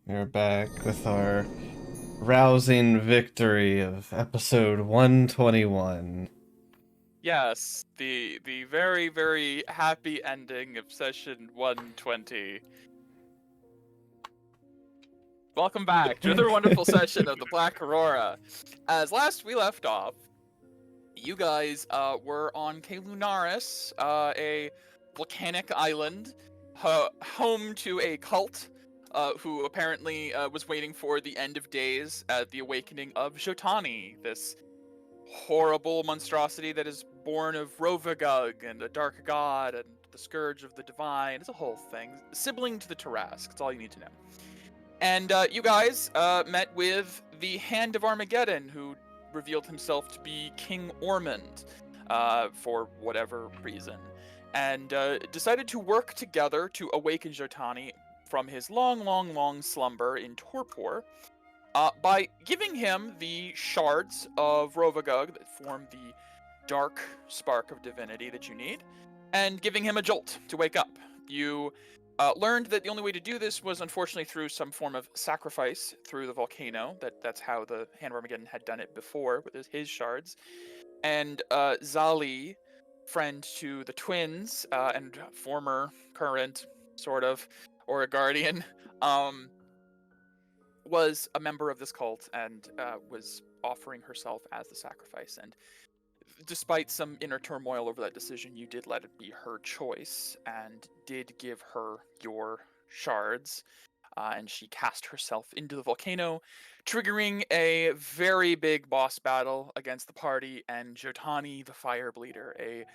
We're back with our rousing victory of episode 121. Yes, the very, very happy ending of session 120. Welcome back to another wonderful session of the Black Aurora. As last we left off, you guys were on Lunaris, a volcanic island, home to a cult who apparently was waiting for the end of days at the awakening of Jotani, this horrible monstrosity that is born of Rovagug and a dark god and the scourge of the divine. It's a whole thing. Sibling to the Tarask. That's all you need to know. And you guys met with the Hand of Armageddon, who revealed himself to be King Ormond for whatever reason, and decided to work together to awaken Jotani from his long slumber in torpor by giving him the shards of Rovagug that form the dark spark of divinity that you need, and giving him a jolt to wake up. You learned that the only way to do this was unfortunately through some form of sacrifice through the volcano. That's how the Hand of Armageddon had done it before with his shards. And Zali, friend to the twins and former, current, sort of, or a guardian, was a member of this cult and was offering herself as the sacrifice. And despite some inner turmoil over that decision, you did let it be her choice and did give her your shards. And she cast herself into the volcano, triggering a very big boss battle against the party and Jotani the Fire Bleeder, a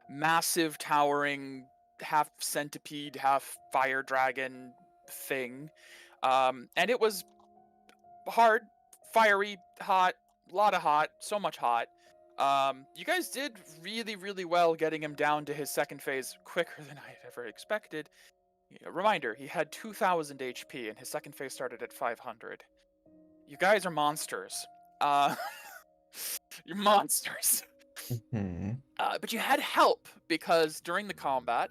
massive, towering, half centipede, half fire dragon thing. And it was hard, fiery, hot, a lot of hot, so much hot. You guys did really well getting him down to his second phase quicker than I had ever expected. Reminder, he had 2,000 HP and his second phase started at 500. You guys are monsters. You're monsters. But you had help because during the combat,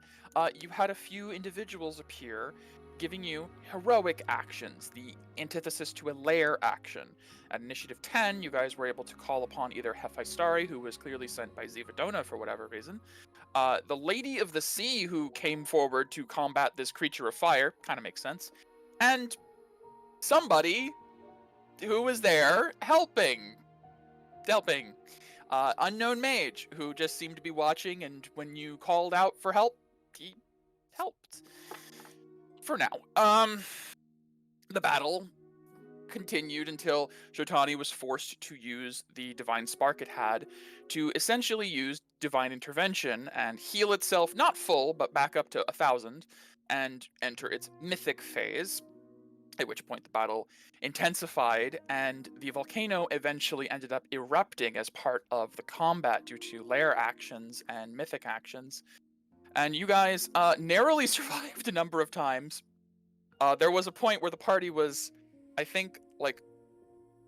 you had a few individuals appear giving you heroic actions, the antithesis to a lair action. At Initiative 10, you guys were able to call upon either Hephaestari, who was clearly sent by Zivadona for whatever reason, the Lady of the Sea, who came forward to combat this creature of fire, kind of makes sense, and somebody who was there helping. Unknown mage, who just seemed to be watching, and when you called out for help, he helped. For now. The battle continued until Jotani was forced to use the divine spark it had to essentially use divine intervention and heal itself, not full, but back up to 1,000, and enter its mythic phase, at which point the battle intensified, and the volcano eventually ended up erupting as part of the combat due to lair actions and mythic actions. And you guys narrowly survived a number of times. There was a point where the party was, I think, like,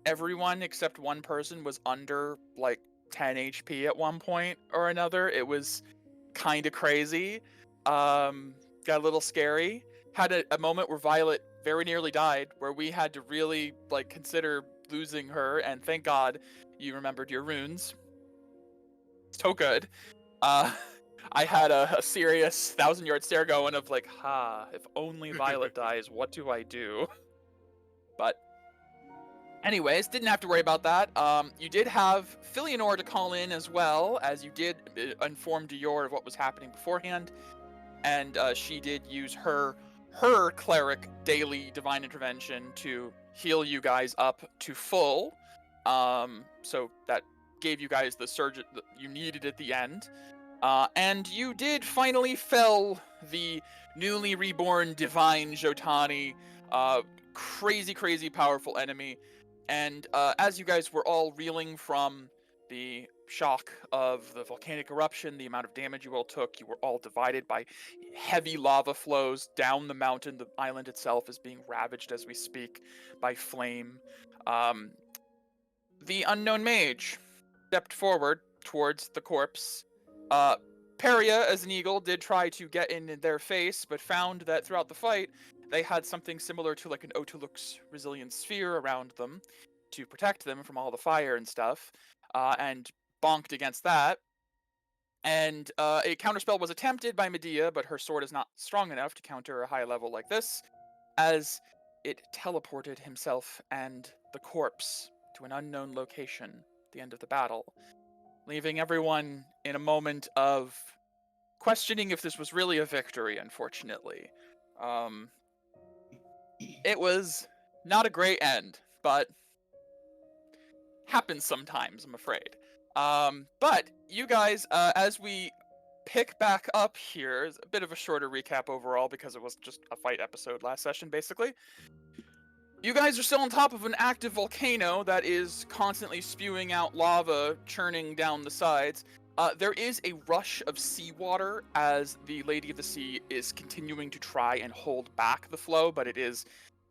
everyone except one person was under, like, 10 HP at one point or another. It was kind of crazy. Got a little scary. Had a moment where Violet very nearly died, where we had to really, like, consider losing her, and thank God you remembered your runes. So good. I had a serious 1,000-yard stare going of like, if only Violet dies, what do I do? But anyways, didn't have to worry about that. You did have Filianor to call in as well, as you did inform Dior of what was happening beforehand, and she did use her cleric daily divine intervention to heal you guys up to full. So that gave you guys the surge that you needed at the end. And you did finally fell the newly reborn divine Jotani, crazy powerful enemy. And as you guys were all reeling from the shock of the volcanic eruption, the amount of damage you all took, you were all divided by heavy lava flows down the mountain. The island itself is being ravaged as we speak by flame. The unknown mage stepped forward towards the corpse. Peria, as an eagle, did try to get in their face, but found that throughout the fight, they had something similar to like an Otulux resilient sphere around them to protect them from all the fire and stuff, and bonked against that. And a counterspell was attempted by Medea, but her sword is not strong enough to counter a high level like this, as it teleported himself and the corpse to an unknown location at the end of the battle, leaving everyone in a moment of questioning if this was really a victory, unfortunately. It was not a great end, but happens sometimes, I'm afraid. But you guys, as we pick back up here, is a bit of a shorter recap overall because it was just a fight episode last session, basically. You guys are still on top of an active volcano that is constantly spewing out lava, churning down the sides. There is a rush of seawater as the Lady of the Sea is continuing to try and hold back the flow, but it is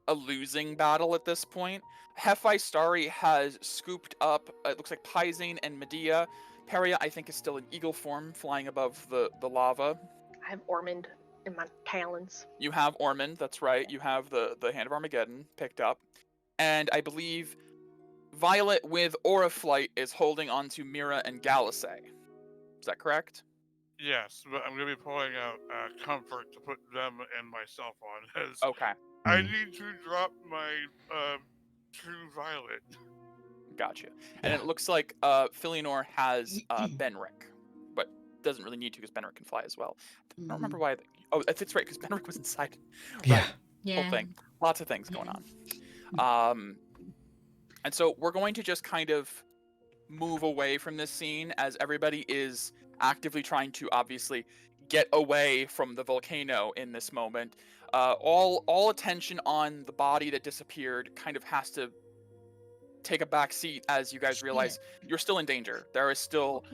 a losing battle at this point. Hephaestus has scooped up, it looks like Pizane and Medea. Peria, I think, is still in eagle form, flying above the lava. I have Ormond in my talons. You have Ormond, that's right. You have the Hand of Armageddon picked up. And I believe Violet with Aura Flight is holding onto Mira and Galisay. Is that correct? Yes, but I'm going to be pulling out comfort to put them and myself on. As Okay, I need to drop my true Violet. gotcha. And it looks like Philionor has Benric, but doesn't really need to because Benric can fly as well. I don't remember why. Oh, that's right, because Benric was inside. Yeah. Right. Whole thing. Lots of things going on. And so we're going to just kind of move away from this scene as everybody is actively trying to obviously get away from the volcano in this moment. All attention on the body that disappeared kind of has to take a back seat as you guys realize you're still in danger. There is still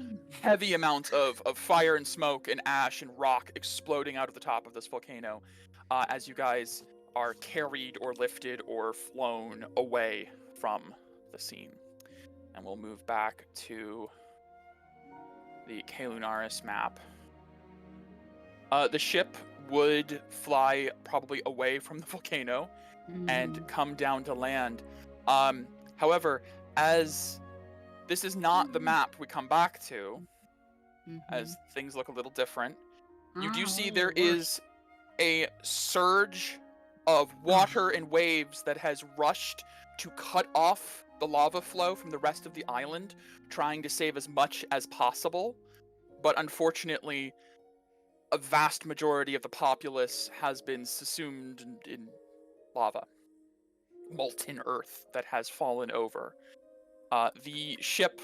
heavy amounts of fire and smoke and ash and rock exploding out of the top of this volcano as you guys are carried or lifted or flown away from the scene. And we'll move back to the Calunaris map. The ship would fly probably away from the volcano and come down to land. However, as this is not the map we come back to, as things look a little different, you do see there is a surge of water and waves that has rushed to cut off the lava flow from the rest of the island, trying to save as much as possible. But unfortunately, a vast majority of the populace has been subsumed in lava. Molten earth that has fallen over. The ship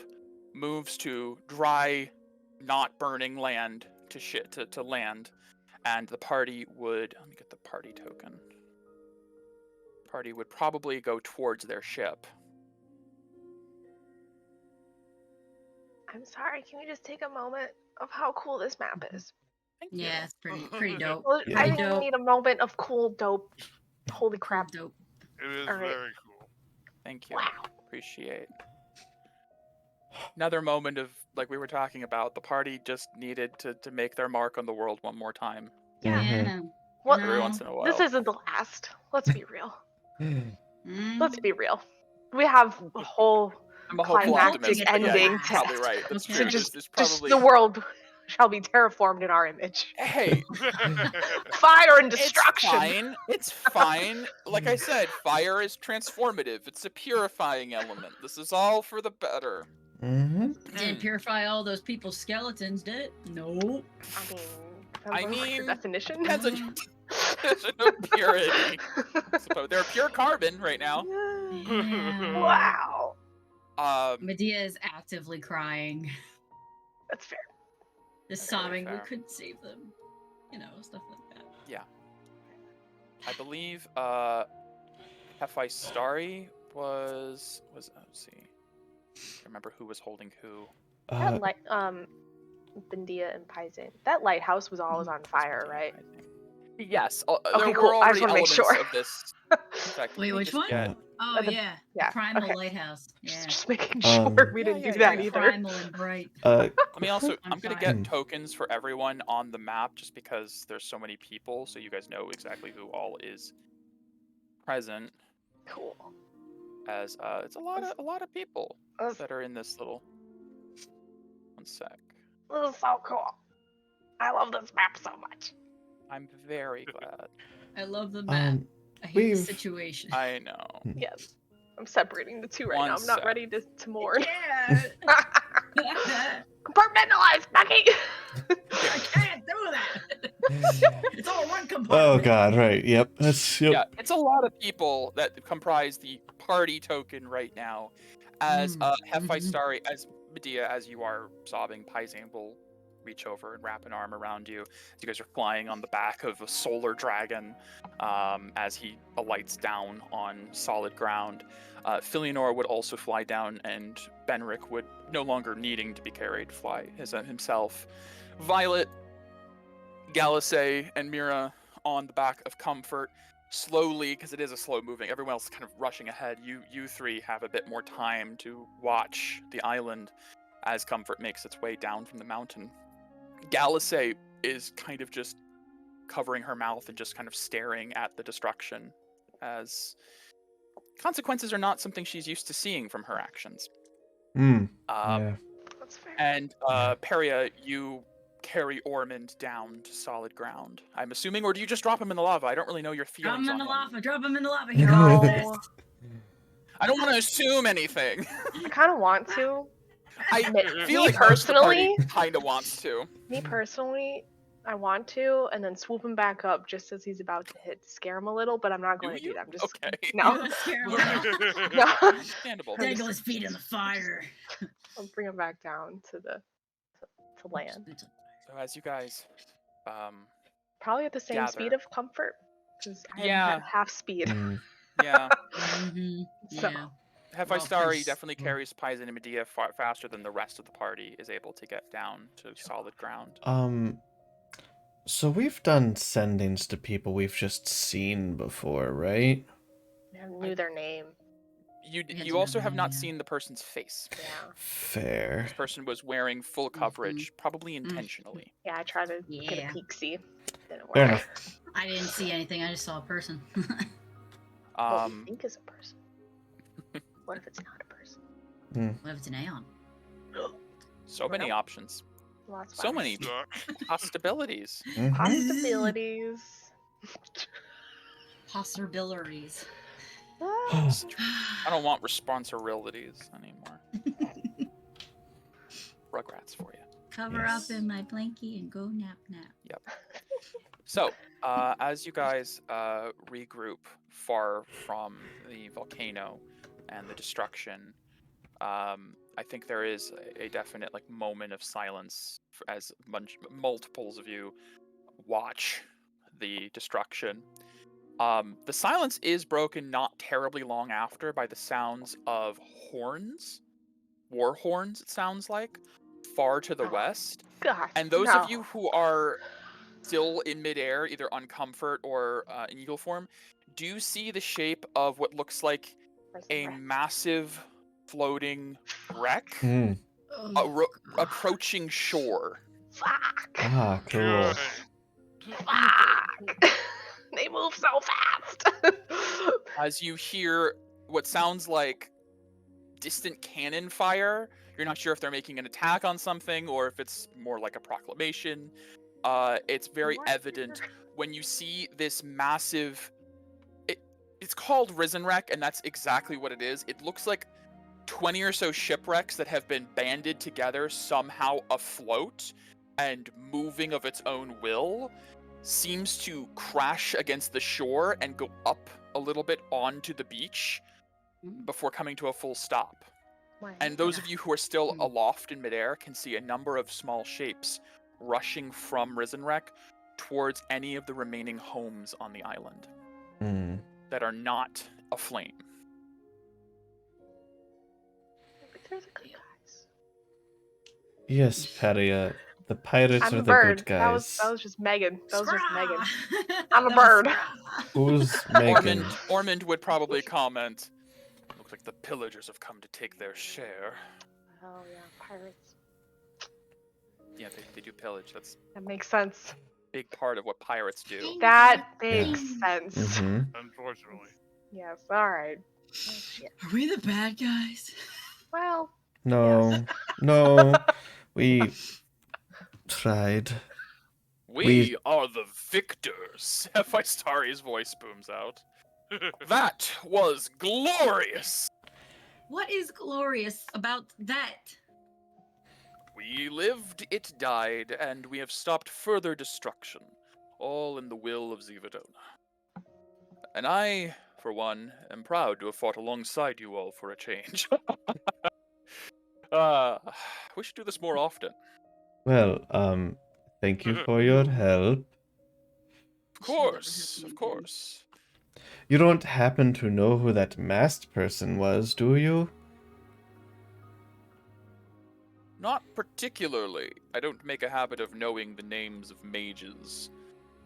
moves to dry, not burning land to land, and the party would, let me get the party token. Party would probably go towards their ship. I'm sorry, can we just take a moment of how cool this map is? Thank you. Yeah, it's pretty dope. Well, Yeah. I think Dope. we need a moment of cool dope. Holy crap. Dope. It is All right. very cool. Thank you. Wow. Appreciate. Another moment of, like we were talking about, the party just needed to make their mark on the world one more time. Yeah. What? Every once in a while. This isn't the last. Let's be real. Mm-hmm. Let's be real. We have a whole I'm a hopeful climactic optimist. but yeah, ending you're to- probably right. That's Okay. true. So There's just probably... the world shall be terraformed in our image. Hey, Fire and it's destruction. fine. It's fine. Like I said, fire is transformative. It's a purifying element. This is all for the better. Mm-hmm. Didn't purify all those people's skeletons, did it? No. I mean, mean, definition. Depends on no purity. Suppose they're pure carbon right now. Yeah. Wow. Medea is actively crying. That's fair. Just Very sobbing, we fair. couldn't save them. You know, stuff like that. I believe Hephaestus was let's see. I remember who was holding who. That Bendia and Pizane. That lighthouse was always on fire, right? I think. Yes. Okay, there cool. were I just already wanna make elements sure. of this. In fact, Wait, let me which just one? get- Oh the- yeah. yeah, Primal okay. Lighthouse. Yeah. Just making sure we Yeah, didn't yeah, do that yeah. either. Primal and bright. Let me also. On I'm gonna fire. get tokens for everyone on the map, just because there's so many people, so you guys know exactly who all is present. Cool. As it's a lot of people that are in this little. One sec. This is so cool. I love this map so much. I'm very glad. I love the map. I hate the we've- situation. I know. Yes. I'm separating the two right One now. I'm not sec. ready to mourn. Yeah. Compartmentalize, Becky! I can't do that. It's all one compartment. Oh god, right. Yep. That's Yeah, it's a lot of people that comprise the party token right now. As Hephaestus, as Medea, as you are sobbing, Paisan will reach over and wrap an arm around you. As you guys are flying on the back of a solar dragon, as he alights down on solid ground. Philionor would also fly down, and Benric would, no longer needing to be carried, fly himself. Violet, Galisay, and Mira on the back of Comfort, slowly, because it is a slow moving. Everyone else is kind of rushing ahead. You three have a bit more time to watch the island as Comfort makes its way down from the mountain. Galisay is kind of just covering her mouth and just kind of staring at the destruction, as consequences are not something she's used to seeing from her actions. Yeah. That's fair. And Peria, you carry Ormond down to solid ground, I'm assuming, or do you just drop him in the lava? I don't really know your Drop feelings him in on the him. lava. Drop him in the lava. Here, all this. No. I don't want to assume anything. I kind of want to. I feel Me like most of the party personally? kind of wants to. Me personally, I want to, and then swoop him back up just as he's about to hit, scare him a little, but I'm not going to you? do that. I'm just Okay. no. Let's scare him a little. No. Understandable. Dangle his feet in the fire. I'll bring him back down to land. So as you guys, Probably at the same speed Gather. of Comfort, because I Yeah. have half speed. yeah, So Yeah. Hephaestus Well, definitely carries Paisan and Medea far faster than the rest of the party is able to get down to solid ground. So we've done sendings to people we've just seen before, right? I knew their name. You also have not seen the person's face. Yeah. Fair. This person was wearing full coverage, probably intentionally. Yeah, I tried to get Yeah. a peek see. Didn't work. Fair enough. I didn't see anything. I just saw a person. What we think is a person. What if it's not a person? What if it's an Aeon? So many Well, options. Lots of So many possibilities. possibilities. Possibilities. I don't want responsibilities anymore. Rugrats for you. Cover up in my blankie and go nap nap. Yep. So, as you guys regroup far from the volcano and the destruction, I think there is a definite moment of silence as multiples of you watch the destruction. The silence is broken not terribly long after by the sounds of horns, war horns. It sounds like far to the west. Gosh. And those no. of you who are still in midair, either on Comfort or in eagle form, do see the shape of what looks like a massive floating wreck approaching shore. Fuck. Ah, cool. Fuck. They move so fast. As you hear what sounds like distant cannon fire, you're not sure if they're making an attack on something or if it's more like a proclamation. It's very evident when you see this massive. It's called Risen Wreck, and that's exactly what it is. It looks like 20 or so shipwrecks that have been banded together somehow afloat and moving of its own will. Seems to crash against the shore and go up a little bit onto the beach before coming to a full stop. And those of you who are still aloft in midair can see a number of small shapes rushing from Risen Wreck towards any of the remaining homes on the island that are not aflame. They're the good guys. Yes, Peria. The pirates I'm are a the bird. good guys. That was just Megan. That was just Megan. Scraw! I'm a That was bird. Scraw. Who's Megan? Ormond would probably comment, looks like the pillagers have come to take their share. Oh yeah, pirates. Yeah, they do pillage. That's That makes sense. a big part of what pirates do. That makes sense. Mm-hmm. Unfortunately. Yes, alright. Oh, shit. Are we the bad guys? Well, No, yes. no, we tried. We are the victors. Starry's voice booms out. That was glorious. What is glorious about that? We lived, it died, and we have stopped further destruction, all in the will of Zivadona. And I, for one, am proud to have fought alongside you all for a change. We should do this more often. Well, thank you for your help. Of course, of course. You don't happen to know who that masked person was, do you? Not particularly. I don't make a habit of knowing the names of mages.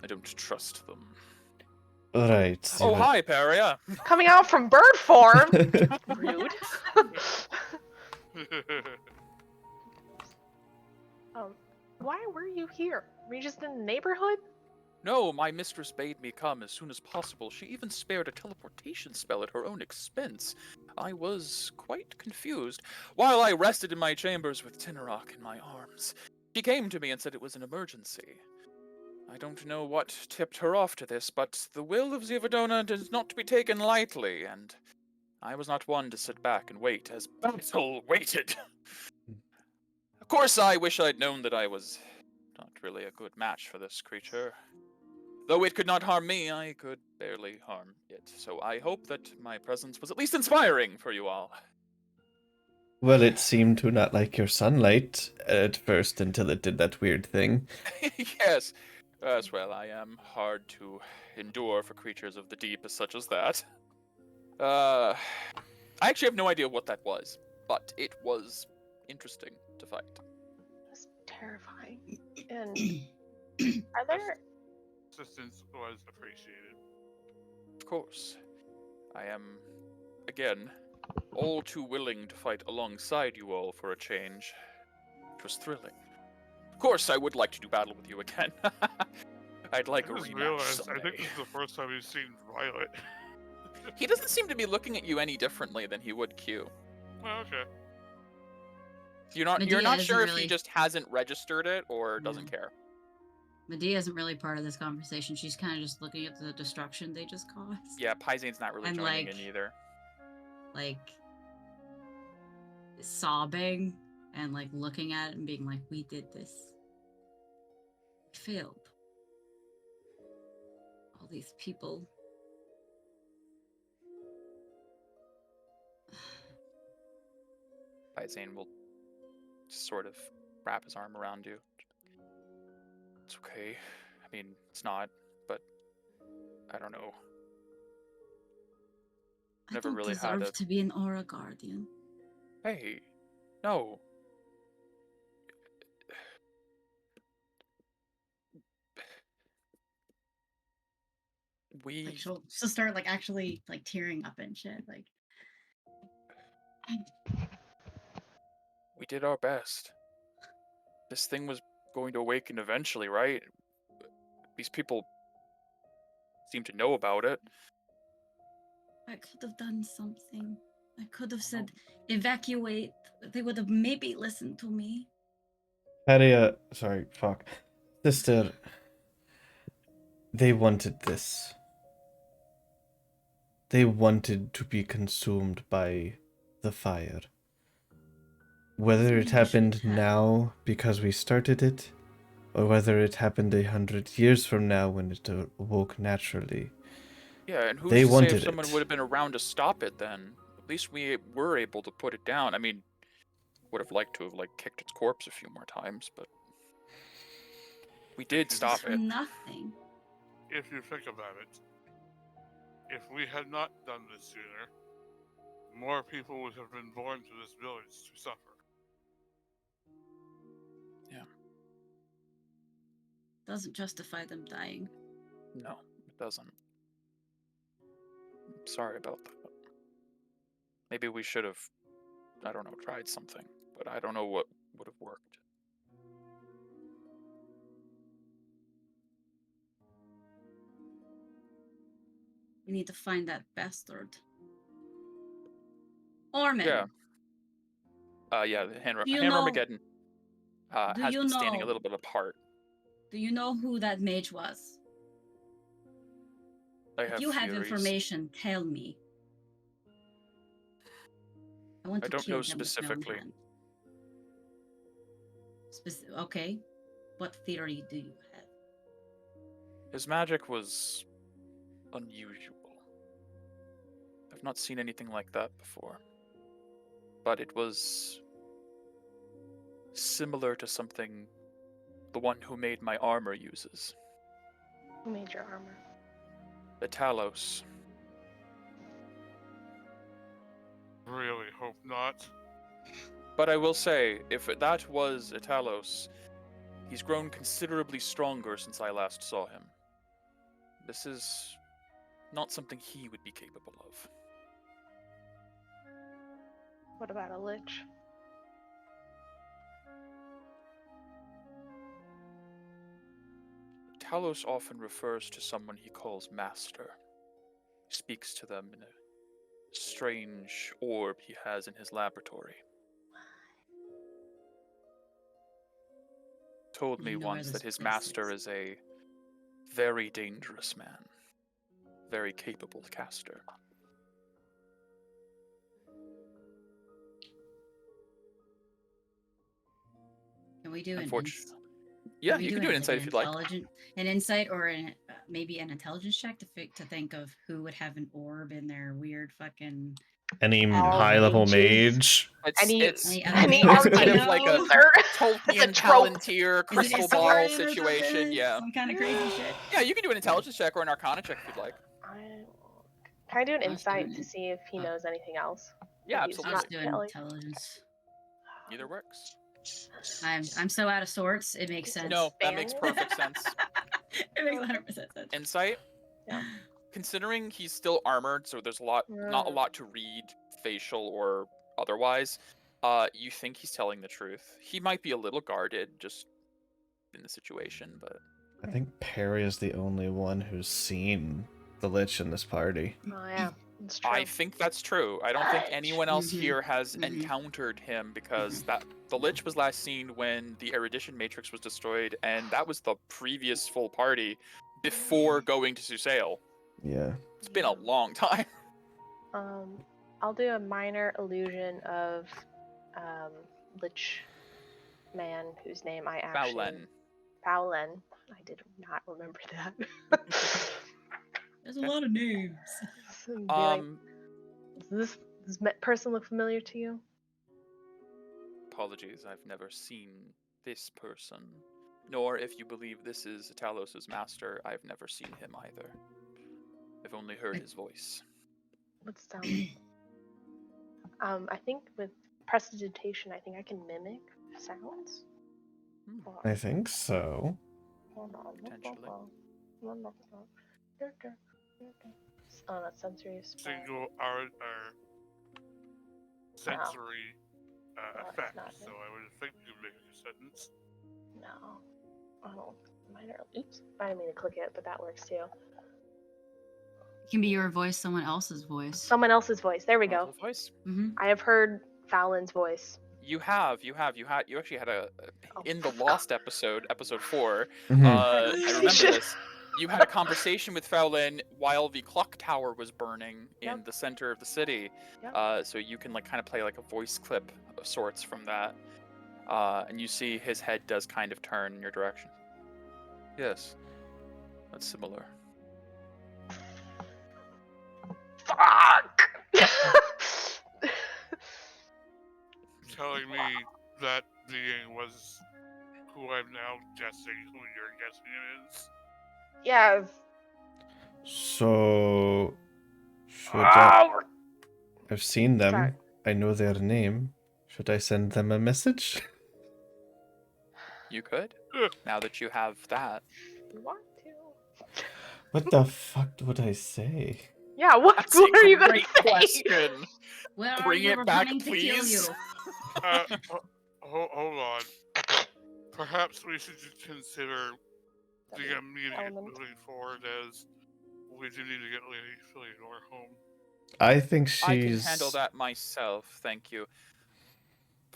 I don't trust them. Right. Oh, hi, Paria. Coming out from bird form. Rude. Why were you here? Were you just in the neighborhood? No, my mistress bade me come as soon as possible. She even spared a teleportation spell at her own expense. I was quite confused. While I rested in my chambers with Tinarok in my arms, she came to me and said it was an emergency. I don't know what tipped her off to this, but the will of Zivadona is not to be taken lightly, and I was not one to sit back and wait as battle waited. Of course, I wish I'd known that I was not really a good match for this creature. Though it could not harm me, I could barely harm it. So I hope that my presence was at least inspiring for you all. Well, it seemed to not like your sunlight at first until it did that weird thing. Yes, as well, I am hard to endure for creatures of the deep such as that. I actually have no idea what that was, but it was interesting to fight. That's terrifying. And are there... Assistance was appreciated. Of course, I am, again, all too willing to fight alongside you all for a change. It was thrilling. Of course, I would like to do battle with you again. I'd like a I just rematch realized, someday. I think this is the first time we've seen Violet. He doesn't seem to be looking at you any differently than he would Q. Well, okay. You're Medea not isn't sure if he really- just hasn't registered it or doesn't Yeah. care. Medea isn't really part of this conversation. She's kind of just looking at the destruction they just caused. Yeah, Paizane's not really And, joining like- in either. Like, sobbing and, like, looking at it and being like, we did this. We failed. All these people. Paizane will just sort of wrap his arm around you. It's okay. I mean, it's not, but I don't know. Never I don't really had deserve a- to be an Aura Guardian. Hey, no. We Like, she'll start, like, actually, like, tearing up and shit. Like, did our best. This thing was going to awaken eventually, right? These people seem to know about it. I could have done something. I could have said, evacuate. They would have maybe listened to me. Paria, sorry, fuck. Sister, they wanted this. They wanted to be consumed by the fire. Whether it You happened should have. now because we started it, or whether it happened 100 years from now when it awoke naturally. Yeah, and who's They to say wanted if someone it. would have been around to stop it then? At least we were able to put it down. I mean, would have liked to have like kicked its corpse a few more times, but we did stop For it. nothing. If you think about it, if we had not done this sooner, more people would have been born to this village to suffer. Doesn't justify them dying. No, it doesn't. I'm sorry about that. Maybe we should have, I don't know, tried something, but I don't know what would have worked. We need to find that bastard. Orman. Yeah. Yeah, the Do you Hammer know- Armageddon do has you been standing a know- little bit apart. Do you know who that mage was? I If have you have theories. information, tell me. I want I to don't kill know him with my own specifically. hand. Okay. What theory do you have? His magic was unusual. I've not seen anything like that before. But it was similar to something the one who made my armor uses. Who made your armor? The Talos. Really hope not. But I will say, if that was a Talos, he's grown considerably stronger since I last saw him. This is not something he would be capable of. What about a lich? Talos often refers to someone he calls master. He speaks to them in a strange orb he has in his laboratory. Told Do me you know where once this that his place master is? is a very dangerous man. Very capable caster. Can we do an Unfortunately. Yeah, you can do an insight if you'd like. An insight or maybe an intelligence check to think of who would have an orb in their weird fucking. Any All high-level mages. mage? It's Any kind of like a user. Tolkien trope. Palantir Is it crystal a ball Sauron or situation. something? Yeah. Some kind of crazy shit. Yeah, you can do an intelligence check or an arcana check if you'd like. Can I do an Let's do insight an to see if he knows anything else? Yeah, If he's absolutely. Let's do an Kelly. intelligence. Either works. I'm so out of sorts. It makes sense. No, that makes Spanish? perfect sense. It makes 100% sense. Insight. Yeah. Considering he's still armored, so there's not a lot to read, facial or otherwise. You think he's telling the truth. He might be a little guarded, just in the situation, but I think Perry is the only one who's seen the Lich in this party. Oh yeah, it's true. I think that's true. I don't think anyone else Mhm, here has mhm. encountered him because the Lich was last seen when the Erudition Matrix was destroyed, and that was the previous full party before going to Susail. Yeah. It's been a long time. I'll do a minor illusion of Lich man whose name I actually. Fowlen. Fowlen. I did not remember that. There's a lot of names. Be like, does this person look familiar to you? Apologies, I've never seen this person. Nor, if you believe this is Talos' master, I've never seen him either. I've only heard his voice. What's sound? I think with prestidigitation, I think I can mimic sounds. Hold on. I think so. Hold on. Potentially. Oh, that's sensory. Single sensory it's effect, not so it. I would think you could make a sentence. No. Oh, minor. Oops. I didn't mean to click it, but that works too. It can be your voice, someone else's voice. Someone else's voice. There we go. Muzzle voice? Mm-hmm. I have heard Fallon's voice. You actually had in the Lost episode 4. Mhm. I remember this. You had a conversation with Fowlen while the clock tower was burning in the center of the city. Yep. So you can kind of play like a voice clip of sorts from that. And you see his head does kind of turn in your direction. Yes, that's similar. Fuck! Telling me that being was who I'm now guessing who you're guessing it is. Yes. So, should Oh, I've seen them. Sorry. I know their name. Should I send them a message? You could, now that you have that. you want to? What the fuck would I say? Yeah, what That's are a you gonna great say? question. Where Bring are you? it We're back, planning to kill please. you. Hold on. Perhaps we should just consider the immediate Element. moving forward as We do need to get Lady Philionor home. I think I can handle she's... that myself, thank you.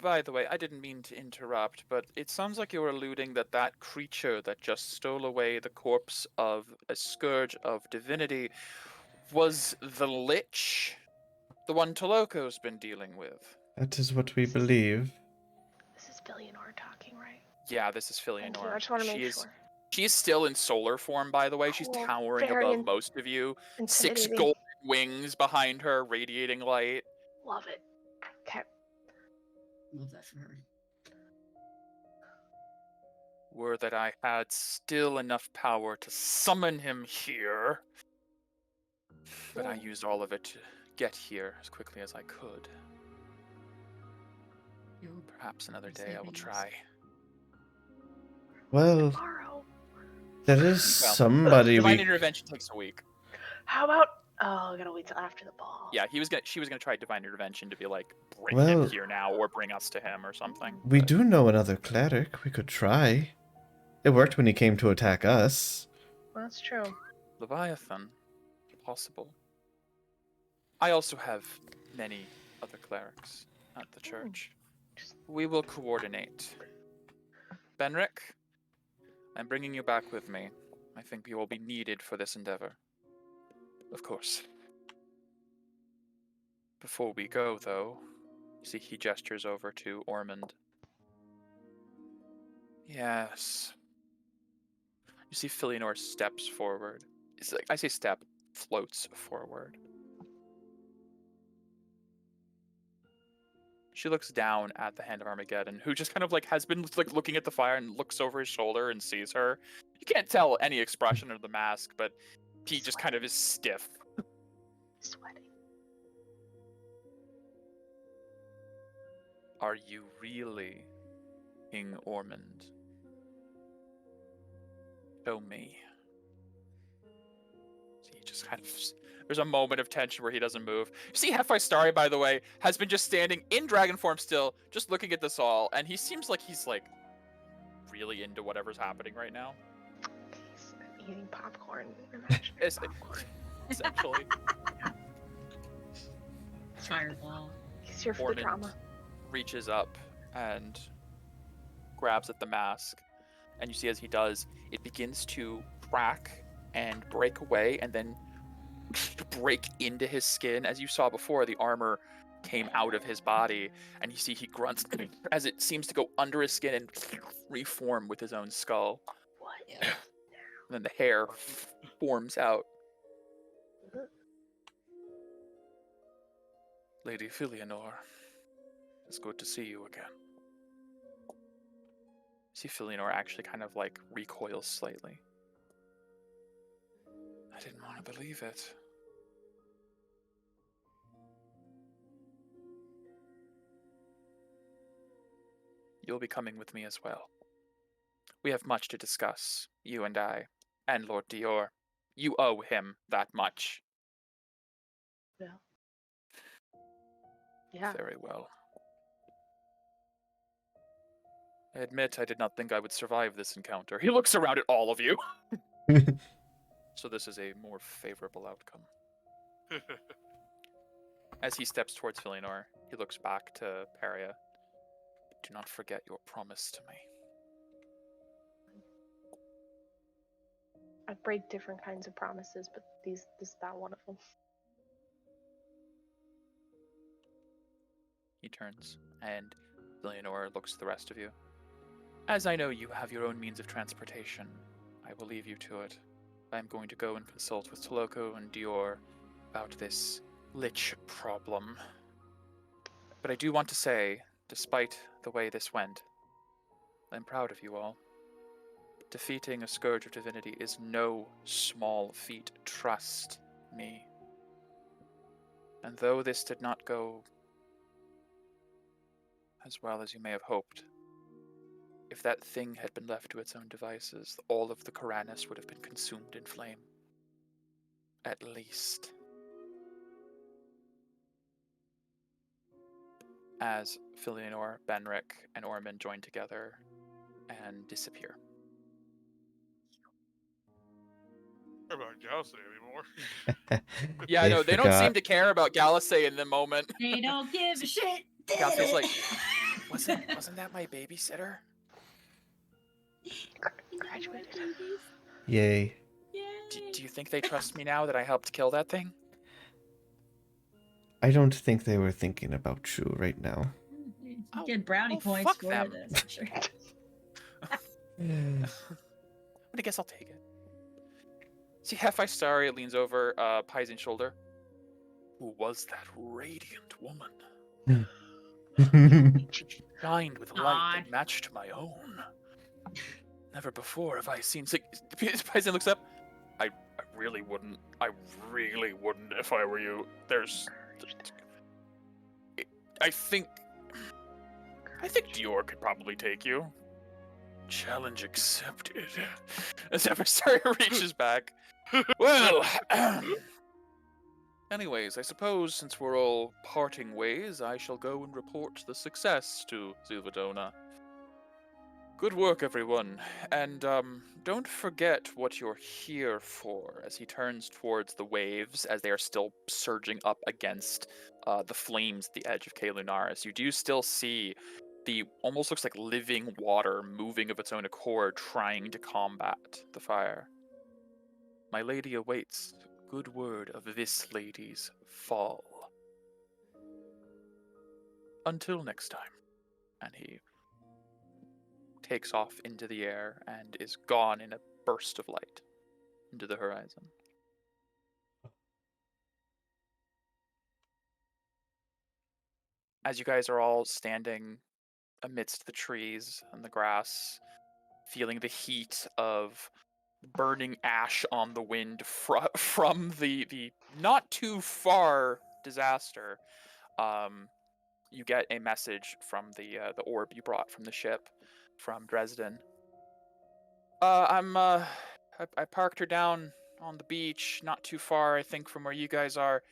By the way, I didn't mean to interrupt, but it sounds like you're alluding that that creature that just stole away the corpse of a scourge of divinity was the Lich? The one Toloko's been dealing with? That is what we believe. This is Billionor talking, right? Yeah, this is Thank you. I Philionor. just want to make sure. She is still in solar form, by the way. She's Cool. towering Very above most of you. 6 intimidating. golden wings behind her, radiating light. Love it. Okay. Love that for her. Were that I had still enough power to summon him here. But I used all of it to get here as quickly as I could. You Perhaps another day I will savings. try. Well, Tomorrow. there is Well, somebody Divine we... intervention takes a week. How about? Oh, I gotta wait till after the ball. Yeah, she was gonna try divine intervention to be like, bring Well- him here now, or bring us to him, or something. We but- do know another cleric. We could try. It worked when he came to attack us. Well, that's true. Leviathan, possible. I also have many other clerics at the church. We will coordinate. Benric, I'm bringing you back with me. I think you will be needed for this endeavor. Of course. Before we go, though, see he gestures over to Ormond. Yes. You see Philionor steps forward. It's like, I say step, floats forward. She looks down at the Hand of Armageddon, who just kind of like has been like looking at the fire and looks over his shoulder and sees her. You can't tell any expression of the mask, but he just kind of is stiff. Sweating. Are you really King Ormond? Show me. So he just kind of... There's a moment of tension where he doesn't move. You see Hephaestus, by the way, has been just standing in dragon form still, just looking at this all, and he seems like he's like really into whatever's happening right now. He's eating popcorn. Imaginary It's- popcorn. Essentially. Fireball. He's here for Ormond the drama. reaches up and grabs at the mask, and you see as he does, it begins to crack and break away, and then break into his skin. As you saw before, the armor came out of his body, and you see he grunts as it seems to go under his skin and reform with his own skull. What? Yeah. And then the hair forms out. Lady Philionor, it's good to see you again. See Philionor actually kind of like recoils slightly. I didn't want to believe it. You'll be coming with me as well. We have much to discuss, you and I, and Lord Dior. You owe him that much. Yeah. Very well. I admit I did not think I would survive this encounter. He looks around at all of you. So this is a more favorable outcome. As he steps towards Philionor, he looks back to Paria. Do not forget your promise to me. I break different kinds of promises, but this is not one of them. He turns, and Philionor looks at the rest of you. As I know you have your own means of transportation, I will leave you to it. I am going to go and consult with Toloko and Dior about this lich problem. But I do want to say, despite the way this went, I'm proud of you all. Defeating a Scourge of Divinity is no small feat, trust me. And though this did not go as well as you may have hoped, if that thing had been left to its own devices, all of the Koranis would have been consumed in flame. At least. As Philionor, Benric, and Ormond join together and disappear. About Galaxy anymore. Yeah, I know. They don't forgot. seem to care about Galasay in the moment. They don't give a shit. Galasay's like, wasn't that my babysitter? Graduated. Yay. Do you think they trust me now that I helped kill that thing? I don't think they were thinking about you right now. You get brownie oh, points fuck for them. this, for sure. But I guess I'll take it. See, Hephaestus leans over Paizin's shoulder. Who was that radiant woman? She shined with light that matched my own. Never before have I seen... Paizen looks up. I really wouldn't. I really wouldn't if I were you. I think Dior could probably take you. Challenge accepted. As Hephaestus reaches back. Well, anyways, I suppose since we're all parting ways, I shall go and report the success to Silvadona. Good work, everyone. And don't forget what you're here for, as he turns towards the waves as they are still surging up against the flames at the edge of Cae Lunaris. You do still see the almost looks like living water moving of its own accord, trying to combat the fire. My lady awaits good word of this lady's fall. Until next time. And he takes off into the air and is gone in a burst of light into the horizon. As you guys are all standing amidst the trees and the grass, feeling the heat of burning ash on the wind from the not too far disaster, you get a message from the orb you brought from the ship from Dresden. I parked her down on the beach, not too far, I think, from where you guys are.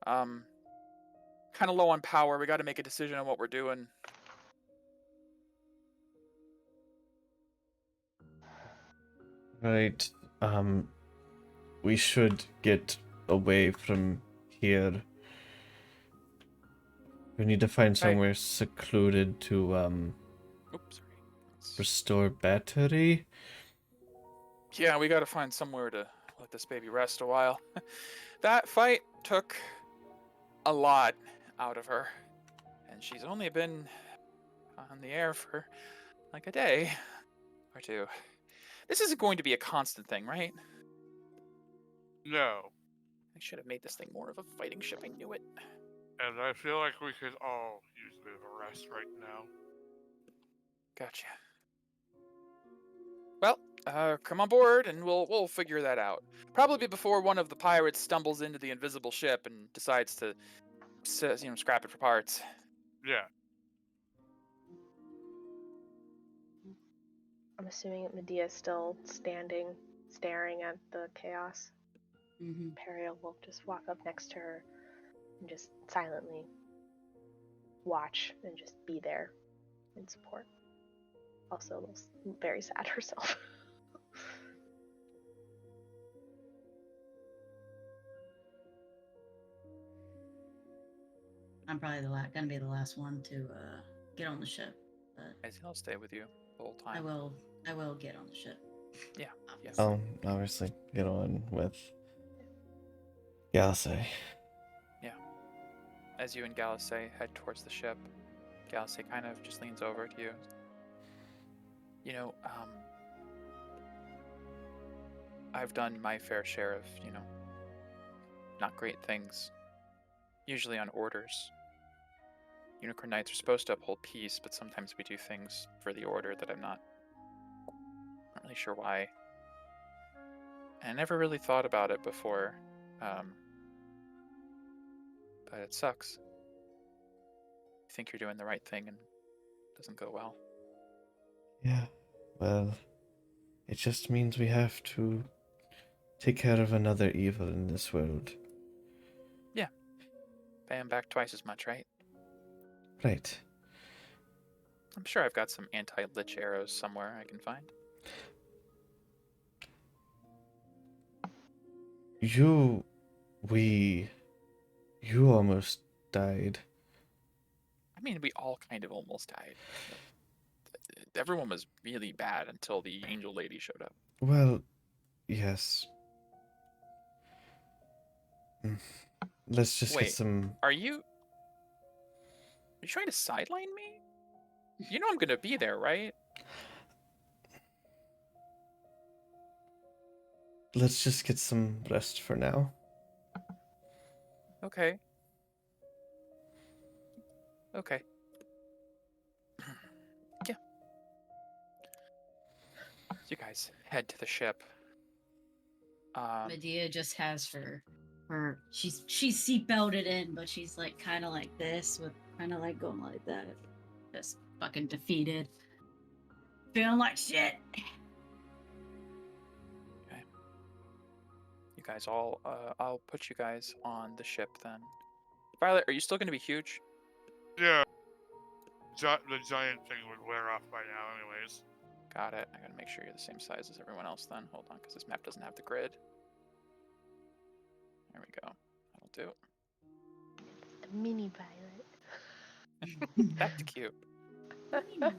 Kind of low on power. We got to make a decision on what we're doing. Right. We should get away from here. We need to find somewhere secluded to Oops, sorry. restore battery. Yeah, we got to find somewhere to let this baby rest a while. That fight took a lot out of her, and she's only been on the air for like a day or two. This isn't going to be a constant thing, right? No. I should have made this thing more of a fighting ship. I knew it. And I feel like we could all use a bit of a rest right now. Gotcha. Well, come on board, and we'll figure that out. Probably before one of the pirates stumbles into the invisible ship and decides to, scrap it for parts. Yeah. I'm assuming that Medea's still standing, staring at the chaos. Mm-hmm. Perio will just walk up next to her and just silently watch and just be there in support. Also, looks very sad herself. I'm probably gonna be the last one to get on the ship, but I'll stay with you the whole time. I will get on the ship. Yeah. Obviously. Oh, obviously, get on with Galasay. As you and Galasay head towards the ship, Galasay kind of just leans over to you. I've done my fair share of, not great things. Usually on orders. Unicorn Knights are supposed to uphold peace, but sometimes we do things for the order that I'm not really sure why. And I never really thought about it before. But it sucks. You think you're doing the right thing and it doesn't go well. Yeah, well, it just means we have to take care of another evil in this world. Yeah. Pay him back twice as much, right? Right. I'm sure I've got some anti-lich arrows somewhere I can find. You, you almost died. I mean, we all kind of almost died. Everyone was really bad until the angel lady showed up. Well, yes. Mm. Let's just get Wait, some. Are you trying to sideline me? You know I'm gonna be there, right? Let's just get some rest for now. Okay. Okay. Yeah. So you guys head to the ship. Medea just has her she's seatbelted in, but she's like kind of like this, with kind of like going like that, just fucking defeated, feeling like shit. You guys all, I'll put you guys on the ship then. Violet, are you still gonna be huge? Yeah. The giant thing would wear off by now, anyways. Got it. I gotta make sure you're the same size as everyone else then. Hold on, because this map doesn't have the grid. There we go. That'll do. The mini Violet. That's cute. You know,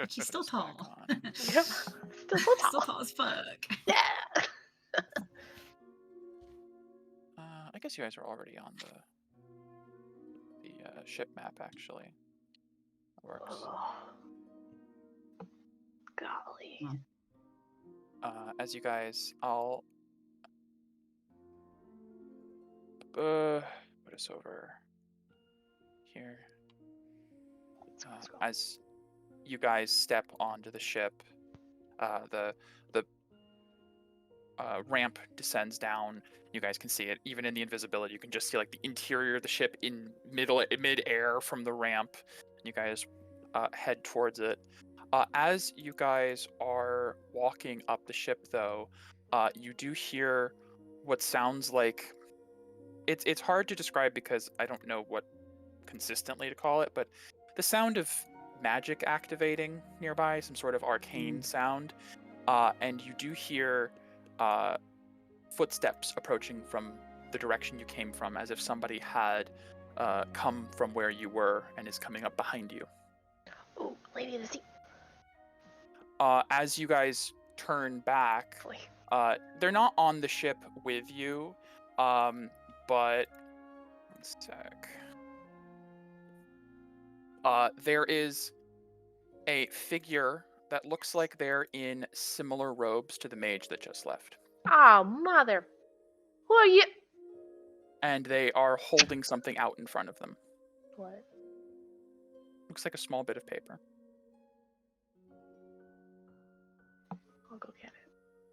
she's still Put this back tall. on. Yep. Still so tall. Still tall as fuck. Yeah. I guess you guys are already on the ship map, actually. That works. Oh. Golly. As you guys, I'll put us over here. As you guys step onto the ship, the ramp descends down. You guys can see it, even in the invisibility. You can just see like the interior of the ship in mid-air from the ramp. You guys head towards it. As you guys are walking up the ship, though, you do hear what sounds like it's hard to describe because I don't know what consistently to call it, but the sound of magic activating nearby, some sort of arcane sound, and you do hear footsteps approaching from the direction you came from, as if somebody had come from where you were and is coming up behind you. Oh, lady of the sea. As you guys turn back, Boy. they're not on the ship with you, but one sec. There is a figure that looks like they're in similar robes to the mage that just left. Oh, mother. Who are you? And they are holding something out in front of them. What? Looks like a small bit of paper. I'll go get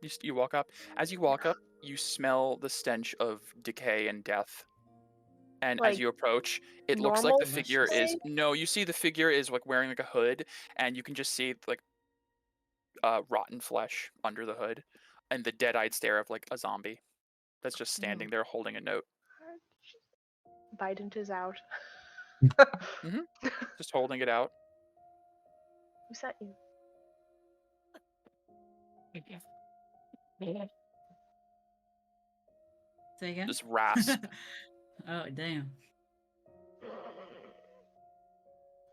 it. You walk up. As you walk up, you smell the stench of decay and death. And as Like, you approach, it looks like normal the figure is... decay? No, you see the figure is like wearing like a hood, and you can just see like rotten flesh under the hood, and the dead-eyed stare of like a zombie that's just standing there holding a note. Bident is out. Just holding it out. Who sent you? Say again? Just rasp. Oh, damn.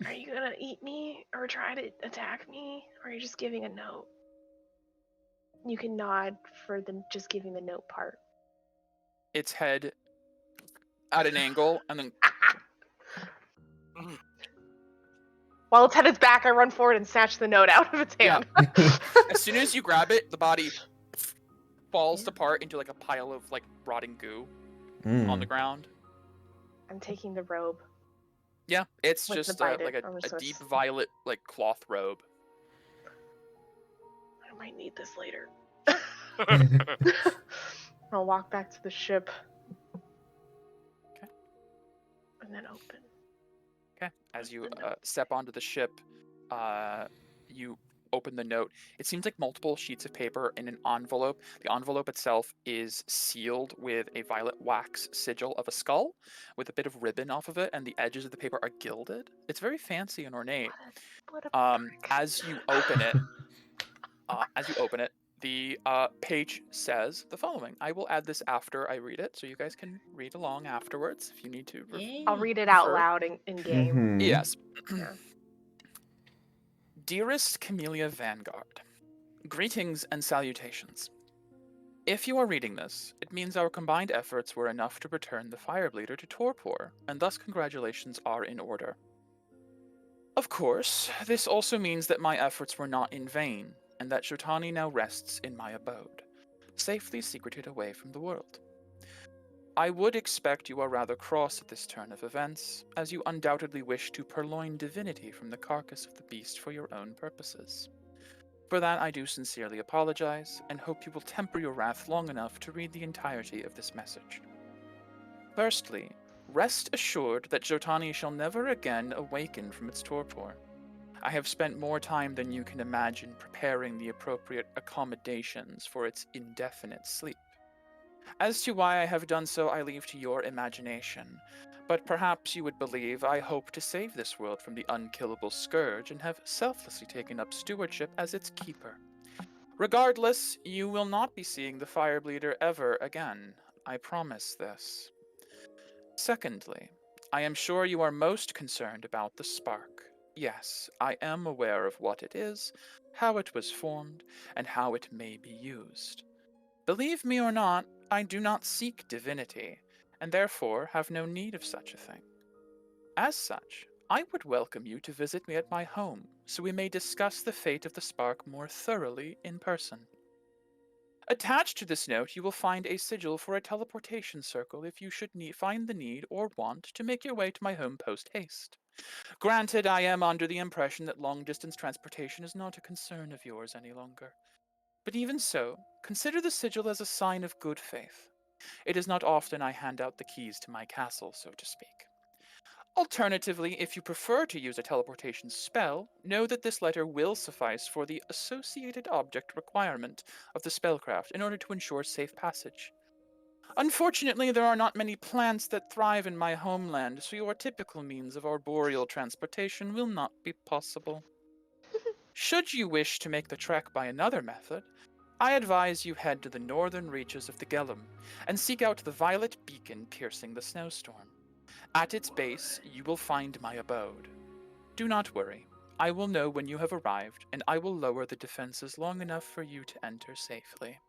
Are you gonna eat me or try to attack me? Or are you just giving a note? You can nod for them just giving the note part. Its head at an angle, and then While its head is back, I run forward and snatch the note out of its hand. as soon as you grab it, the body falls apart into like a pile of like rotting goo on the ground. I'm taking the robe. Yeah, it's With the just biter, like I'm a just deep gonna- violet like cloth robe. I might need this later. I'll walk back to the ship. Okay. And then open. Okay. As you step onto the ship, you open the note. It seems like multiple sheets of paper in an envelope. The envelope itself is sealed with a violet wax sigil of a skull with a bit of ribbon off of it, and the edges of the paper are gilded. It's very fancy and ornate. What a prick. As you open it, The page says the following. I will add this after I read it, so you guys can read along afterwards if you need to. I'll read it out Refer. loud in game. Mhm. Yes. Yeah. Dearest Camellia Vanguard, greetings and salutations. If you are reading this, it means our combined efforts were enough to return the Firebleeder to torpor, and thus congratulations are in order. Of course, this also means that my efforts were not in vain, and that Jotani now rests in my abode, safely secreted away from the world. I would expect you are rather cross at this turn of events, as you undoubtedly wish to purloin divinity from the carcass of the beast for your own purposes. For that I do sincerely apologize, and hope you will temper your wrath long enough to read the entirety of this message. Firstly, rest assured that Jotani shall never again awaken from its torpor. I have spent more time than you can imagine preparing the appropriate accommodations for its indefinite sleep. As to why I have done so, I leave to your imagination, but perhaps you would believe I hope to save this world from the unkillable scourge and have selflessly taken up stewardship as its keeper. Regardless, you will not be seeing the Firebleeder ever again. I promise this. Secondly, I am sure you are most concerned about the spark. Yes, I am aware of what it is, how it was formed, and how it may be used. Believe me or not, I do not seek divinity, and therefore have no need of such a thing. As such, I would welcome you to visit me at my home, so we may discuss the fate of the spark more thoroughly in person. Attached to this note, you will find a sigil for a teleportation circle if you should find the need or want to make your way to my home post-haste. Granted, I am under the impression that long-distance transportation is not a concern of yours any longer. But even so, consider the sigil as a sign of good faith. It is not often I hand out the keys to my castle, so to speak. Alternatively, if you prefer to use a teleportation spell, know that this letter will suffice for the associated object requirement of the spellcraft in order to ensure safe passage. Unfortunately, there are not many plants that thrive in my homeland, so your typical means of arboreal transportation will not be possible. Should you wish to make the trek by another method, I advise you head to the northern reaches of the Gellum and seek out the violet beacon piercing the snowstorm. At its base, you will find my abode. Do not worry. I will know when you have arrived, and I will lower the defenses long enough for you to enter safely.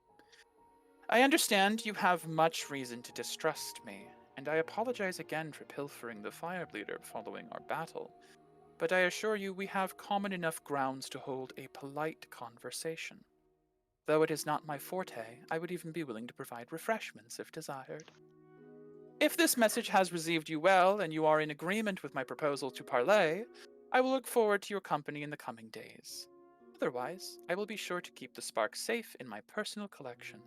I understand you have much reason to distrust me, and I apologize again for pilfering the Firebleeder following our battle, but I assure you we have common enough grounds to hold a polite conversation. Though it is not my forte, I would even be willing to provide refreshments if desired. If this message has received you well and you are in agreement with my proposal to Parlay, I will look forward to your company in the coming days. Otherwise, I will be sure to keep the spark safe in my personal collection.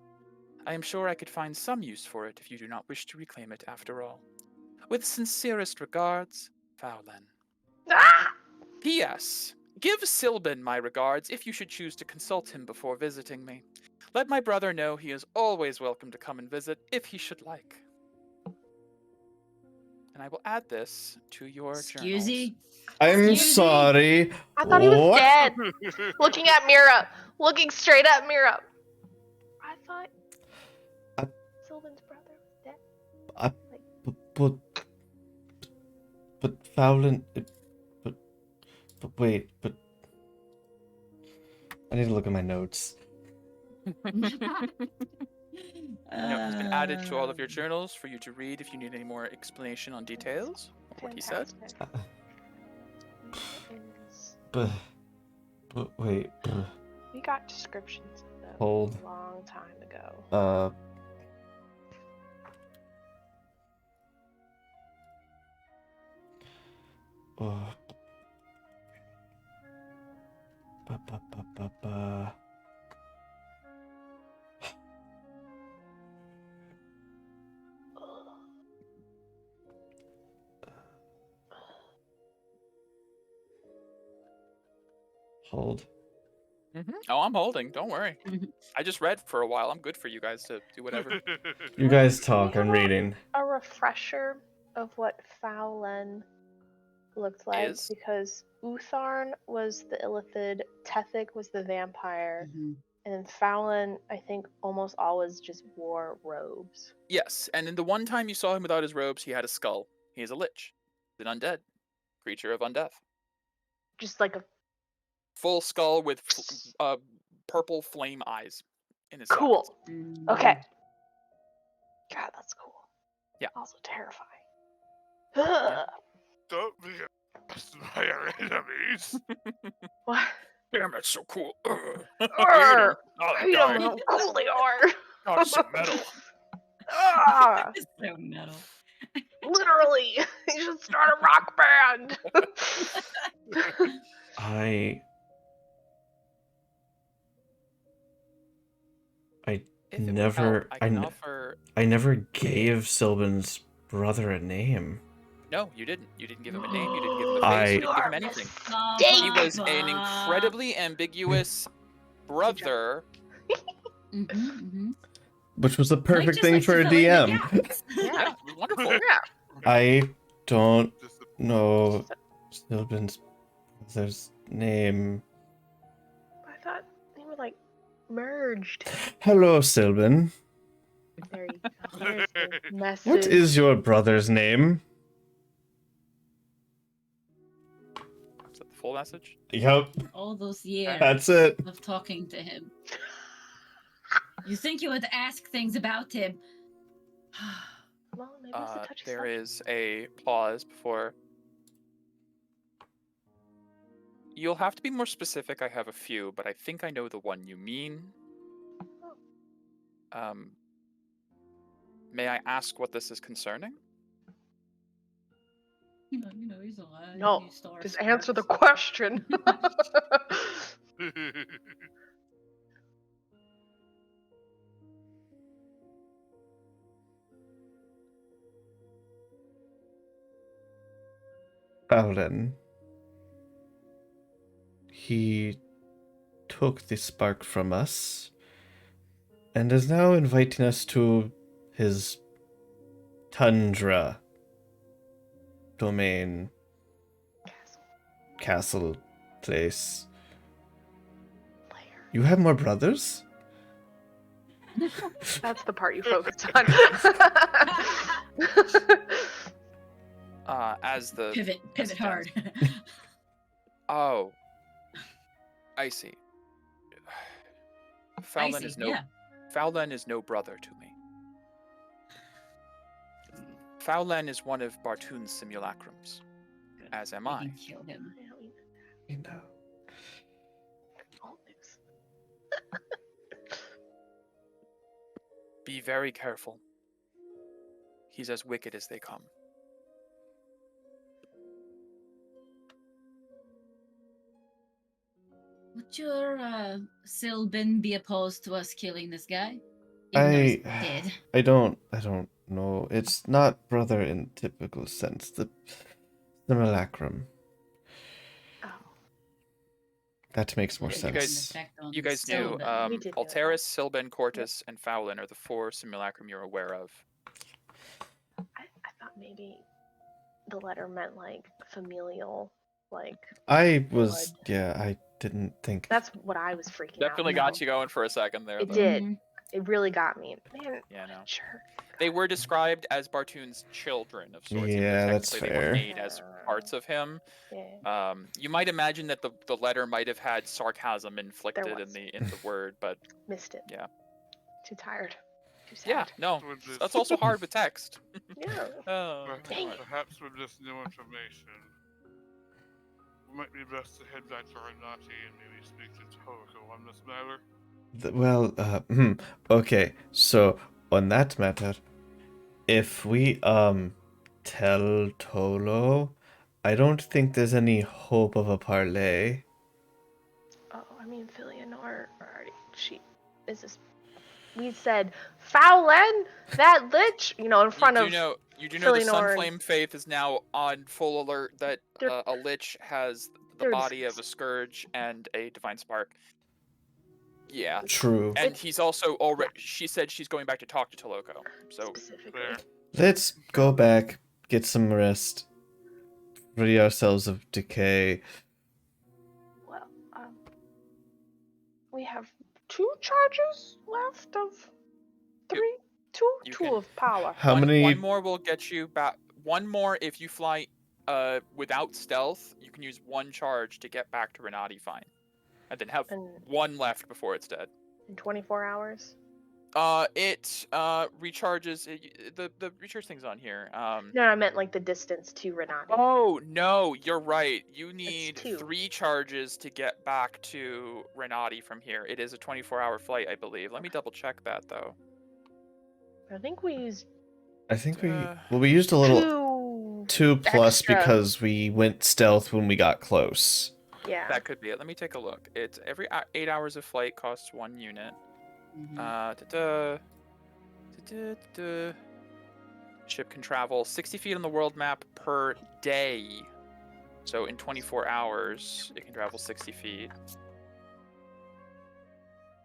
I am sure I could find some use for it if you do not wish to reclaim it after all. With sincerest regards, Fowlen. Ah! P.S. Give Silbin my regards if you should choose to consult him before visiting me. Let my brother know he is always welcome to come and visit if he should like. And I will add this to your journals. Excusey? I'm Excuse me? sorry. I thought he was What? dead. Looking at Mira. Looking straight at Mira. I thought Sylvan's brother was dead. But Fowlin. But wait. But I need to look at my notes. Note has been added to all of your journals for you to read if you need any more explanation on details of what he said. Fantastic. But wait. We got descriptions of them Hold. a long time ago. Oh. Hold. Oh, I'm holding. Don't worry. I just read for a while. I'm good for you guys to do whatever. You guys talk. We I'm have reading. A refresher of what Fowlen looked like Is? because Utharn was the Illithid, Tethik was the vampire, Mhm. And then Fallon, I think, almost always just wore robes. Yes, and in the one time you saw him without his robes, he had a skull. He is a lich, an undead creature of undeath. Just like a Full skull with purple flame eyes in his cool. sockets. Okay. God, that's cool. Yeah. Also terrifying. Don't be asked by our enemies. What? Damn, that's so cool. Arr, Oh, hate them, how cool they are. God, it's so metal. Ah, It's so metal. literally, you should start a rock band. I If it would never, help, I can offer. I never gave Sylvan's brother a name. No, you didn't. You didn't give him a name. You didn't give him a face. I- You You didn't give are him anything. mistaken. He was an incredibly ambiguous brother. Which was the perfect just thing like to for a fill in the DM. gaps. Yeah, it was wonderful. Yeah. I don't Just know Sylvan's brother's name. I thought they were like merged. Hello, Sylvan. There you go. There's the message. What is your brother's name? Is that the full message? Yup, All those years that's it. of talking to him. You think you would ask things about him? Well, maybe it's a touchy There subject. is a pause before. You'll have to be more specific. I have a few, but I think I know the one you mean. May I ask what this is concerning? You know, he's alive. No, he stars just answer the sparks. question. Paladin. He took the spark from us and is now inviting us to his tundra domain castle place. You have more brothers? That's the part you focus on. As the Pivot as it hard. Oh, I see. Fallon see, is no yeah. Fallon is no brother to me. Fallon is one of Bartoon's simulacrums, as am I. You kill him. You know. Be very careful. He's as wicked as they come. Would your Sylvan be opposed to us killing this guy? Even though he's dead. I don't know. It's not brother in typical sense. The simulacrum. Oh, That makes more You sense. guys- You guys knew Sylvan. We did know Alteris, Sylvan, Cortus, and Fallon are the 4 simulacrum you're aware of. I thought maybe the letter meant like familial, like I was, blood. yeah, I didn't think. That's what I was freaking Definitely out. got you going for a second there. It though. did. Mhm. It really got me. Man, Yeah, no. sure. They were described as Bartoon's children of sorts. even though Yeah, that's technically They fair. were made as parts of him. Yeah. You might imagine that the letter might have had sarcasm inflicted in was. the word, but Missed it. Yeah. Too tired. Too yeah, sad. no, With this- that's also hard with text. Yeah. Dang it. Perhaps with this new information, it might be best to head back to Renati and maybe speak to Toriko on this matter. Okay, so on that matter, if we tell Tolo, I don't think there's any hope of a parlay. Oh, I mean, Philionor already. She is this. We said Fowlen, that lich, in front you of. do know the Philionor and- Sunflame Faith is now on full alert that They're- a lich has the they're body of a disgusting. scourge and a divine spark. Yeah. True. And he's also already. She said she's going back to talk to Toloko. So Specifically. Fair. Let's go back, get some rest, rid ourselves of decay. Well, we have 2 charges left of 3? You Two can- of power. How one many? more will get you back. One more if you fly without stealth. You can use 1 charge to get back to Renati fine, and then have And 1 left before it's dead. in 24 hours? It recharges. The recharge thing's on here. No, I meant like the distance to Renati. Oh no, you're right. You need 2. 3 charges to get back to Renati from here. It is a 24-hour flight, I believe. Let me double check that though. I think we used I think we Uh, we used a little 2. 2 plus extra. because we went stealth when we got close. Yeah. That could be it. Let me take a look. It's every 8 hours of flight costs 1 unit. Mhm. Ship can travel 60 feet on the world map per day. So in 24 hours, it can travel 60 feet.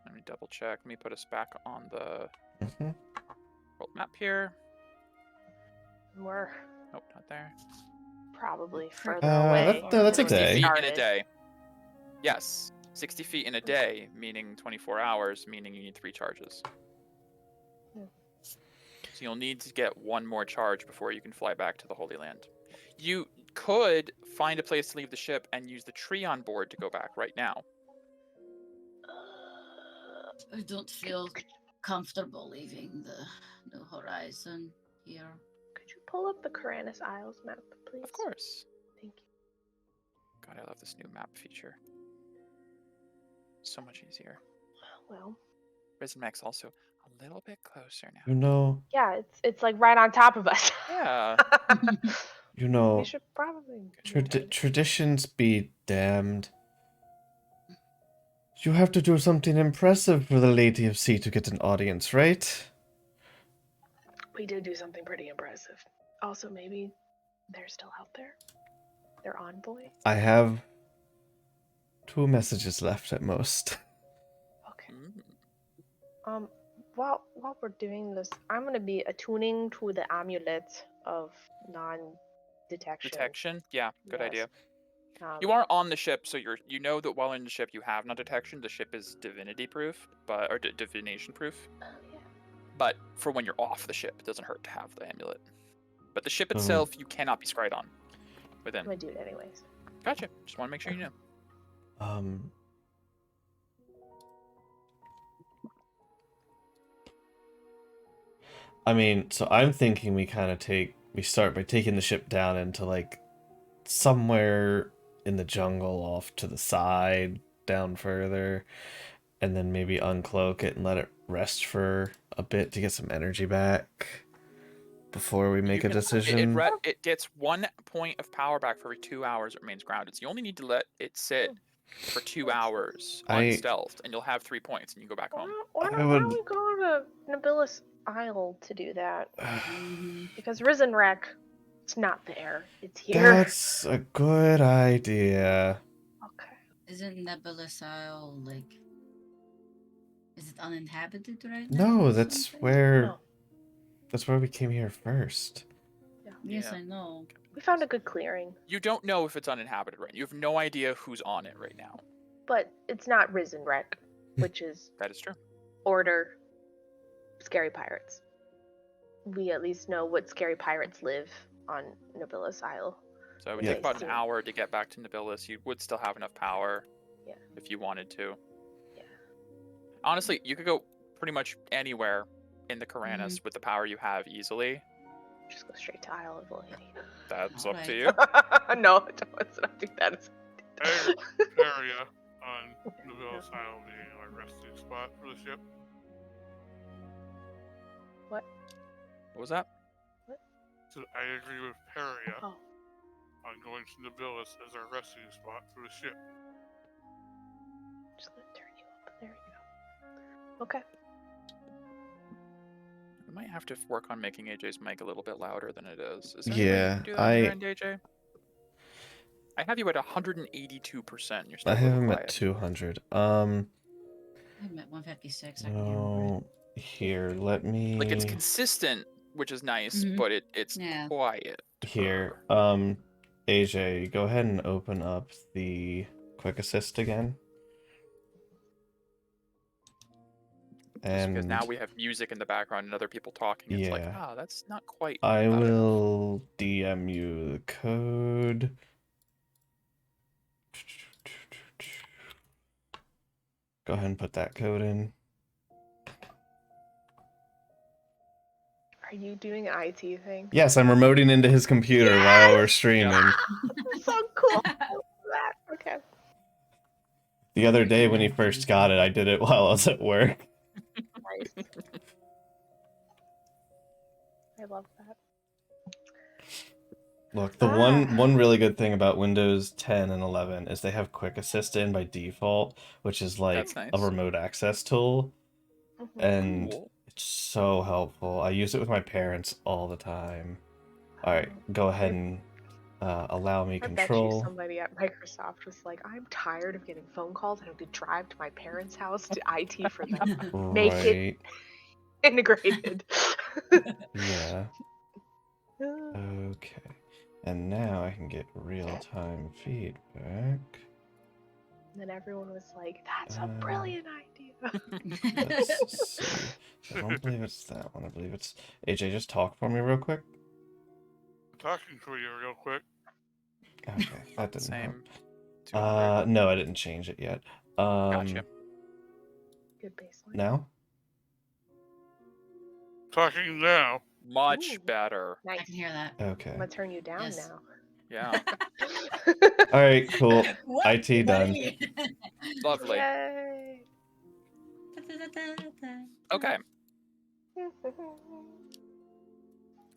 Let me double check. Let me put us back on the hmm world map here. We're Nope, not there. probably Pretty further away. no, that's a than when we 60 day. feet in a started. day. Yes, 60 feet in a day, meaning 24 hours, meaning you need 3 charges. Hmm. So you'll need to get 1 more charge before you can fly back to the Holy Land. You could find a place to leave the ship and use the tree on board to go back right now. I don't feel comfortable leaving the New Horizon here. Could you pull up the Karanis Isles map, please? Of course. Thank you. God, I love this new map feature. So much easier. Well, Risen Max also a little bit closer now. You know, yeah, it's like right on top of us. Yeah. you know, We should probably. move it. traditions be damned. You have to do something impressive for the Lady of Sea to get an audience, right? We did do something pretty impressive. Also, maybe they're still out there. Their envoy. I have 2 messages left at most. Okay. Mm. While we're doing this, I'm gonna be attuning to the amulet of non-detection. Detection? Yeah, good Yes. idea. Um, You are on the ship, so you know that while in the ship you have no detection. The ship is divinity proof, or divination proof. yeah. But for when you're off the ship, it doesn't hurt to have the amulet. But the ship Oh. itself, you cannot be scryed on. I'm Within. gonna do it anyways. Gotcha. Just want to make sure you know. I mean, so I'm thinking we start by taking the ship down into like somewhere in the jungle off to the side, down further, and then maybe uncloak it and let it rest for a bit to get some energy back before we make a decision. It gets 1 point of power back for every 2 hours it remains grounded. So you only need to let it sit for 2 hours unstealthed, and you'll have 3 points, and you go back home. Why I don't would- we go to Nobilis Isle to do that? Mhm. Because Risen Wreck, it's not there. It's here. That's a good idea. Okay. Isn't Nebulous Isle like? Is it uninhabited right now? No, or that's something? where No, we came here first. Yes, Yeah. I know. we found a good clearing, You don't know if it's uninhabited right now. You have no idea who's on it right now. but it's not Risen Wreck, which is That is true. Order Scary Pirates. We at least know what scary pirates live on Nobilis Isle. So it would Yeah. take about an Nice. hour to get back to Nobilis. You would still have enough power Yeah. if you wanted to. Yeah. Honestly, you could go pretty much anywhere in the Karanis with the power you have easily. Just go straight to Isle of Lady. That's up to Alright. you. No, let's not do that. Area on Nobilis Isle being our resting spot for the ship. What was that? So I agree with Peria Oh. on going to Nobilis as our resting spot for the ship. Just gonna turn you up. There you go. Okay. We might have to work on making AJ's mic a little bit louder than it is. Is there any way you Yeah, can do that on your end, AJ? I have you at 182%. You're still I a have little him at quiet. 200. I'm at 156. I can hear him. No, here, let me. Like it's consistent, which is nice, Mhm. but it's Yeah. quiet. Here, AJ, go ahead and open up the quick assist again. Just because And now we have music in the background and other people talking. It's like, yeah, that's not quite I loud enough. will DM you the code. Go ahead and put that code in. Are you doing an IT thing? Yes, I'm remoting into his computer while we're streaming. So cool. I love that. Okay. The other day when he first got it, I did it while I was at work. Nice. I love that. Look, the one really good thing about Windows 10 and 11 is they have Quick Assist in by default, which is like That's nice. a remote access tool, Mhm. and Cool. it's so helpful. I use it with my parents all the time. All right, go ahead and allow me I bet you control. somebody at Microsoft was like, I'm tired of getting phone calls and I have to drive to my parents' house to IT for them. Make it Right. integrated. Yeah. Okay. And now I can get real-time feedback. And then everyone was like, that's a brilliant idea. Let's see. I don't believe it's that one. I believe it's... AJ, just talk for me real quick. Talking to you real quick. Okay, that didn't help. Same. 200. No, I didn't change it yet. Gotcha. Good baseline. Now? Talking now. Much Ooh. better. I Nice. can hear that. Okay. I'm gonna turn you down Yes. now. Yeah. Alright, cool. What, IT done. buddy? Lovely. Yay. Okay.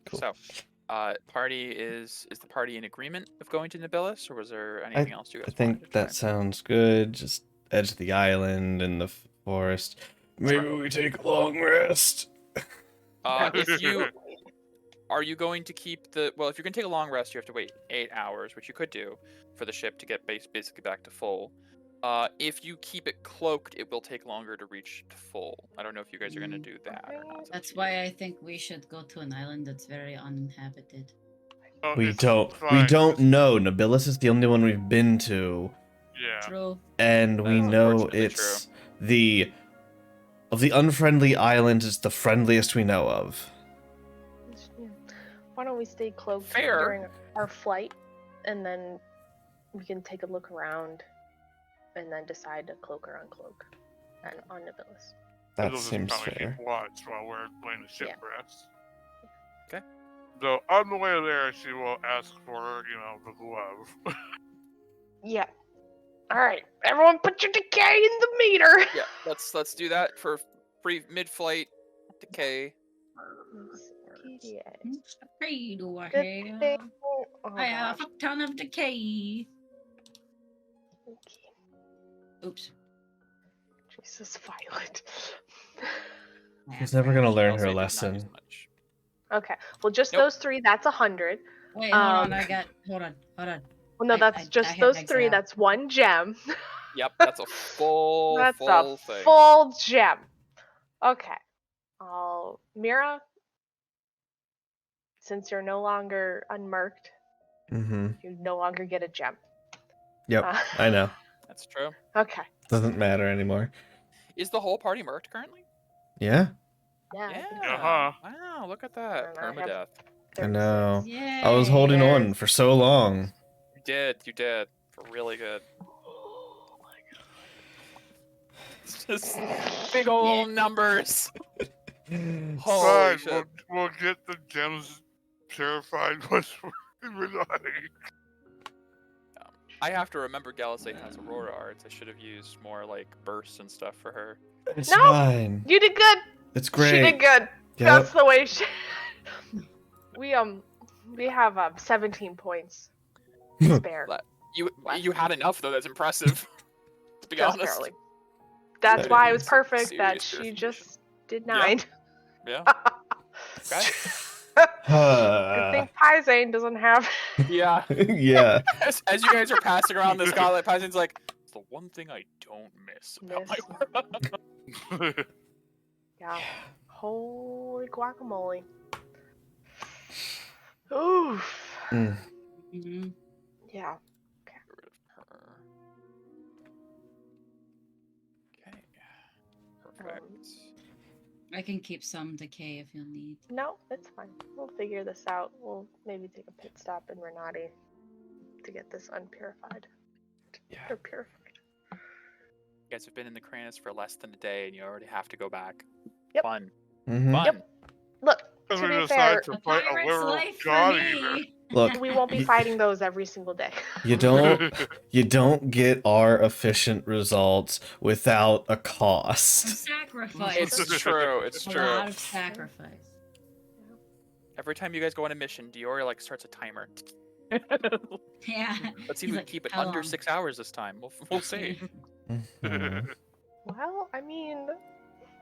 Cool. So, party is the party in agreement of going to Nibilis, or was there anything else you I guys wanted to think try? that sounds good. Just edge of the island in the forest. Maybe we take a long rest. If you are you going to keep the if you're going to take a long rest, you have to wait 8 hours, which you could do for the ship to get basically back to full. If you keep it cloaked, it will take longer to reach to full. I don't know if you guys are going to do that or not. It's up That's to you. why I think we should go to an island that's very uninhabited. Oh, We it's don't fine. know. Nobilis is the only one we've been to. Yeah. True. And we is know unfortunately it's of the unfriendly islands, it's the friendliest we know of. Yeah. Why don't we stay cloaked Fair. during our flight, and then we can take a look around, and then decide to cloak or uncloak, and on Nibilis. That It'll just seems probably fair. Keep watch while we're letting the ship Yeah. rest. Okay. So on the way there, she will ask for, the glove. Yeah. All right, everyone, put your decay in the meter. Yeah, let's do that for mid-flight decay. Afraid do I Good have? thing. Oh, I have a gosh. fuck ton of decay. Oops. Jesus, Violet. She's never gonna learn I'll her say does not use lesson. much. Okay, well, just Nope. those three. That's 100. Wait, hold on. Um, Hold on. Well, no, I that's had just those exile. three. That's one gem. Yep, that's a full That's full a thing. full gem. Okay. Mira, since you're no longer unmarked, Mm-hmm. you no longer get a gem. Yep, I know. That's true. Okay. Doesn't matter anymore. Is the whole party marked currently? Yeah, Yeah. Yeah. Uh-huh. Wow, look at that. And I have Permadeath. I know. 36. Yay. I was holding on There's- for so long. You did. For really good. Oh my It's just big old numbers. Holy Fine, shit. we'll get the gems purified once we're done. I have to remember Galisate has Aurora arts. I should have used more like bursts and stuff for her. It's No! fine. You did good. It's She great. did good. Yep. That's the way she. We have 17 points spare. You had enough though. That's impressive. To be Just honest. barely. That's That why it was is perfect that serious she purification. just did 9. Yeah. Okay. Good thing Pizane doesn't have. Yeah. Yeah. As you guys are passing around the Scarlet, Pizane's like, it's the one thing I don't miss about my work. Yeah. Holy guacamole. Oof. Mm. Mhm. Yeah. Get rid of her. Okay. Perfect. I can keep some decay if you'll need. No, it's fine. We'll figure this out. We'll maybe take a pit stop in Renati to get this unpurified. Yeah. Or purified. You guys have been in the Cranus for less than a day, and you already have to go back. Yep. Fun. Mm-hmm. Fun. Yep. Look, Because to we be decide fair, to A fight a pirate's werewolf life for god eater. me. Look, we won't be You- fighting those every single day. You don't get our efficient results without a cost. Sacrifice. It's true. It's a true. lot of sacrifice. Every time you guys go on a mission, Dior like starts a timer. Yeah. Let's see if He's we can like, keep it "How under long?" 6 hours this time. We'll see. Mhm. Well, I mean,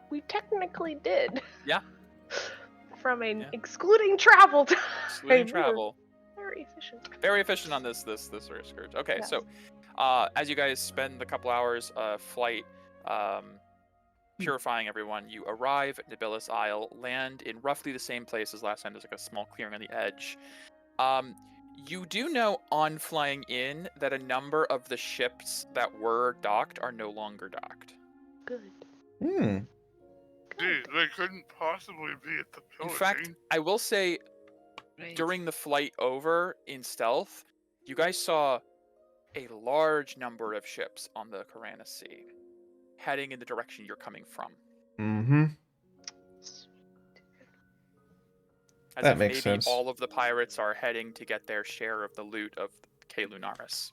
we technically did. Yeah. From an Yeah. excluding travel time. Excluding we were travel. Very efficient. Very efficient on this scourge. Okay, Yes. so as you guys spend the couple hours flight purifying everyone, you arrive at Nabilis Isle, land in roughly the same place as last time. There's like a small clearing on the edge. You do know on flying in that a number of the ships that were docked are no longer docked. Good. Hmm. Gee, they couldn't possibly be at the In pillaging. fact, I will say Right. during the flight over in stealth, you guys saw a large number of ships on the Karana Sea heading in the direction you're coming from. Mm-hmm. As That if makes maybe sense. all of the pirates are heading to get their share of the loot of K Lunaris.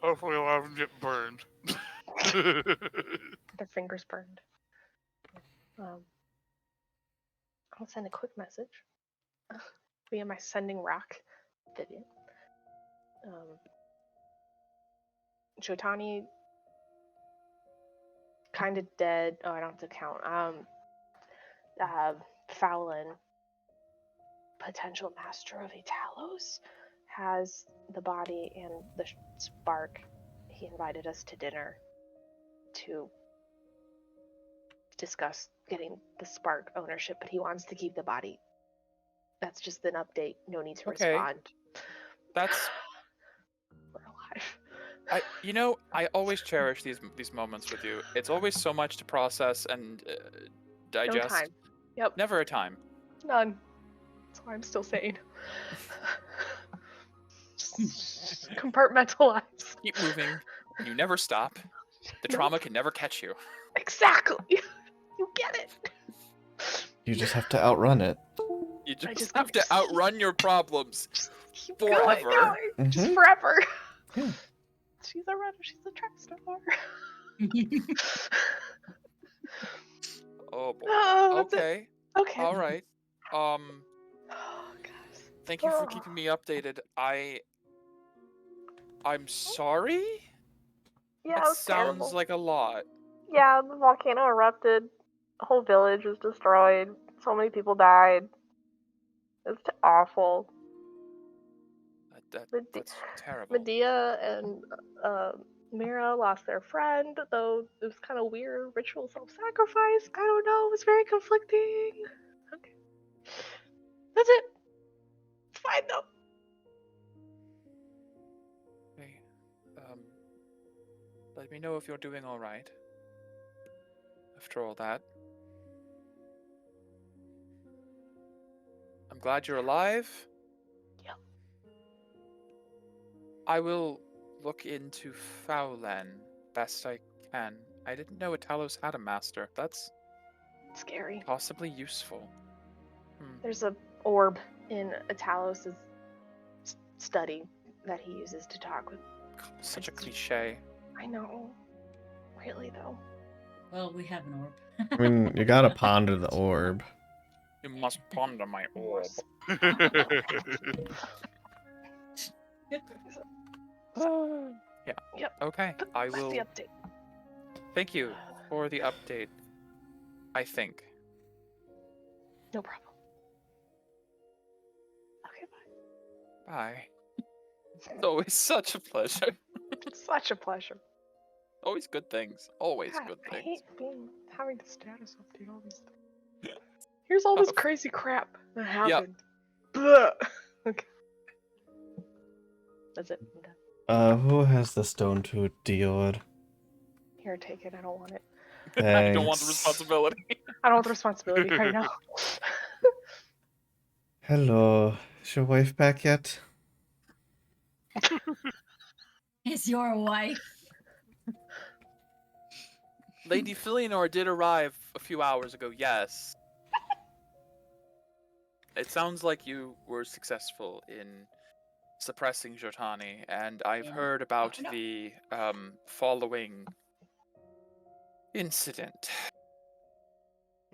Hopefully a lot of them get burned. Their fingers burned. I'll send a quick message via my sending rock, Vivian. Jotani, kind of dead. Oh, I don't have to count. Fowlin, potential master of Italos, has the body and the spark. He invited us to dinner to discuss getting the spark ownership, but he wants to keep the body. That's just an update. No need to Okay. respond. That's We're alive. I always cherish these moments with you. It's always so much to process and No digest. time. Yep. Never a time. None. That's why I'm still sane. Just compartmentalize. Keep moving. You never stop. The trauma can never catch you. Exactly. You get it. You just have to outrun it. You just, just have to outrun your problems. Keep Forever. going. Just Mhm. forever. Yeah. She's a runner. She's a track star. Oh boy. Oh, that's it. Okay. Okay. All right. Oh, guys. Thank you for Oh. keeping me updated. I'm sorry? Yeah, That it was sounds terrible. like a lot. Yeah, the volcano erupted. The whole village was destroyed. So many people died. It's awful. That's terrible. Medea and Mira lost their friend, though it was kind of weird. Ritual self-sacrifice. I don't know. It was very conflicting. Okay. That's it. It's fine though. Okay. Let me know if you're doing all right. After all that. I'm glad you're alive. Yep. I will look into Fowlen best I can. I didn't know Italos had a master. That's Scary. possibly useful. There's a orb in Italos' study that he uses to talk with. Such a cliche. I know. Really though. Well, we have an orb. I mean, you gotta ponder the orb. You must ponder my orb. Yeah. Yep. Okay. But I that's will. the update. Thank you for the update. I think. No problem. Okay, bye. Bye. It's always such a pleasure. It's such a pleasure. Always good things. Always God, good I things. hate having to status update all these things. Here's all this Oh. crazy crap that happened. Blah. Okay. That's it. I'm done. Who has the stone tooth, Dior? Here, take it. I don't want it. You don't want the Thanks. responsibility. I don't want the responsibility right now. Hello. Is your wife back yet? Is your wife? Lady Filianor did arrive a few hours ago, yes. It sounds like you were successful in suppressing Jotani, and I've heard about no. the following incident.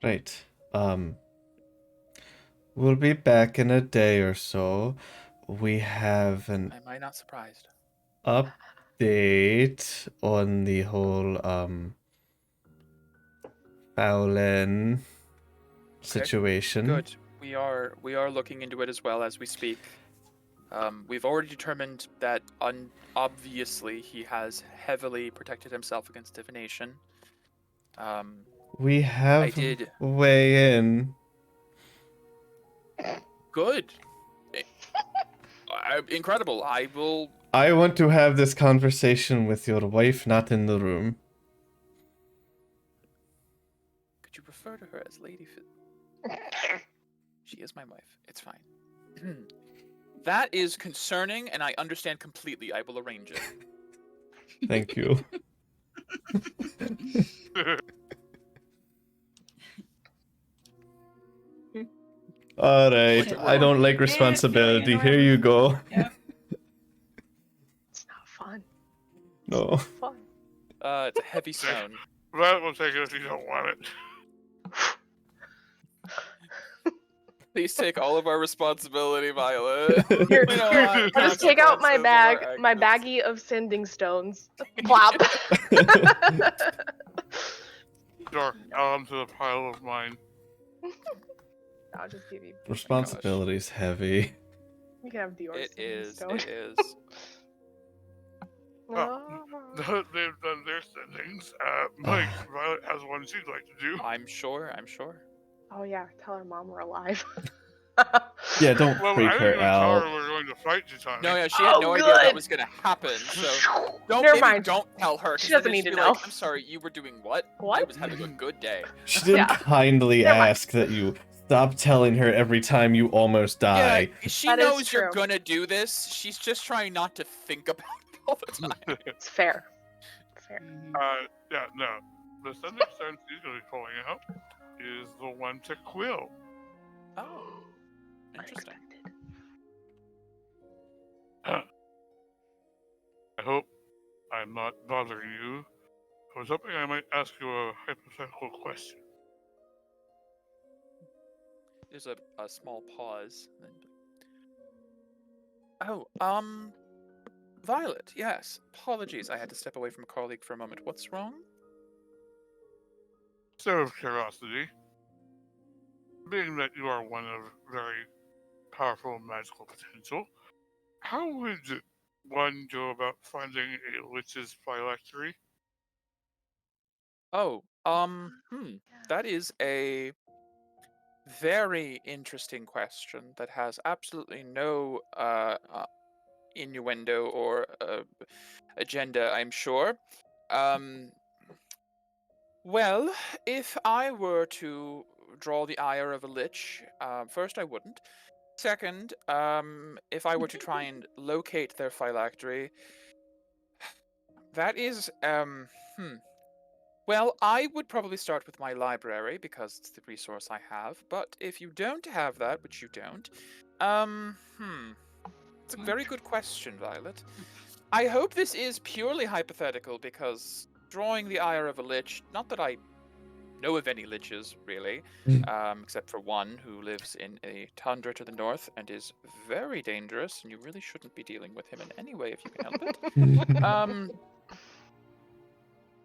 Right. We'll be back in a day or so. We have an Am I not surprised? update on the whole Fowlin situation. Good. We are looking into it as well as we speak. We've already determined that obviously he has heavily protected himself against divination. We have I did. way in. Good. Incredible. I will. I want to have this conversation with your wife, not in the room. Could you refer to her as Lady She is my wife. It's fine. That is concerning, and I understand completely. I will arrange it. Thank you. All right. I don't like responsibility. Here you go. It's not fun. No. It's not fun. It's a heavy stone. That will take it if you don't want it. Please take all of our responsibility, Violet. Here, We don't here, want I'll just take out my consequences of bag, our my actions. baggie of sending stones. Plop. Sure, I'll to the pile of mine. I'll just give you. Responsibility's heavy. You can have Dior's It sending is. stone. It is. Oh. They've done their sendings. Mike, Violet has one she'd like to do. I'm sure. Oh yeah, tell her mom we're alive. Yeah, don't Well, freak I didn't her even tell her out. we're going to fight Jitani. No, yeah, she had Oh, no idea that good. was gonna happen. So don't Never maybe mind. don't tell her. 'cause She then doesn't she'd need to be like, know. I'm sorry, you were doing what? I What? was having a good day. She didn't Yeah. kindly Never mind. ask that you stop telling her every time you almost die. Yeah, she That is knows you're true. gonna do this. She's just trying not to think about it all the time. It's fair. Fair. Yeah, no. The sending stone she's going to be pulling out is the one to Quill. Oh, interesting. Unexpected. I hope I'm not bothering you. I was hoping I might ask you a hypothetical question. There's a small pause. Oh, Violet, yes. Apologies, I had to step away from a colleague for a moment. What's wrong? So, of curiosity, being that you are one of very powerful magical potential, how would one go about finding a Lich's phylactery? Oh, that is a very interesting question that has absolutely no innuendo or agenda, I'm sure. Well, if I were to draw the ire of a lich, first I wouldn't. Second, if I were to try and locate their phylactery, that is, Well, I would probably start with my library because it's the resource I have. But if you don't have that, which you don't, it's a very good question, Violet. I hope this is purely hypothetical because drawing the ire of a lich, not that I know of any liches, really, except for one who lives in a tundra to the north and is very dangerous, and you really shouldn't be dealing with him in any way if you can help it.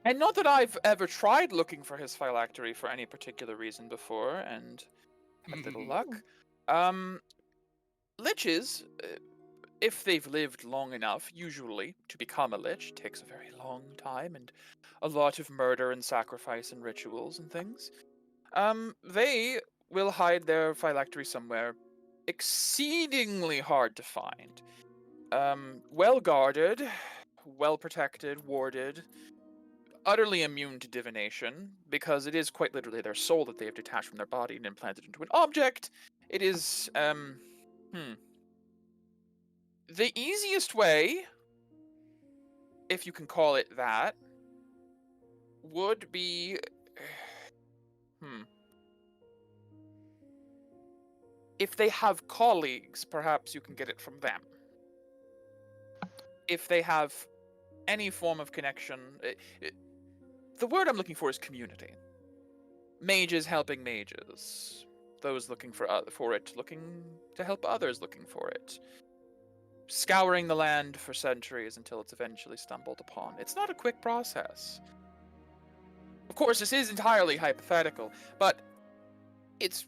And not that I've ever tried looking for his phylactery for any particular reason before, and had little luck. Liches, if they've lived long enough, usually, to become a lich, takes a very long time and a lot of murder and sacrifice and rituals and things. They will hide their phylactery somewhere exceedingly hard to find. Well guarded, well protected, warded. utterly immune to divination, because it is quite literally their soul that they have detached from their body and implanted into an object. It is, the easiest way, if you can call it that, would be, if they have colleagues, perhaps you can get it from them. If they have any form of connection, the word I'm looking for is community. Mages helping mages. Those looking for it, looking to help others looking for it. Scouring the land for centuries until it's eventually stumbled upon. It's not a quick process. Of course, this is entirely hypothetical, but it's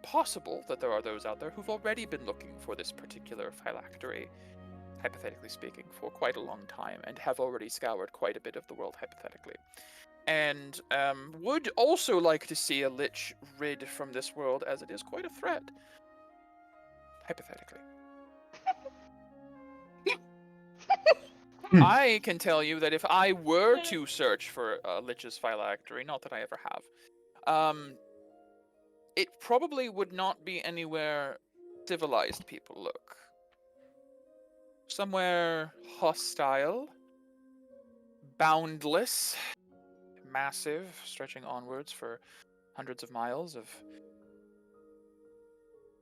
possible that there are those out there who've already been looking for this particular phylactery, hypothetically speaking, for quite a long time, and have already scoured quite a bit of the world hypothetically. And would also like to see a lich rid from this world, as it is quite a threat. Hypothetically. I can tell you that if I were to search for a lich's phylactery, not that I ever have, it probably would not be anywhere civilized people look. Somewhere hostile, boundless, massive, stretching onwards for hundreds of miles of...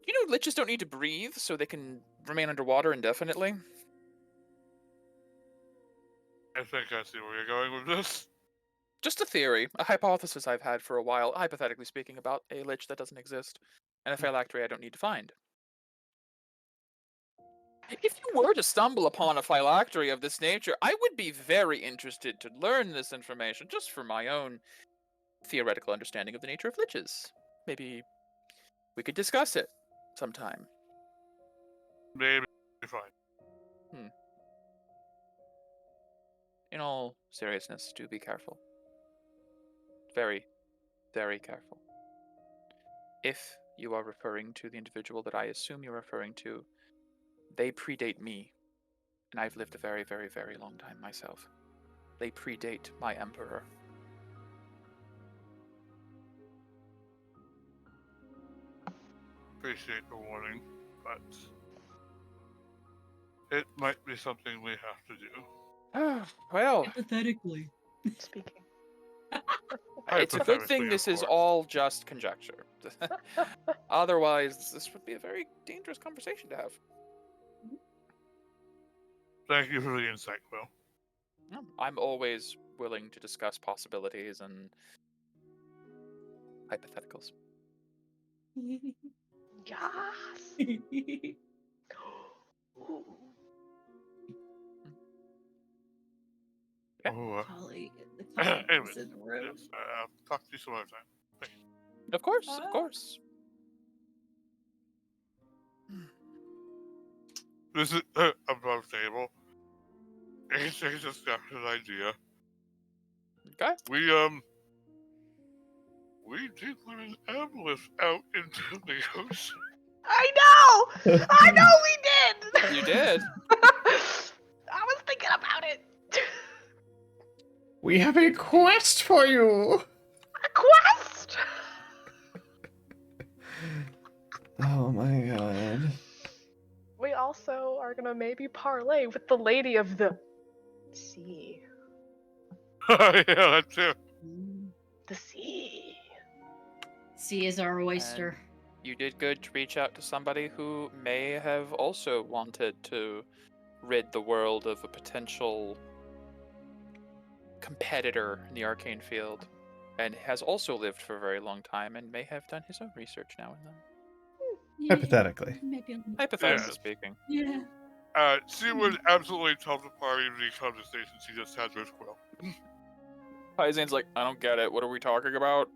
You know, liches don't need to breathe, so they can remain underwater indefinitely. I think I see where you're going with this. Just a theory, a hypothesis I've had for a while, hypothetically speaking, about a lich that doesn't exist, and a phylactery I don't need to find. If you were to stumble upon a phylactery of this nature, I would be very interested to learn this information, just for my own theoretical understanding of the nature of liches. Maybe we could discuss it sometime. Maybe fine. In all seriousness, do be careful. Very, very careful. If you are referring to the individual that I assume you're referring to, they predate me, and I've lived a very, very, very long time myself. They predate my emperor. Appreciate the warning, but it might be something we have to do. Well, Hypothetically. Speaking. it's a good Hypothetically, thing of this is course. all just conjecture. Otherwise, this would be a very dangerous conversation to have. Thank you for the insight, Will. I'm always willing to discuss possibilities and hypotheticals. Yes. Ooh. Yeah. Oh, Colleague, the colleague anyways, is in the room. yes, talk to you some other time. Of course, of course. This is above table. I just got an idea. Okay. We did let an aboleth out into the ocean. I know! I know we did! You did. I was thinking about it. We have a quest for you! A quest! Oh my god. We also are gonna maybe parlay with the lady of the sea. Yeah, that too. The sea. Sea is our oyster. You did good to reach out to somebody who may have also wanted to rid the world of a potential competitor in the arcane field, and has also lived for a very long time and may have done his own research now and then. Yeah, Hypothetically. maybe. Hypothetically Yes. speaking. Yeah. She would absolutely tell the party the conversation she just had with Quill. Paizane's like, I don't get it. What are we talking about?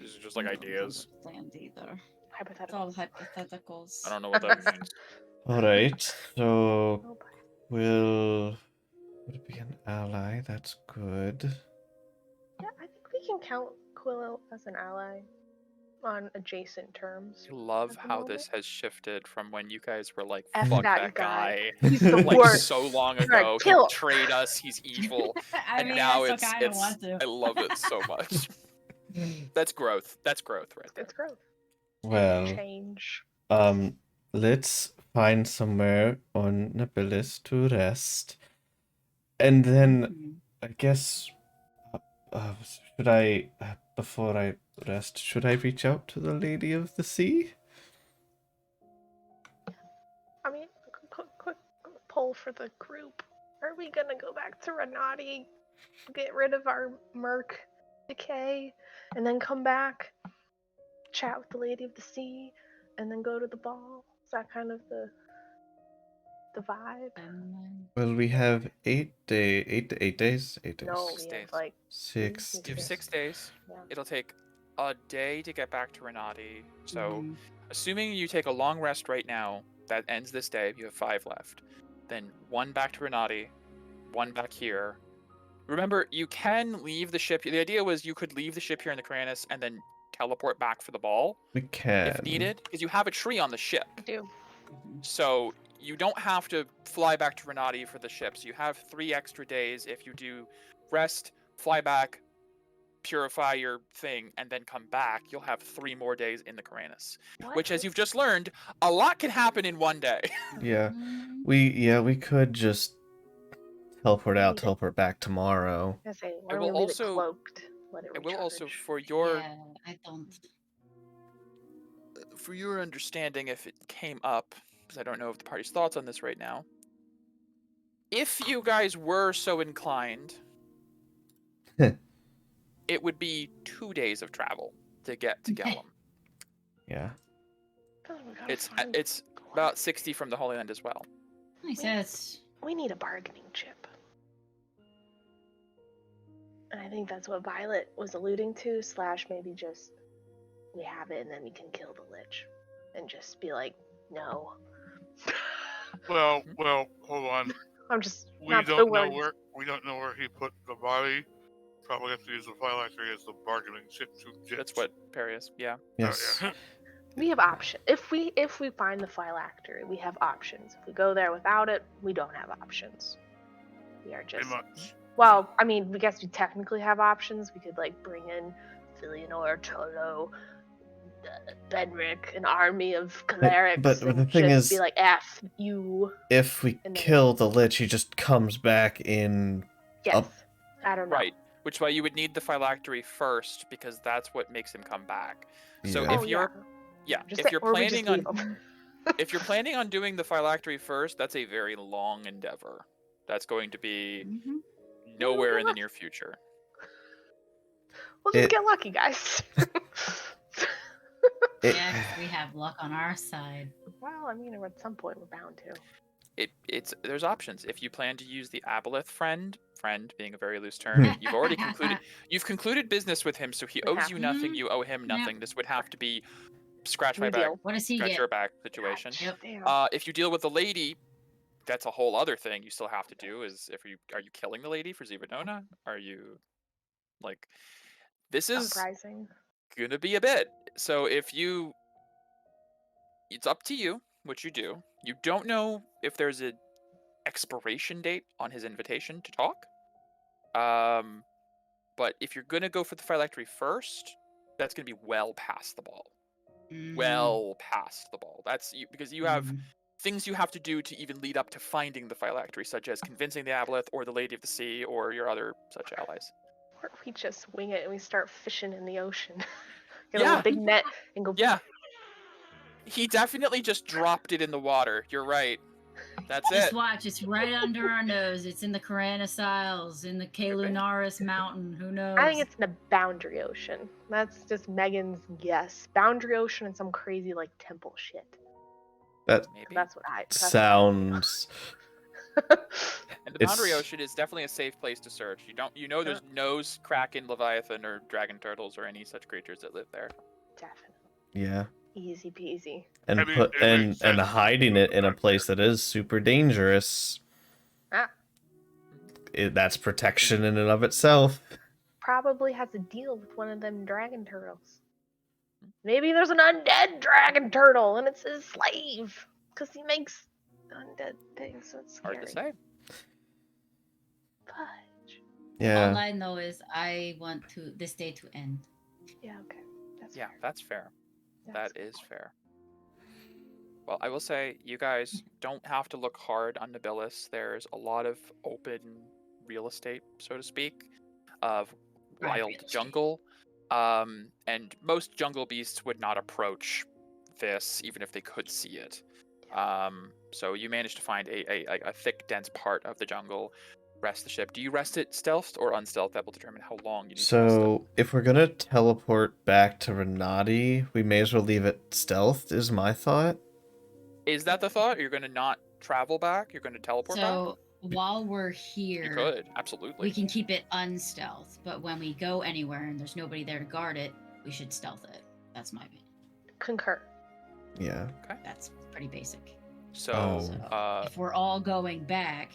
These are just like I don't ideas. understand either. It's Hypothetical. all hypotheticals. I don't know what that means. Alright, so Oh, boy. we'll... Would it be an ally? That's good. Yeah, I think we can count Quillo as an ally. on adjacent terms. I love at the how this moment. has shifted from when you guys were like, F fuck that that guy. guy, He's the like worst. so long We're gonna ago. He kill him. betrayed us. He's evil. I And mean, now I it's still kind of want to. I love it so much. That's growth. That's growth right there. It's growth. Well, Change. let's find somewhere on Nabilis to rest. And then, I guess, should I, before I rest, should I reach out to the Lady of the Sea? I mean, quick poll for the group. Are we gonna go back to Renati, get rid of our Merc decay, and then come back, chat with the Lady of the Sea, and then go to the ball? Is that kind of the vibe? Well, we have 8 days. 8 days. No, 6 we days. have like 6 3 You have days. 6 days. Yeah. It'll take a day to get back to Renati. So, Mhm. assuming you take a long rest right now, that ends this day. You have 5 left. Then 1 back to Renati, 1 back here. Remember, you can leave the ship. The idea was you could leave the ship here in the Kranis and then teleport back for the ball We can. if needed, because you have a tree on the ship. I do. So you don't have to fly back to Renati for the ships. You have 3 extra days if you do rest, fly back, purify your thing, and then come back. You'll have 3 more days in the Kranis. Which, as you've just learned, a lot can happen in one day. Yeah. Mhm. We could just teleport out, Need it. teleport back tomorrow. I say, I why don't will we leave also- it cloaked? Let it I will also, recharge. for your Yeah, I don't. understanding, if it came up, because I don't know if the party's thoughts on this right now. If you guys were so inclined, it would be 2 days of travel to get to Gellum. Yeah. We gotta It's find it's about 60 from the Holy Land as well. He says, We need a bargaining chip. And I think that's what Violet was alluding to, / maybe just we have it and then we can kill the Lich. And just be like, no. Well, hold on. I'm just We not don't the know words. where he put the body. Probably have to use the phylactery as the bargaining chip to get. That's what Perry is. Yeah. Yes. Yeah. We have options. If we find the phylactery, we have options. If we go there without it, we don't have options. We are Pretty just much. well, I mean, we guess we technically have options. We could like bring in Filianor, Tolo, Benric, an army of clerics, but and the thing just be is- like, "F you." If we And then- kill the Lich, he just comes back in. Yes, I don't know. Right. Which is why you would need the phylactery first, because that's what makes him come back. So Yeah. if you're Just if you're or we just planning on leave 'em. if you're planning on doing the phylactery first, that's a very long endeavor. That's going to be mhm. nowhere in the near future. We'll just It- get lucky, guys. Yeah, 'cause we have luck on our side. Well, I mean, at some point we're bound to. It's there's options. If you plan to use the aboleth friend being a very loose term, you've already concluded business with him, so he We owes have. you nothing, Mhm. you owe him Yep. nothing. This would have to be scratch my We back, deal. What does he scratch get? your back situation. Yep. Damn. If you deal with the lady, that's a whole other thing you still have to do. Is are you killing the lady for Zivadona? Are you like this is Uprising. gonna be a bit. So it's up to you what you do. You don't know if there's a expiration date on his invitation to talk. But if you're gonna go for the phylactery first, that's gonna be well past the ball. Mhm. Well past the ball. That's because you have Mhm. things you have to do to even lead up to finding the phylactery, such as convincing the aboleth or the Lady of the Sea or your other such allies. Or we just wing it and we start fishing in the ocean. Get a Yeah. little big net and go. Yeah. He definitely just dropped it in the water. You're right. That's Just it. watch, it's right under our nose. It's in the Karanis Isles, in the Kalunaris Mountain. Who knows? I think it's in the Boundary Ocean. That's just Megan's guess. Boundary Ocean and some crazy like temple shit. That Maybe. That's what I. sounds. And the Boundary It's- Ocean is definitely a safe place to search. There's no kraken, leviathan, or dragon turtles or any such creatures that live there. Definitely. Yeah. Easy peasy. And I mean, put it and makes and sense. hiding it in a place that is super dangerous. Ah. That's protection in and of itself. Probably has a deal with one of them dragon turtles. Maybe there's an undead dragon turtle and it's his slave because he makes undead things. So it's scary. Hard to say. Fudge. All Yeah. I know is I want this day to end. Yeah. Okay. That's Yeah, fair. that's fair. That's That is fair. Well, I will say you guys don't have to look hard on Nobilis. There's a lot of open real estate, so to speak, of Right, wild real estate. jungle. And most jungle beasts would not approach this even if they could see it. So you managed to find a thick, dense part of the jungle. Rest the ship. Do you rest it stealthed or unstealthed? That will determine how long you need to rest it. So if we're gonna teleport back to Renati, we may as well leave it stealthed, is my thought. Is that the thought? You're going to not travel back? You're going to teleport back? So while we're You here, could, absolutely. we can keep it unstealth. But when we go anywhere and there's nobody there to guard it, we should stealth it. That's my opinion. Concur. Yeah. That's pretty basic. So, Oh. If we're all going back,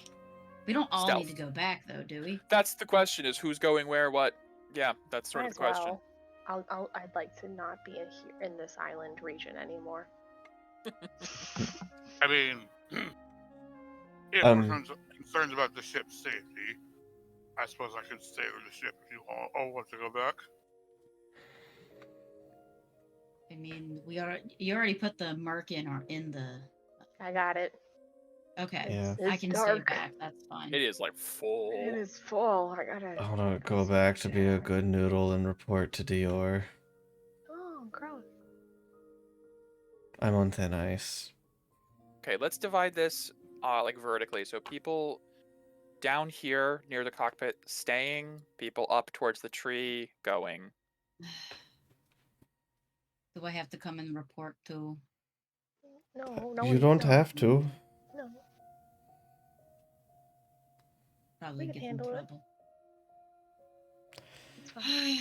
we don't all need to Stealth. go back though, do we? that's the question: is who's going where, what? Yeah, that's sort Might of as the question. well. I'd like to not be in this island region anymore. I mean, if Um, we're concerned about the ship's safety, I suppose I could stay with the ship if you all want to go back. I mean, you already put the merc in the. I got it. Okay, Yeah. I It's can dark. stay back. That's fine. It is like full. It is full. I gotta. I wanna go back to be a good noodle and report to Dior. Oh, gross. I'm on thin ice. Okay, let's divide this like vertically. So people down here near the cockpit staying, people up towards the tree going. Do I have to come and report to? No, no. You don't no, have to. No. Probably can get in handle it. trouble. It's fine.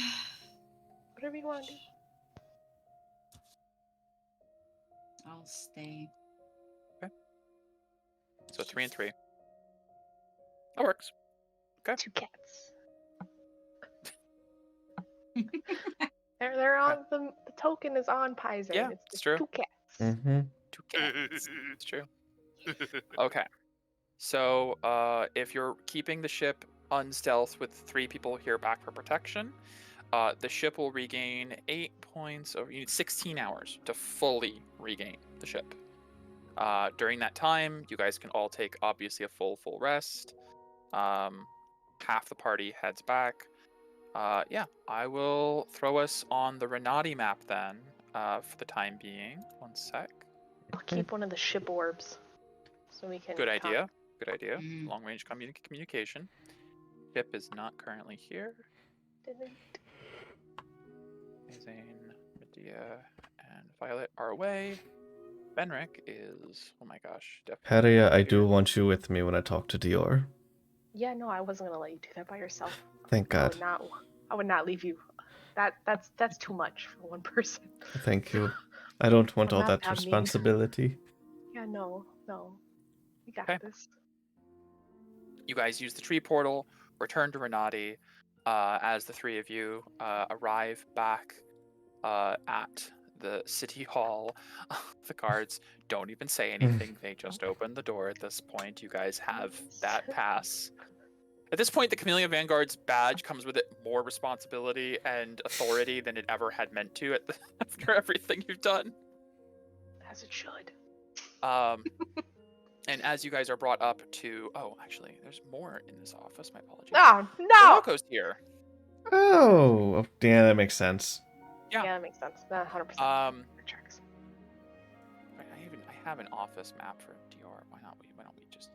Whatever you want to do. I'll stay. So 3 and 3. That works. 2 cats. They're on the token is on Paizo. Yeah, it's it's true. 2 cats. Mm-hmm. 2 cats. It's true. Okay. So, if you're keeping the ship unstealth with 3 people here back for protection, the ship will regain 8 points. You need 16 hours to fully regain the ship. During that time, you guys can all take obviously a full rest. Half the party heads back. Yeah, I will throw us on the Renati map then, for the time being. 1 sec. I'll keep one of the ship orbs, so we can. Good idea. Good idea. Mm. Long range communication. Ship is not currently here. Zane, Medea, and Violet are away. Benric is, oh my gosh, definitely. Haria, I here. do want you with me when I talk to Dior. Yeah, no, I wasn't gonna let you do that by yourself. Thank I God. would not. I would not leave you. That's too much for one person. Thank you. I don't want I'm all not that that mean. responsibility. Yeah, no. We got Okay. this. You guys use the tree portal, return to Renati, as the 3 of you arrive back at the city hall. The guards don't even say anything. They just open the door at this point. You guys have that pass. At this point, the Chameleon Vanguard's badge comes with it more responsibility and authority than it ever had meant to after everything you've done. As it should. And as you guys are brought up to... Oh, actually, there's more in this office. My apologies. Oh no! Rocco's here. Oh, yeah, that makes sense. Yeah. Yeah, that makes sense. That 100%. Tracks. I have an office map for DR. Why don't we just...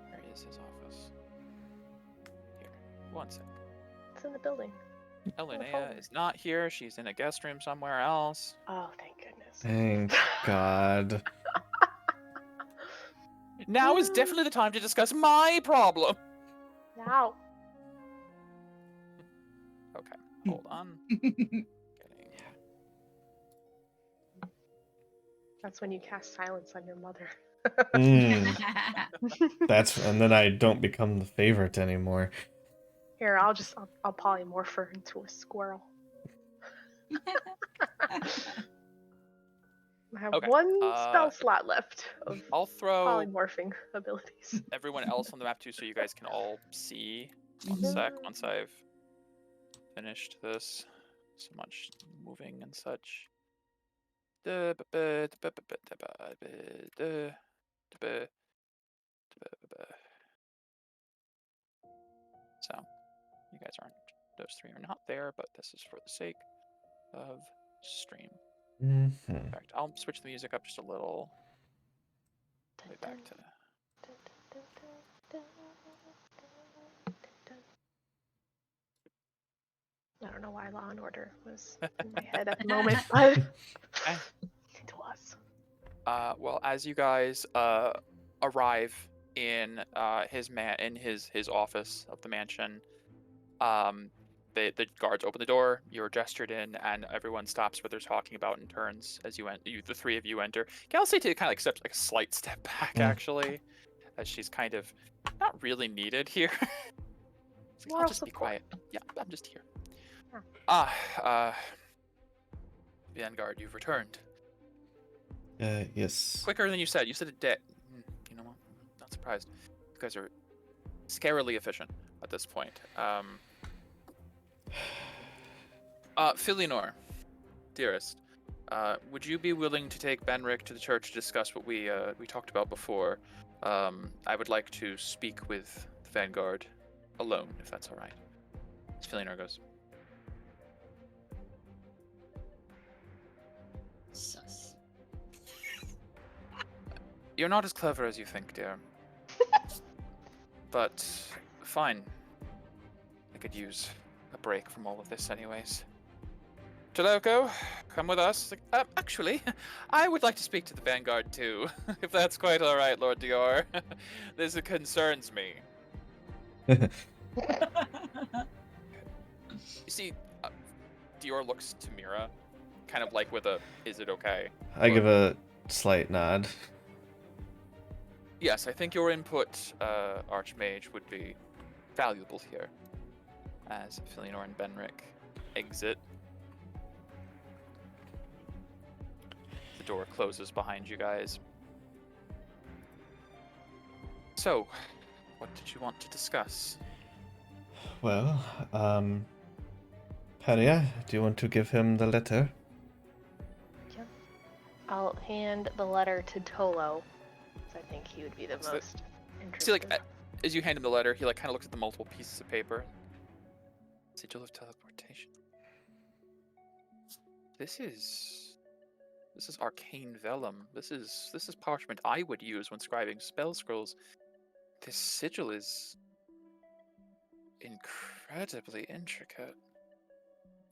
Where is his office? Here. 1 sec. It's in the building. Elenea is not here. She's in a guest room somewhere else. Oh, thank goodness. Thank God. Now is definitely the time to discuss my problem. Now. Okay, hold on. That's when you cast silence on your mother. Mm, and then I don't become the favorite anymore. Here, I'll polymorph her into a squirrel. I have Okay, one spell slot left of I'll throw polymorphing abilities. everyone else on the map too, so you guys can all see. One Mhm. sec, once I've finished this. So much moving and such. So, you guys aren't, those three are not there, but this is for the sake of stream. Hmm. In fact, I'll switch the music up just a little. Way back to. I don't know why Law and Order was in my head at the moment, but it was. Well, as you guys arrive in his office of the mansion, the guards open the door. You're gestured in, and everyone stops what they're talking about and turns as the three of you enter. Kelsey kind of like steps like a slight step back actually, as she's kind of not really needed here. Like, I'll Moral just be support. quiet. Yeah, I'm just here. Huh. Vanguard, you've returned. Yes. Quicker than you said. You said a day. You know what? Not surprised. You guys are scarily efficient at this point. Philionor, dearest, would you be willing to take Benric to the church to discuss what we talked about before? I would like to speak with the Vanguard alone, if that's all right. As Philionor goes. Sus. You're not as clever as you think, dear. But fine. I could use a break from all of this anyways. Toloko, come with us. Actually, I would like to speak to the Vanguard too, if that's quite all right, Lord Dior. This concerns me. You see, Dior looks to Mira, kind of like with a, is it okay? I give a slight nod. Yes, I think your input, Archmage, would be valuable here. As Philionor and Benric exit. The door closes behind you guys. So, what did you want to discuss? Well, Peria, do you want to give him the letter? Yep. I'll hand the letter to Tolo. I think he would be the What's most See, interested. like, as you hand him the letter, he kind of looks at the multiple pieces of paper. Sigil of teleportation. This is arcane vellum. This is parchment I would use when scribing spell scrolls. This sigil is incredibly intricate.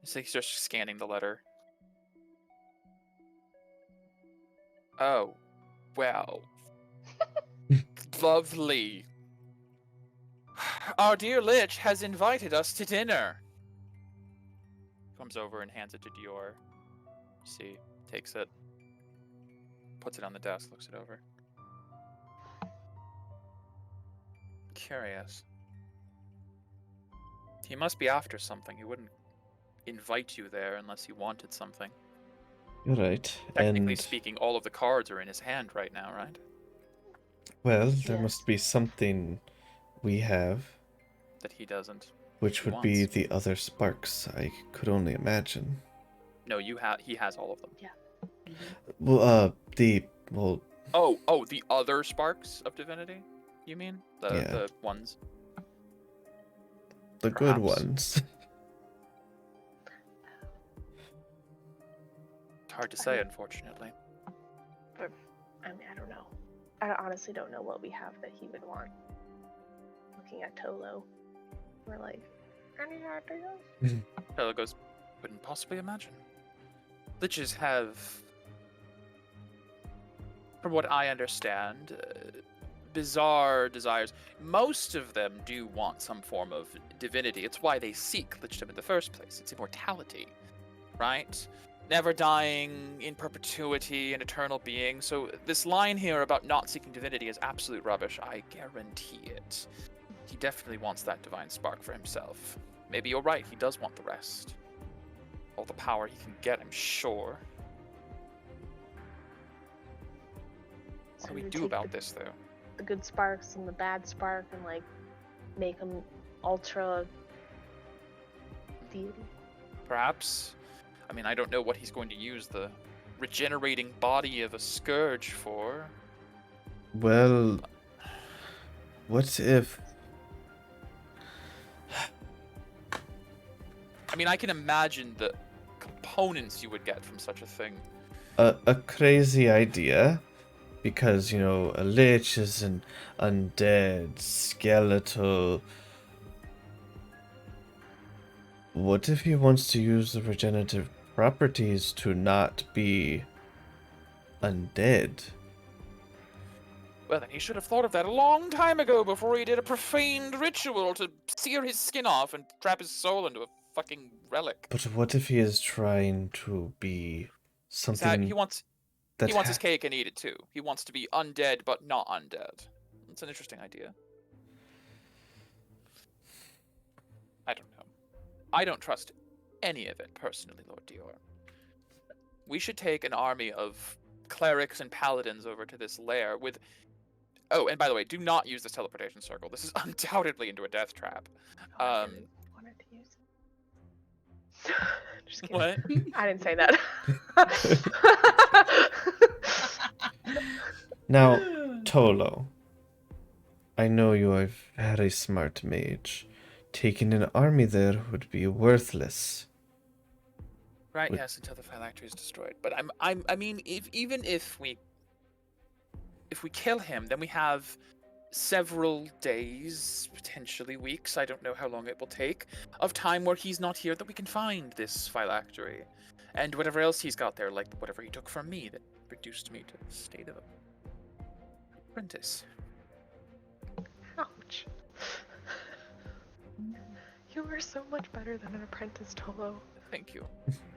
So he's just scanning the letter. Oh, well. Lovely. Our dear Lich has invited us to dinner. Comes over and hands it to Dior. See, takes it, puts it on the desk, looks it over. Curious. He must be after something. He wouldn't invite you there unless he wanted something. You're right. Technically And, speaking, all of the cards are in his hand right now, right? well, there Yes. must be something we have, That he doesn't. which He would be wants. the other sparks, I could only imagine. No, he has all of them. Well, Oh, the other sparks of divinity? You mean? Yeah. The ones? the good Perhaps. ones. It's hard to say, unfortunately. I mean, I don't know. I honestly don't know what we have that he would want. Looking at Tolo, we're like, any ideas? Fellow goes, couldn't possibly imagine. Liches have, from what I understand, bizarre desires. Most of them do want some form of divinity. It's why they seek lichdom in the first place. It's immortality, right? Never dying, in perpetuity, an eternal being. So this line here about not seeking divinity is absolute rubbish. I guarantee it. He definitely wants that divine spark for himself. Maybe you're right, he does want the rest. all the power he can get, I'm sure. What So do we would do take about this, though? the good sparks and the bad spark and like make them ultra deity. Perhaps? I mean, I don't know what he's going to use the regenerating body of a scourge for. Well, what if... I mean, I can imagine the components you would get from such a thing. A crazy idea, because, you know, a lich is an undead, skeletal... What if he wants to use the regenerative properties to not be undead? Well, then he should have thought of that a long time ago before he did a profaned ritual to sear his skin off and trap his soul into a fucking relic. But what if he is trying to be something He wants that he wants his cake and eat it too. He wants to be undead but not undead. It's an interesting idea. I don't know. I don't trust any of it personally, Lord Dior. We should take an army of clerics and paladins over to this lair with... Oh, and by the way, do not use this teleportation circle. This is undoubtedly into a death trap. I didn't wanted to use it. Just kidding. What? I didn't say that. Now, Tolo, I know you are a very smart mage. Taking an army there would be worthless. Right, Would- yes, until the phylactery is destroyed. But I mean, even if we kill him, then we have several days, potentially weeks, I don't know how long it will take, of time where he's not here that we can find this phylactery. And whatever else he's got there, like whatever he took from me that reduced me to the state of an apprentice. Ouch. You are so much better than an apprentice, Tolo. Thank you.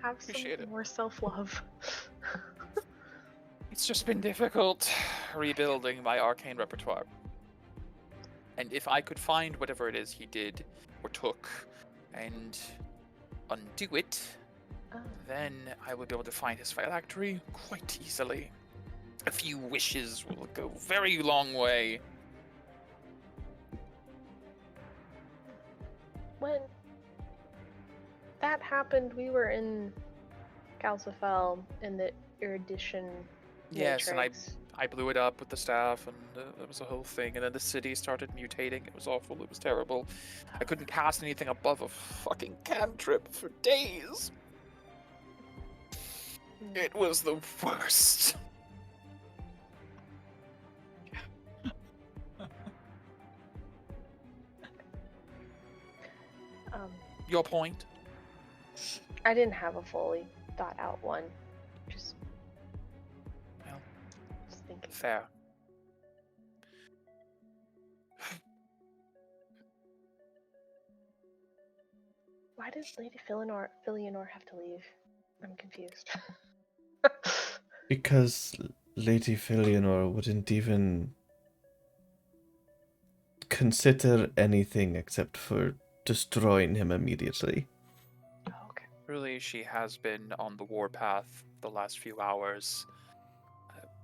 Have Appreciate some it. more self-love. It's just been difficult rebuilding my arcane repertoire. And if I could find whatever it is he did or took and undo it, Oh. then I will be able to find his phylactery quite easily. A few wishes will go a very long way. When that happened, we were in Calcifel in the Erudition Yes, and Matrix. I blew it up with the staff, and it was a whole thing. And then the city started mutating. It was awful. It was terrible. I couldn't cast anything above a fucking cantrip for days. It was the worst. Your point? I didn't have a fully thought out one. Just Well, thinking. fair. Why did Lady Philionor have to leave? I'm confused. Because Lady Philionor wouldn't even consider anything except for destroying him immediately. Oh, okay. Really, she has been on the warpath the last few hours.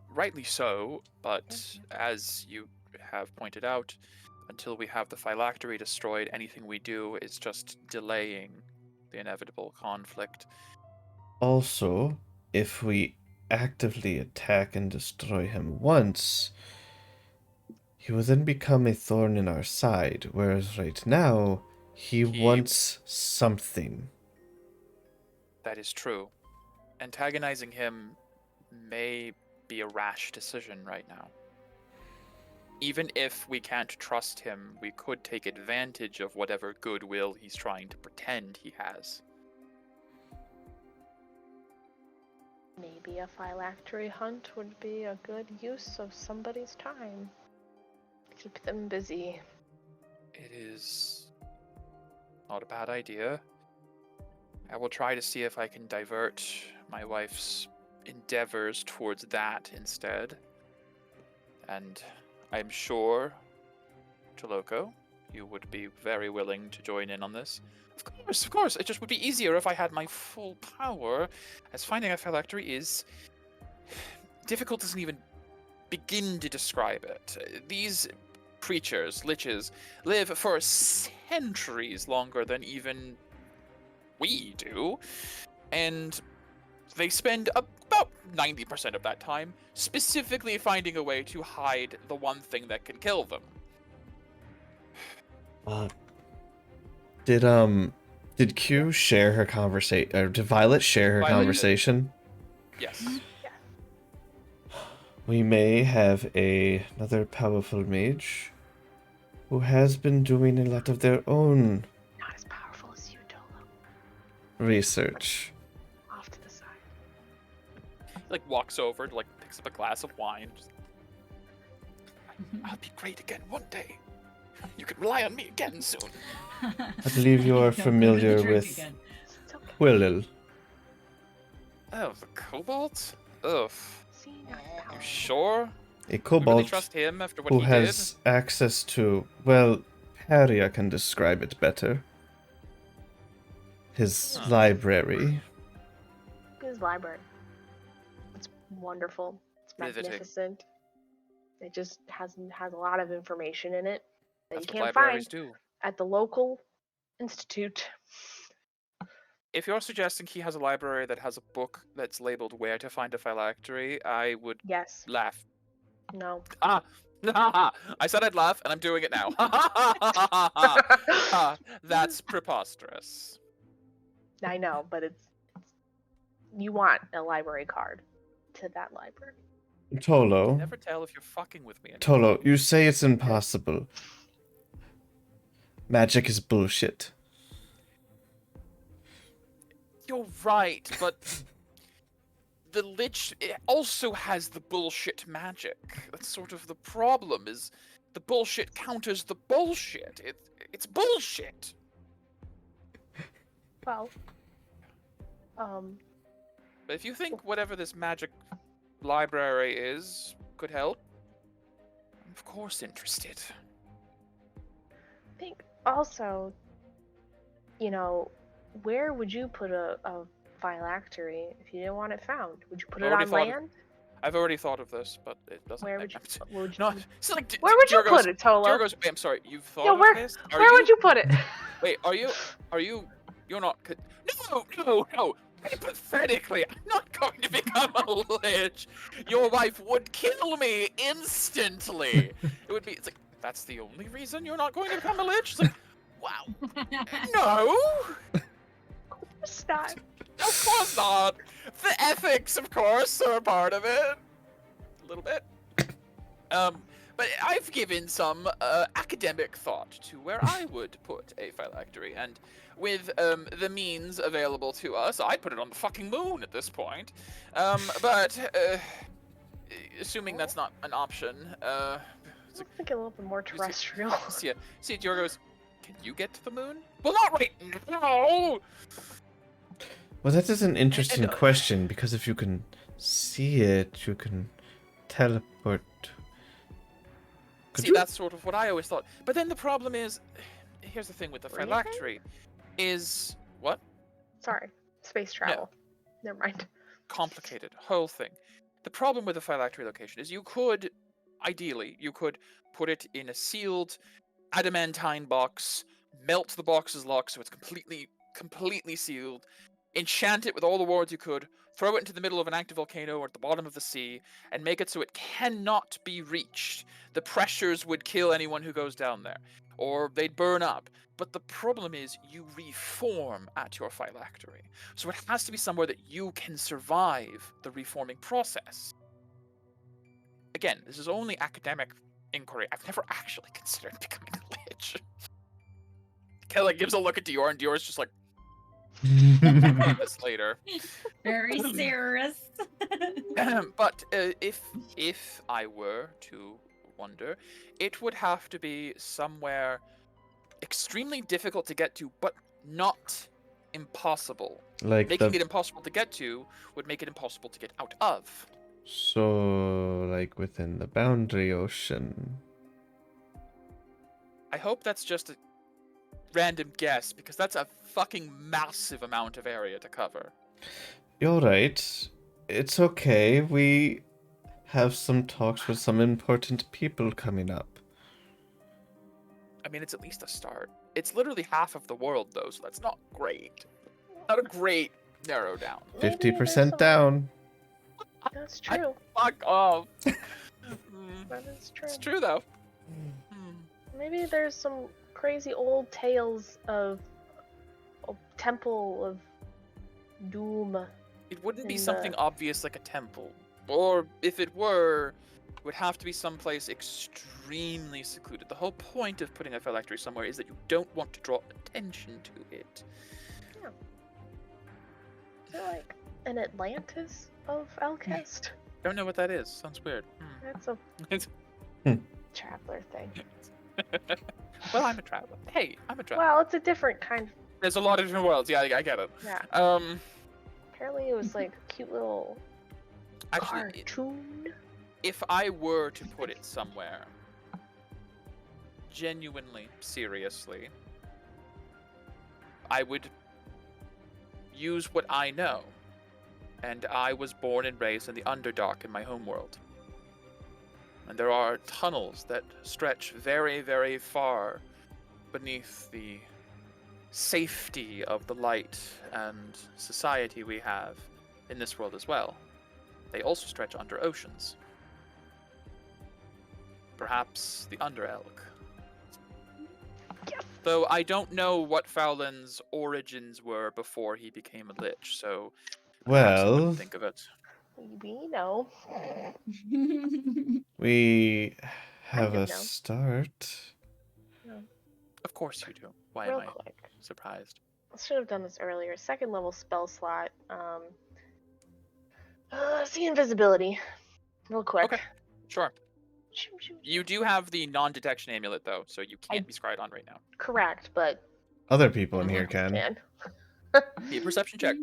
Rightly so, but as you have pointed out, until we have the phylactery destroyed, anything we do is just delaying the inevitable conflict. Also, if we actively attack and destroy him once, he will then become a thorn in our side, whereas right now, he wants something. That is true. Antagonizing him may be a rash decision right now. Even if we can't trust him, we could take advantage of whatever goodwill he's trying to pretend he has. Maybe a phylactery hunt would be a good use of somebody's time. Keep them busy. It is not a bad idea. I will try to see if I can divert my wife's endeavors towards that instead. And I'm sure, Chiloko, you would be very willing to join in on this. Of course. It just would be easier if I had my full power, as finding a phylactery is difficult doesn't even begin to describe it. These creatures, liches, live for centuries longer than even we do, and they spend about 90% of that time specifically finding a way to hide the one thing that can kill them. Did Q share her conversation, or did Violet share her Violet did. conversation? Yes. We may have another powerful mage who has been doing a lot of their own Not as powerful as you, Dolo. research. Off to the side. Like walks over, like picks up a glass of wine. Just, I'll be great again one day. You can rely on me again soon. I believe you are Don't go to the familiar drink with again. It's okay. Quillil. Oh, the cobalt? Ugh. See, not as You powerful. sure? A We really kobold trust him after what who he has access to, well, Harrier can describe it better. His Huh. library. His library. It's wonderful. It's Riveting. magnificent. It just has a lot of information in it that That's you what can't libraries find do. at the local institute. If you're suggesting he has a library that has a book that's labeled "Where to Find a Phylactery," I would Yes. laugh. No. Ah, I said I'd laugh, and I'm doing it now. That's preposterous. I know, but it's you want a library card to that library. Tolo. Never tell if you're fucking with me. Anymore. Tolo, you say it's impossible. Magic is bullshit. You're right, but the Lich also has the bullshit magic. That's sort of the problem, is the bullshit counters the bullshit. It's bullshit. Well, But if you think whatever this magic library is could help, I'm of course interested. I think also, where would you put a phylactery if you didn't want it found? Would you put it Already on thought of- land? I've already thought of this, but it doesn't. Where would you? No, it's like, Where would you Djurgos- put it, Tolo? Djurgos, wait, I'm sorry. You've thought Yeah, of where- this? Where would you put it? Wait, are you? You're not. No. Hypothetically, I'm not going to become a lich. Your wife would kill me instantly. It would be. It's like that's the only reason you're not going to become a lich. It's like, wow. No. It's not. Of course not. The ethics, of course, are a part of it. A little bit. But I've given some academic thought to where I would put a phylactery, and with the means available to us, I'd put it on the fucking moon at this point. But assuming that's not an option, I think a little bit more terrestrial. see, Djurgos, can you get to the moon? Well, not right now. Well, that is an interesting question, because if you can see it, you can teleport. Could See, you? that's sort of what I always thought. But then the problem is, here's the thing with the Breathing? phylactery, is what? Sorry, space travel. Never mind. Complicated whole thing. The problem with the phylactery location is you could, ideally, put it in a sealed adamantine box, melt the box's lock so it's completely sealed, enchant it with all the wards you could, throw it into the middle of an active volcano or at the bottom of the sea, and make it so it cannot be reached. The pressures would kill anyone who goes down there, or they'd burn up. But the problem is you reform at your phylactery, so it has to be somewhere that you can survive the reforming process. Again, this is only academic inquiry. I've never actually considered becoming a lich. Kelly gives a look at Dior, and Dior's just like, this later. Very serious. But if I were to wonder, it would have to be somewhere extremely difficult to get to, but not impossible. Like Making it impossible to get to would make it impossible to get out of. So, like within the boundary ocean. I hope that's just a random guess, because that's a fucking massive amount of area to cover. You're right. It's okay. We have some talks with some important people coming up. I mean, it's at least a start. It's literally half of the world, though, so that's not great. Not a great narrow down. Maybe there's 50% some- down. That's true. Fuck off. That is true. It's true, though. Maybe there's some crazy old tales of a temple of doom. It wouldn't be In something the- obvious like a temple. Or if it were, it would have to be someplace extremely secluded. The whole point of putting a phylactery somewhere is that you don't want to draw attention to it. Is it like an Atlantis of Alcest? Don't know what that is. Sounds weird. That's a It's- traveler thing. Well, I'm a traveler. Hey, I'm a traveler. Well, it's a different kind. There's a lot of different worlds. Yeah, I get it. Yeah. Apparently It was like a cute little actually, cartoon. if I were to put it somewhere, genuinely, seriously, I would use what I know. And I was born and raised in the Underdark in my homeworld. And there are tunnels that stretch very, very far beneath the safety of the light and society we have in this world as well. They also stretch under oceans. Perhaps the Underelk. Yes. Though I don't know what Fowlin's origins were before he became a lich, so perhaps I wouldn't Well, think of it. We know. we have Kind a of know. start. Of course you do. Why Real am I quick. surprised? I should have done this earlier. Second level spell slot. See invisibility. Real quick. Okay. Sure. Shoo, shoo, You shoo. do have the non-detection amulet though, so you can't be scryed on right now. Correct, but Other people in here can. man. Be a perception check.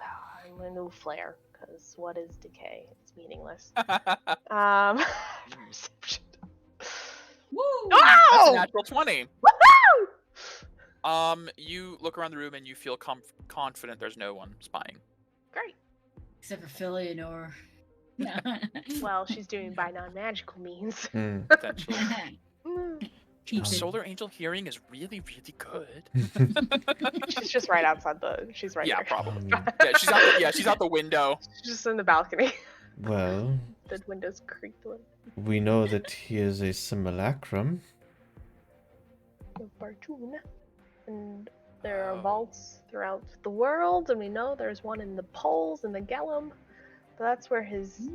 I'm a new flare, because what is decay? It's meaningless. That's Perception. Woo! a Oh! natural 20. Woohoo! You look around the room and you feel confident there's no one spying. Great. Except for Philionor. Well, she's doing by non-magical means. Hmm. Potentially. Mm. Keep it. Solar Angel hearing is really, really good. She's just right outside the. She's right Yeah, there. probably. Um, She's out the window. She's just in the balcony. well, The windows creaked a little. we know that he is a simulacrum. Of Bartoon. And there are Oh. vaults throughout the world, and we know there's one in the poles in the Gellum. But that's where his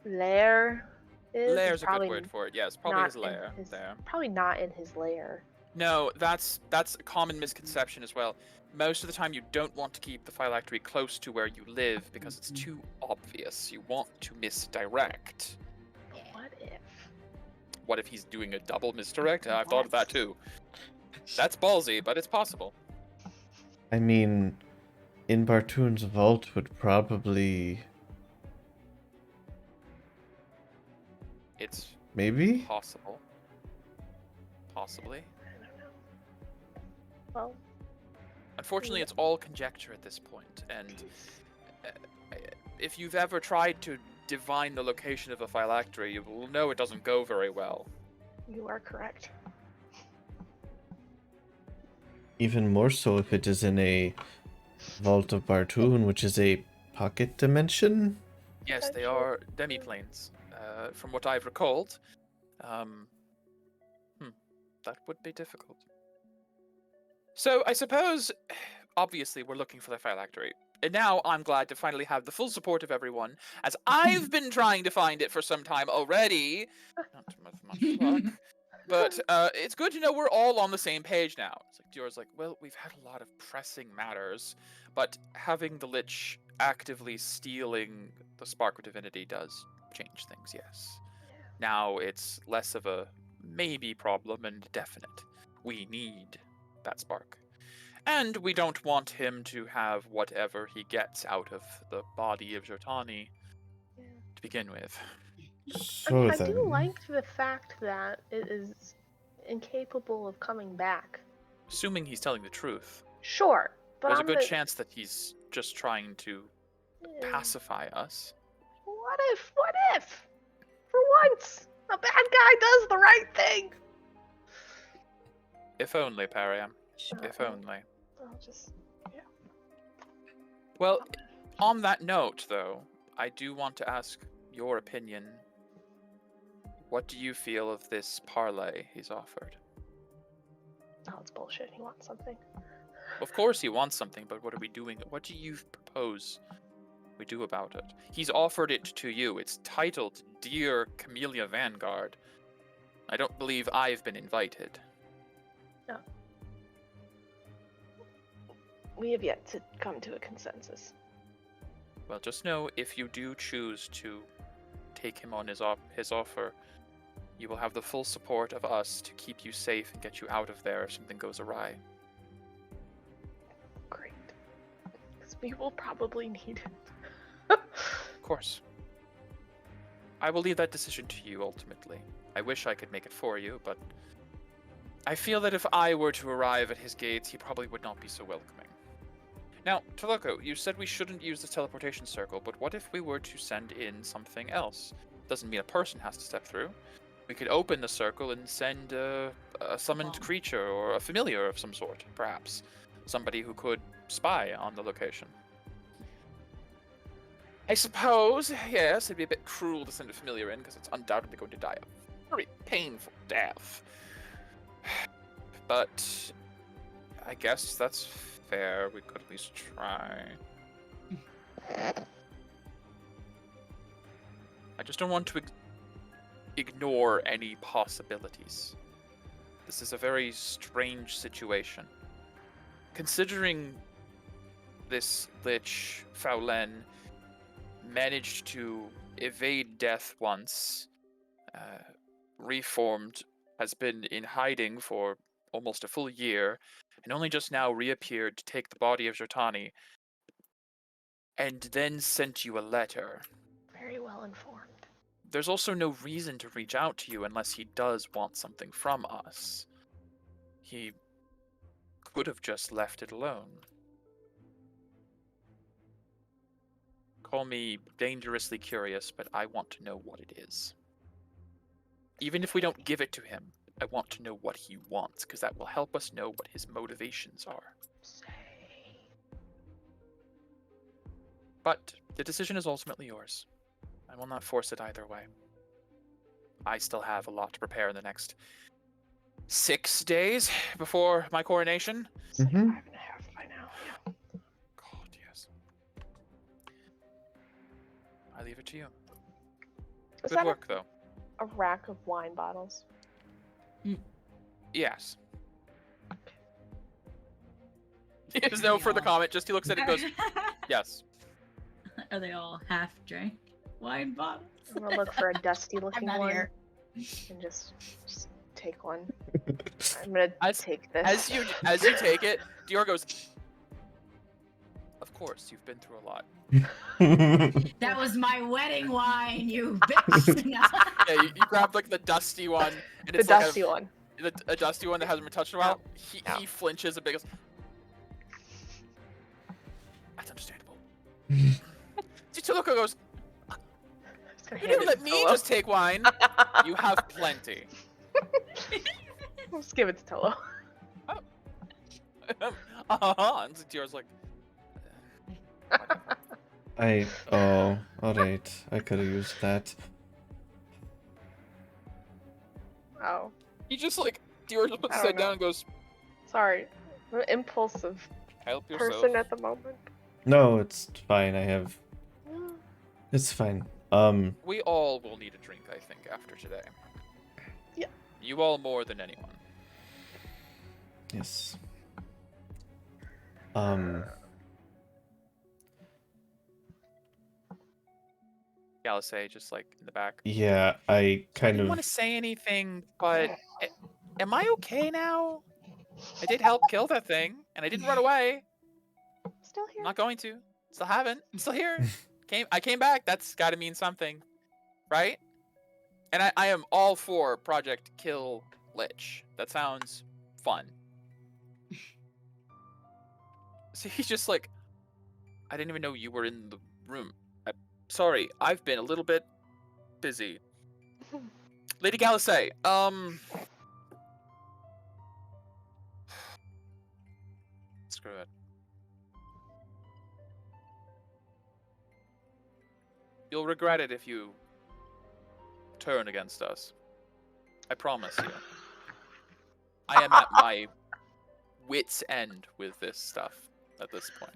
lair is. Lair's It's a probably good word for it. Yes, probably not his in lair his- there. Probably not in his lair. No, that's a common misconception as well. Most of the time, you don't want to keep the phylactery close to where you live because it's too obvious. You want to misdirect. What if? What if he's doing a double misdirect? I've thought of that too. That's ballsy, but it's possible. I mean, in Bartoon's vault would probably. It's Maybe? possible. Possibly. I don't know. Well, Unfortunately, it's all conjecture at this point, and if you've ever tried to divine the location of a phylactery, you will know it doesn't go very well. you are correct. Even more so if it is in a vault of Bartoon, which is a pocket dimension. Yes, they Potential. are demiplanes. From what I've recalled, that would be difficult. So I suppose, obviously, we're looking for the phylactery. And now I'm glad to finally have the full support of everyone, as I've been trying to find it for some time already. Not with much luck. But it's good to know we're all on the same page now. It's like Dior's like, well, we've had a lot of pressing matters, but having the Lich actively stealing the Spark of Divinity does change things, yes. Now it's less of a maybe problem and definite. We need that spark. And we don't want him to have whatever he gets out of the body of Jotani Yeah. to begin with. So I then. do like the fact that it is incapable of coming back. Assuming he's telling the truth. Sure, but There's I'm a good the... chance that he's just trying to pacify us. What if? What if? For once, a bad guy does the right thing. If only, Pariam. If only. I'll just... Yeah. Well, on that note, though, I do want to ask your opinion. What do you feel of this parlay he's offered? Oh, it's bullshit. He wants something. Of course he wants something, but what are we doing? What do you propose we do about it? He's offered it to you. It's titled Dear Camellia Vanguard. I don't believe I've been invited. No. We have yet to come to a consensus. Well, just know if you do choose to take him on his offer, you will have the full support of us to keep you safe and get you out of there if something goes awry. Great. Because we will probably need it. Of course. I will leave that decision to you ultimately. I wish I could make it for you, but I feel that if I were to arrive at his gates, he probably would not be so welcoming. Now, Toloko, you said we shouldn't use the teleportation circle, but what if we were to send in something else? Doesn't mean a person has to step through. We could open the circle and send a summoned creature or a familiar of some sort, perhaps. Somebody who could spy on the location. I suppose, yes, it'd be a bit cruel to send a familiar in, because it's undoubtedly going to die a very painful death. But I guess that's fair. We could at least try. I just don't want to ignore any possibilities. This is a very strange situation. Considering this Lich, Faulen, managed to evade death once, reformed, has been in hiding for almost a full year, and only just now reappeared to take the body of Jotani, and then sent you a letter. Very well informed. There's also no reason to reach out to you unless he does want something from us. He could have just left it alone. Call me dangerously curious, but I want to know what it is. Even if we don't give it to him, I want to know what he wants, because that will help us know what his motivations are. But the decision is ultimately yours. I will not force it either way. I still have a lot to prepare in the next 6 days before my coronation. It's like 5.5 by now. Yeah. God, yes. I leave it to you. Is Good that work, though. a rack of wine bottles? Yes. He has no further comment, just he looks at it and goes, yes. Are they all half drank wine bottles? I'm gonna look for a dusty I'm looking not one here. and just take one. I'm gonna take this. As you take it, Dior goes, of course, you've been through a lot. That was my wedding wine, you bitch. No. Yeah, you grab like the dusty one, and The it's dusty like one. a dusty one that hasn't been touched in a while. He flinches a bit. Goes, that's understandable. Toloko goes, you didn't let me just take wine. You have plenty. I'll just give it to Tolo. And Dior's like, alright. I could have used that. Oh, he just like, Dior just puts I his don't head down know. and goes, sorry. I'm an impulsive help yourself. person at the moment. No, it's fine. It's fine. We all will need a drink, I think, after today. Yeah. You all more than anyone. Yes. Galisay just like in the back. Yeah, I I kind didn't of. want to say anything, but am I okay now? I did help kill that thing, and I didn't run away. Still I'm here. not going to. Still haven't. I'm still here. I came back. That's got to mean something, right? And I am all for Project Kill lich. That sounds fun. So he's just like, I didn't even know you were in the room. Sorry, I've been a little bit busy. Lady Galisay, screw it. You'll regret it if you turn against us. I promise you. I am at my wit's end with this stuff at this point.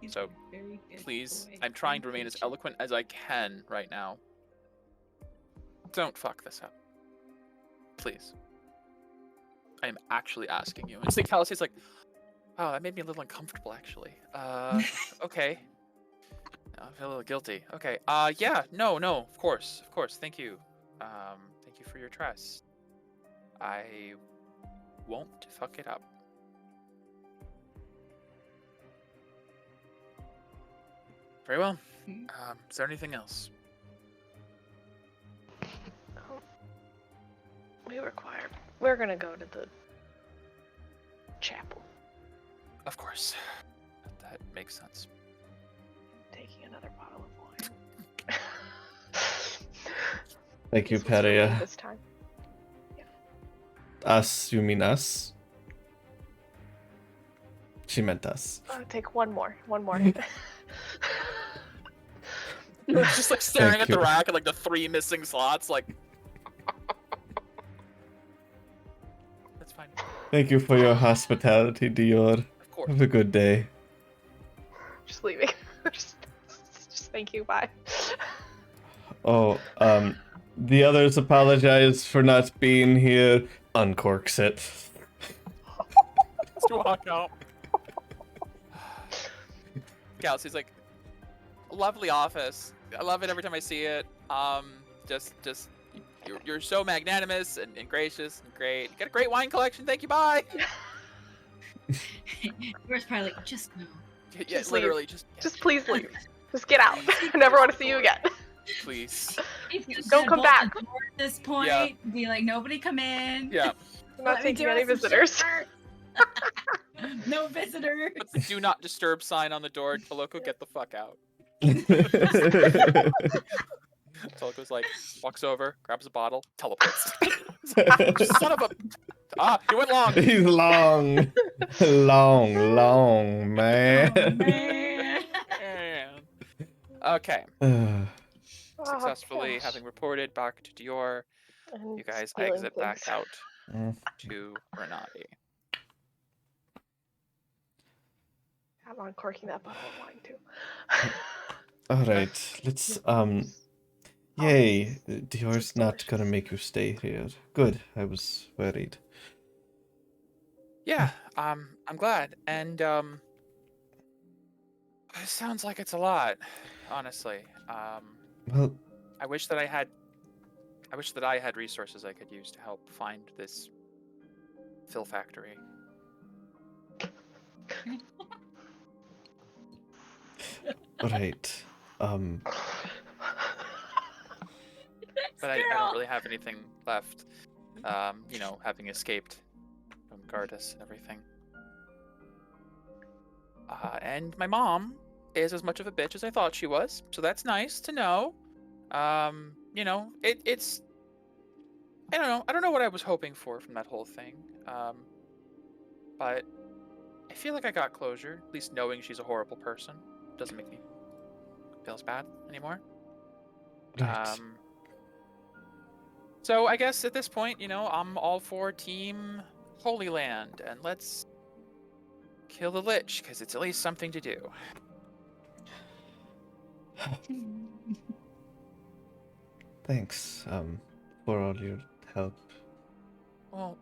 He's So, a very good Please, boy. I'm trying to remain as Appreciate eloquent as I can right now. Don't fuck this up. Please. I am actually asking you. And St. Calisay's like, oh, that made me a little uncomfortable, actually. Okay. I feel a little guilty. Okay. Yeah. No. Of course. Thank you. Thank you for your trust. I won't fuck it up. Very well. Mhm. Is there anything else? We're gonna go to the chapel. Of course. That makes sense. Taking another bottle of wine. Thank you, This was for me Peria. this time. Us, you mean us? She meant us. Take one more. It's just like staring Thank at the you. rack and like the 3 missing slots, like. That's fine. Thank you for your hospitality, Dior. Of course. Have a good day. Just leaving. just thank you. Bye. Oh, the others apologize for not being here. Uncorks it. Let's walk out. Galaxy's like, lovely office. I love it every time I see it. Just you're so magnanimous and gracious and great. You got a great wine collection. Thank you. Bye. Yours probably like, just go. Yeah, Just leave. literally, just Please leave. Just get out. I never want to see you again. please. If you Don't said come bolt the back. door at this point, Yeah. be like, nobody come in. Yeah. I'm not Let me taking do any us some visitors. shit first. No visitors. Put the do not disturb sign on the door. Toloko, get the fuck out. Toloko's like, walks over, grabs a bottle, teleports. Son of a. He went long. He's long, long, Oh, man. man. Man. Okay. Oh, Successfully gosh. having reported back to Dior, And you guys spilling exit back things. out Mm. to Renati. I'm uncorking that bottle of wine too. All right, let's Yay, Dior's not gonna make you stay here. Good, I was worried. Yeah, I'm glad. And it sounds like it's a lot, honestly. Well, I wish that I had resources I could use to help find this fill factory. all right. But I don't really have anything left. Having escaped from Gardas and everything. And my mom is as much of a bitch as I thought she was, so that's nice to know. It's I don't know what I was hoping for from that whole thing. But I feel like I got closure, at least knowing she's a horrible person. Doesn't make me feel as bad anymore. Right. So I guess at this point, I'm all for Team Holy Land, and let's kill the Lich, because it's at least something to do. Thanks, for all your help. Well,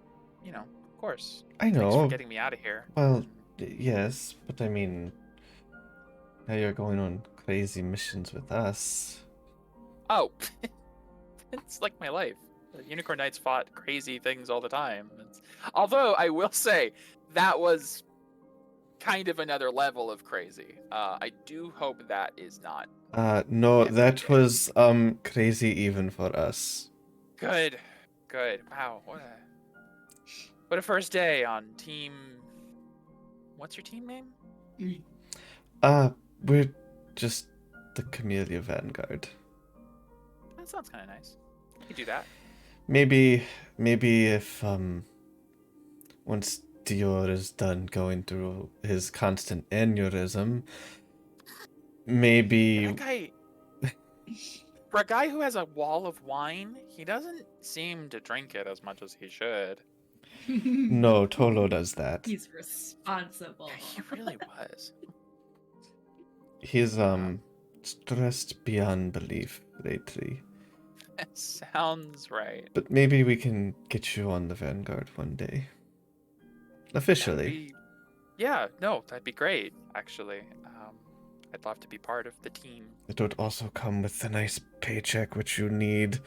of course. I Thanks know. for getting me out of here. Well, yes, but I mean, now you're going on crazy missions with us. Oh, it's like my life. The Unicorn Knights fought crazy things all the time. Although, I will say, that was kind of another level of crazy. I do hope that is not. No, every that day. was, crazy even for us. Good. Good. Wow. What a first day on team. What's your team name? We're just the Camellia Vanguard. That sounds kind of nice. You could do that. Maybe if once Dior is done going through his constant aneurysm, maybe That guy. For a guy who has a wall of wine, he doesn't seem to drink it as much as he should. no, Tolo does that. He's responsible. Yeah, he really was. He's stressed beyond belief lately. That sounds right. But maybe we can get you on the Vanguard one day. Officially. Yeah, no, that'd be great, actually. I'd love to be part of the team. It would also come with a nice paycheck, which you need.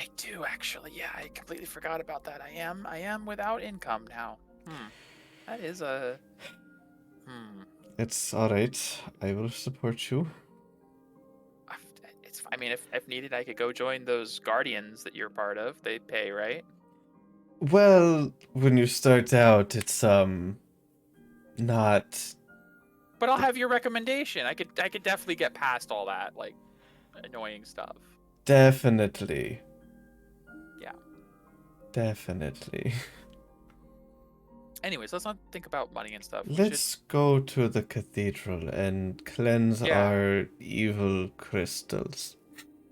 I do, actually. Yeah, I completely forgot about that. I am without income now. That is a... It's alright. I will support you. I mean, if needed, I could go join those Guardians that you're part of. They pay, right? Well, when you start out, it's not. But I'll have your recommendation. I could definitely get past all that, like, annoying stuff. Definitely. Yeah. Definitely. Anyways, let's not think about money and stuff. Let's go to the cathedral and cleanse our evil crystals.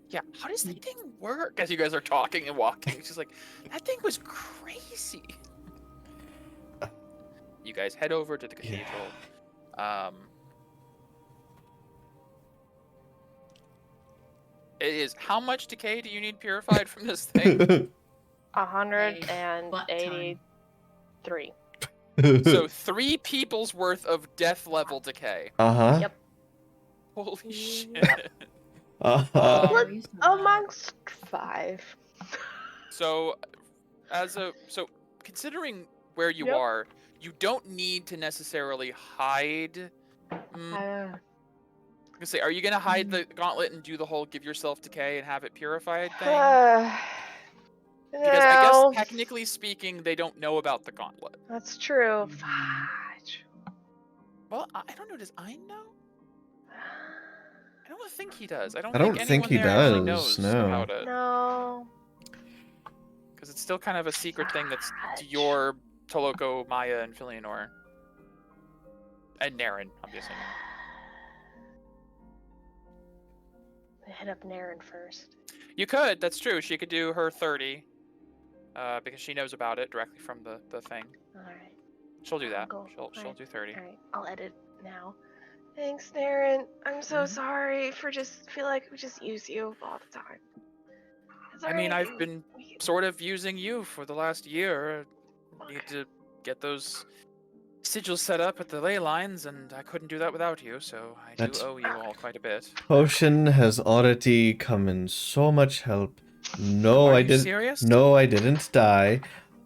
Yeah, how does the thing work? As you guys are talking and walking, she's like, that thing was crazy. You guys head over to the cathedral. It is, how much decay do you need purified from this thing? 183. So 3 people's worth of death level decay. Uh-huh. Yep. Holy shit. Uh-huh. Amongst 5. So considering where you Yep. are, you don't need to necessarily hide. I was gonna say, are you gonna hide the gauntlet and do the whole give yourself decay and have it purified thing? Because I guess technically speaking, they don't know about the gauntlet. That's true. Fudge. Well, I don't know. Does Ein know? I don't think he does. I don't think anyone he there actually does, knows no. about it. No. Because it's still kind of a secret thing that's your Toloko, Maya, and Filianor. And Naren, obviously. Hit up Naren first. You could, that's true. She could do her 30. Because she knows about it directly from the thing. Alright. She'll do that. Go. She'll do 30. Alright, I'll edit now. Thanks, Naren. I'm so sorry for just feel like we just use you all the time. It's I mean, alright. I've been sort of using you for the last year. Need to get those sigils set up at the ley lines, and I couldn't do that without you, so I do owe you all quite a bit. Potion has already come in so much help. No, Are I you didn't. serious? No, I didn't die.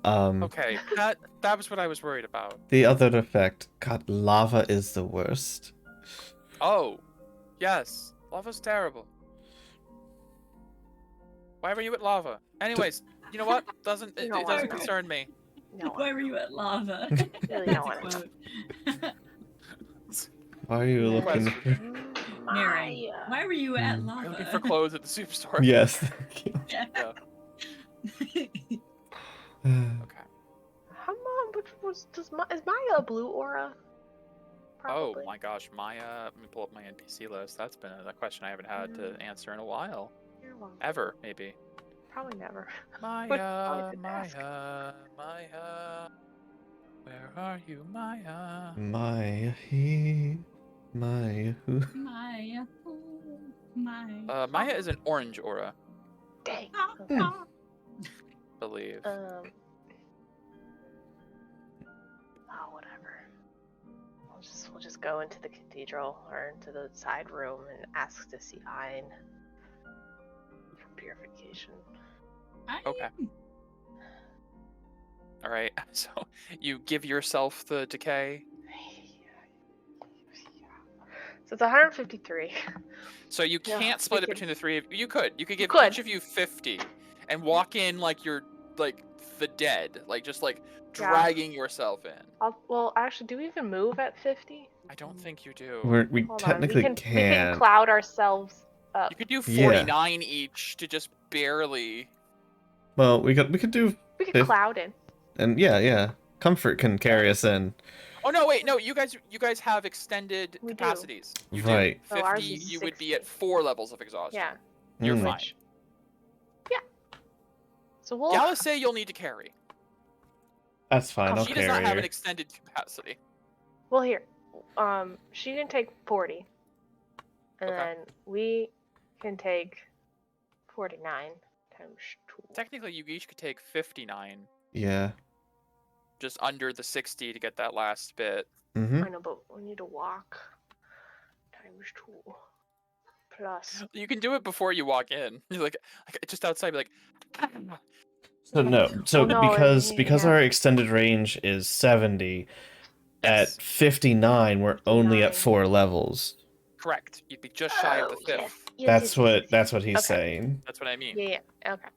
Okay, that was what I was worried about. The other effect, God, lava is the worst. Oh, yes, lava's terrible. Why were you at lava? Anyways, you know what? It doesn't concern me. No Why were you at lava? Really That's don't a want to. quote. Why are you looking? Naren, why were you at I'm lava? looking for clothes at the superstore. Yes, thank you. Yeah. Uh, Okay. How much is Maya a blue aura? Oh Probably. my gosh, Maya. Let me pull up my NPC list. That's been a question I haven't had to answer in a while. You're welcome. Ever, maybe. Probably never. Maya, didn't ask. Maya. Where are you, Maya? Maya, he, Maya, who? Maya. Maya. Maya is an orange aura, Dang. I believe. Oh, whatever. We'll just go into the cathedral or into the side room and ask to see Ein for purification. Okay. All right. So you give yourself the decay. So it's 153. So you Yeah, can't we split it could- between the three of you. You could give could. each of you 50, and walk in like you're like the dead, like just like Yeah. dragging yourself in. Well, actually, do we even move at 50? I don't think you do. We Hold technically on. We can can. cloud ourselves up. You could do Yeah. 49 each to just barely. Well, we could do, We could if- cloud in. and yeah. Comfort can carry us in. Oh no, wait, no, you guys have extended We do. capacities. You Right. do. So ours 50, is you would be 60. at 4 levels of exhaustion. Yeah. You're Mm. fine. Yeah. So we'll. Gallus say you'll need to carry. That's fine. I'll She does not carry have her. an extended capacity. Well, here. She can take 40, and Okay. then we can take 49 times 2. Technically, you each could take 59, Yeah. just under the 60 to get that last bit. Mm-hmm. I know, but we need to walk times 2 plus. You can do it before you walk in. You're like just outside, be like, So no. So Well, no, because yeah. our extended range is 70, yes, at 59 we're only at 59. 4 levels. correct. You'd be just shy of the Oh, 5th. yes, yes, yes, That's what he's Okay. saying. That's what I mean. Yeah. Okay.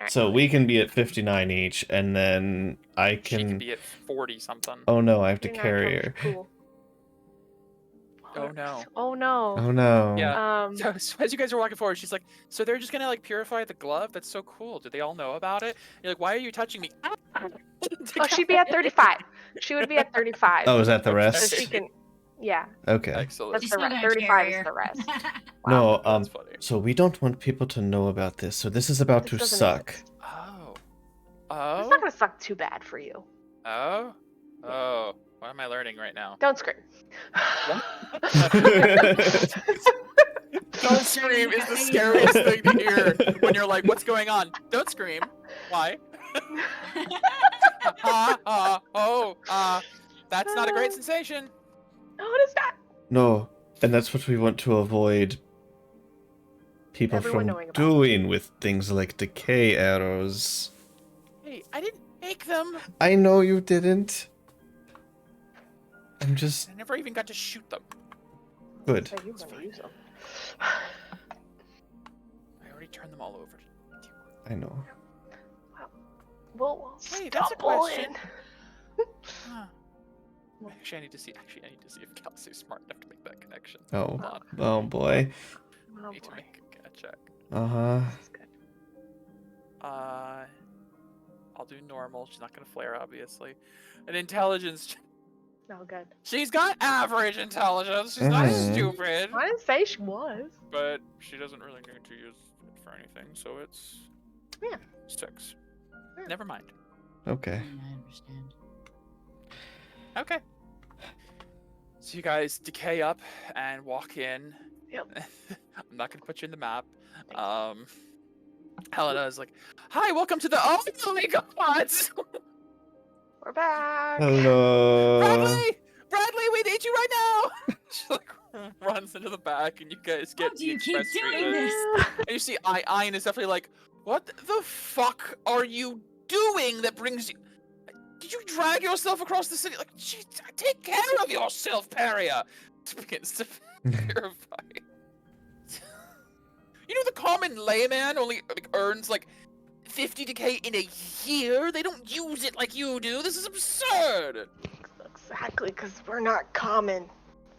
Alright. So we can be at 59 each, and then I She can. could be at 40 something. Oh no, I have to 59 carry times her. 2. Oh, no. Oh no. Oh no. Yeah. Um. So as you guys are walking forward, she's like, "So they're just gonna like purify the glove? That's so cool. Do they all know about it?" You're like, "Why are you touching me?" Oh, she'd be at 35. She would be at 35. Oh, is that the Okay. rest? So she can. Yeah. Okay. Excellent. That's You the still rest. gotta 35 carry is her. the rest. No, That's funny. so we don't want people to know about this, so this is about This to doesn't suck. exist. Oh. It's Oh. not gonna suck too bad for you. Oh. Oh. What am I learning right now? Don't scream. Don't scream is the scariest thing to hear when you're like, "What's going on?" Don't scream. Why? That's not a great sensation. No, it is not. No, and that's what we want to avoid people Everyone from knowing about. doing with things like decay arrows. Hey, I didn't make them. I know you didn't. I'm just I never even got to shoot them. good. So you want to use them. I already turned them all over. I know. We'll Hey, that's a stumble question. in. Huh. Actually, I need to see if Kelsey's smart enough to make that connection. Oh, Hold on. oh boy. Oh, I need to boy. make a check. Uh-huh. This is good. I'll do normal. She's not gonna flare, obviously. An intelligence check. Oh, good. She's got average intelligence. She's not Mhm. stupid. I didn't say she was. But she doesn't really need to use it for anything, so it's Yeah. 6. Yeah. Never mind. Okay. I understand. Okay. So you guys decay up and walk in. Yep. I'm not gonna put you in the map. Thanks. Helena is like, "Hi, welcome to the oh my god!" We're back. Hello. Bradley, we need you right now. She like runs into the back, and you guys How get do the you keep express doing treatment. this? And you see, Ian is definitely like, "What the fuck are you doing? That brings you? Did you drag yourself across the city? Like, gee, take care of yourself, Paria." Begins to purify. You know, the common layman only like, earns like 50 decay in a year. They don't use it like you do. This is absurd. Exactly, because we're not common.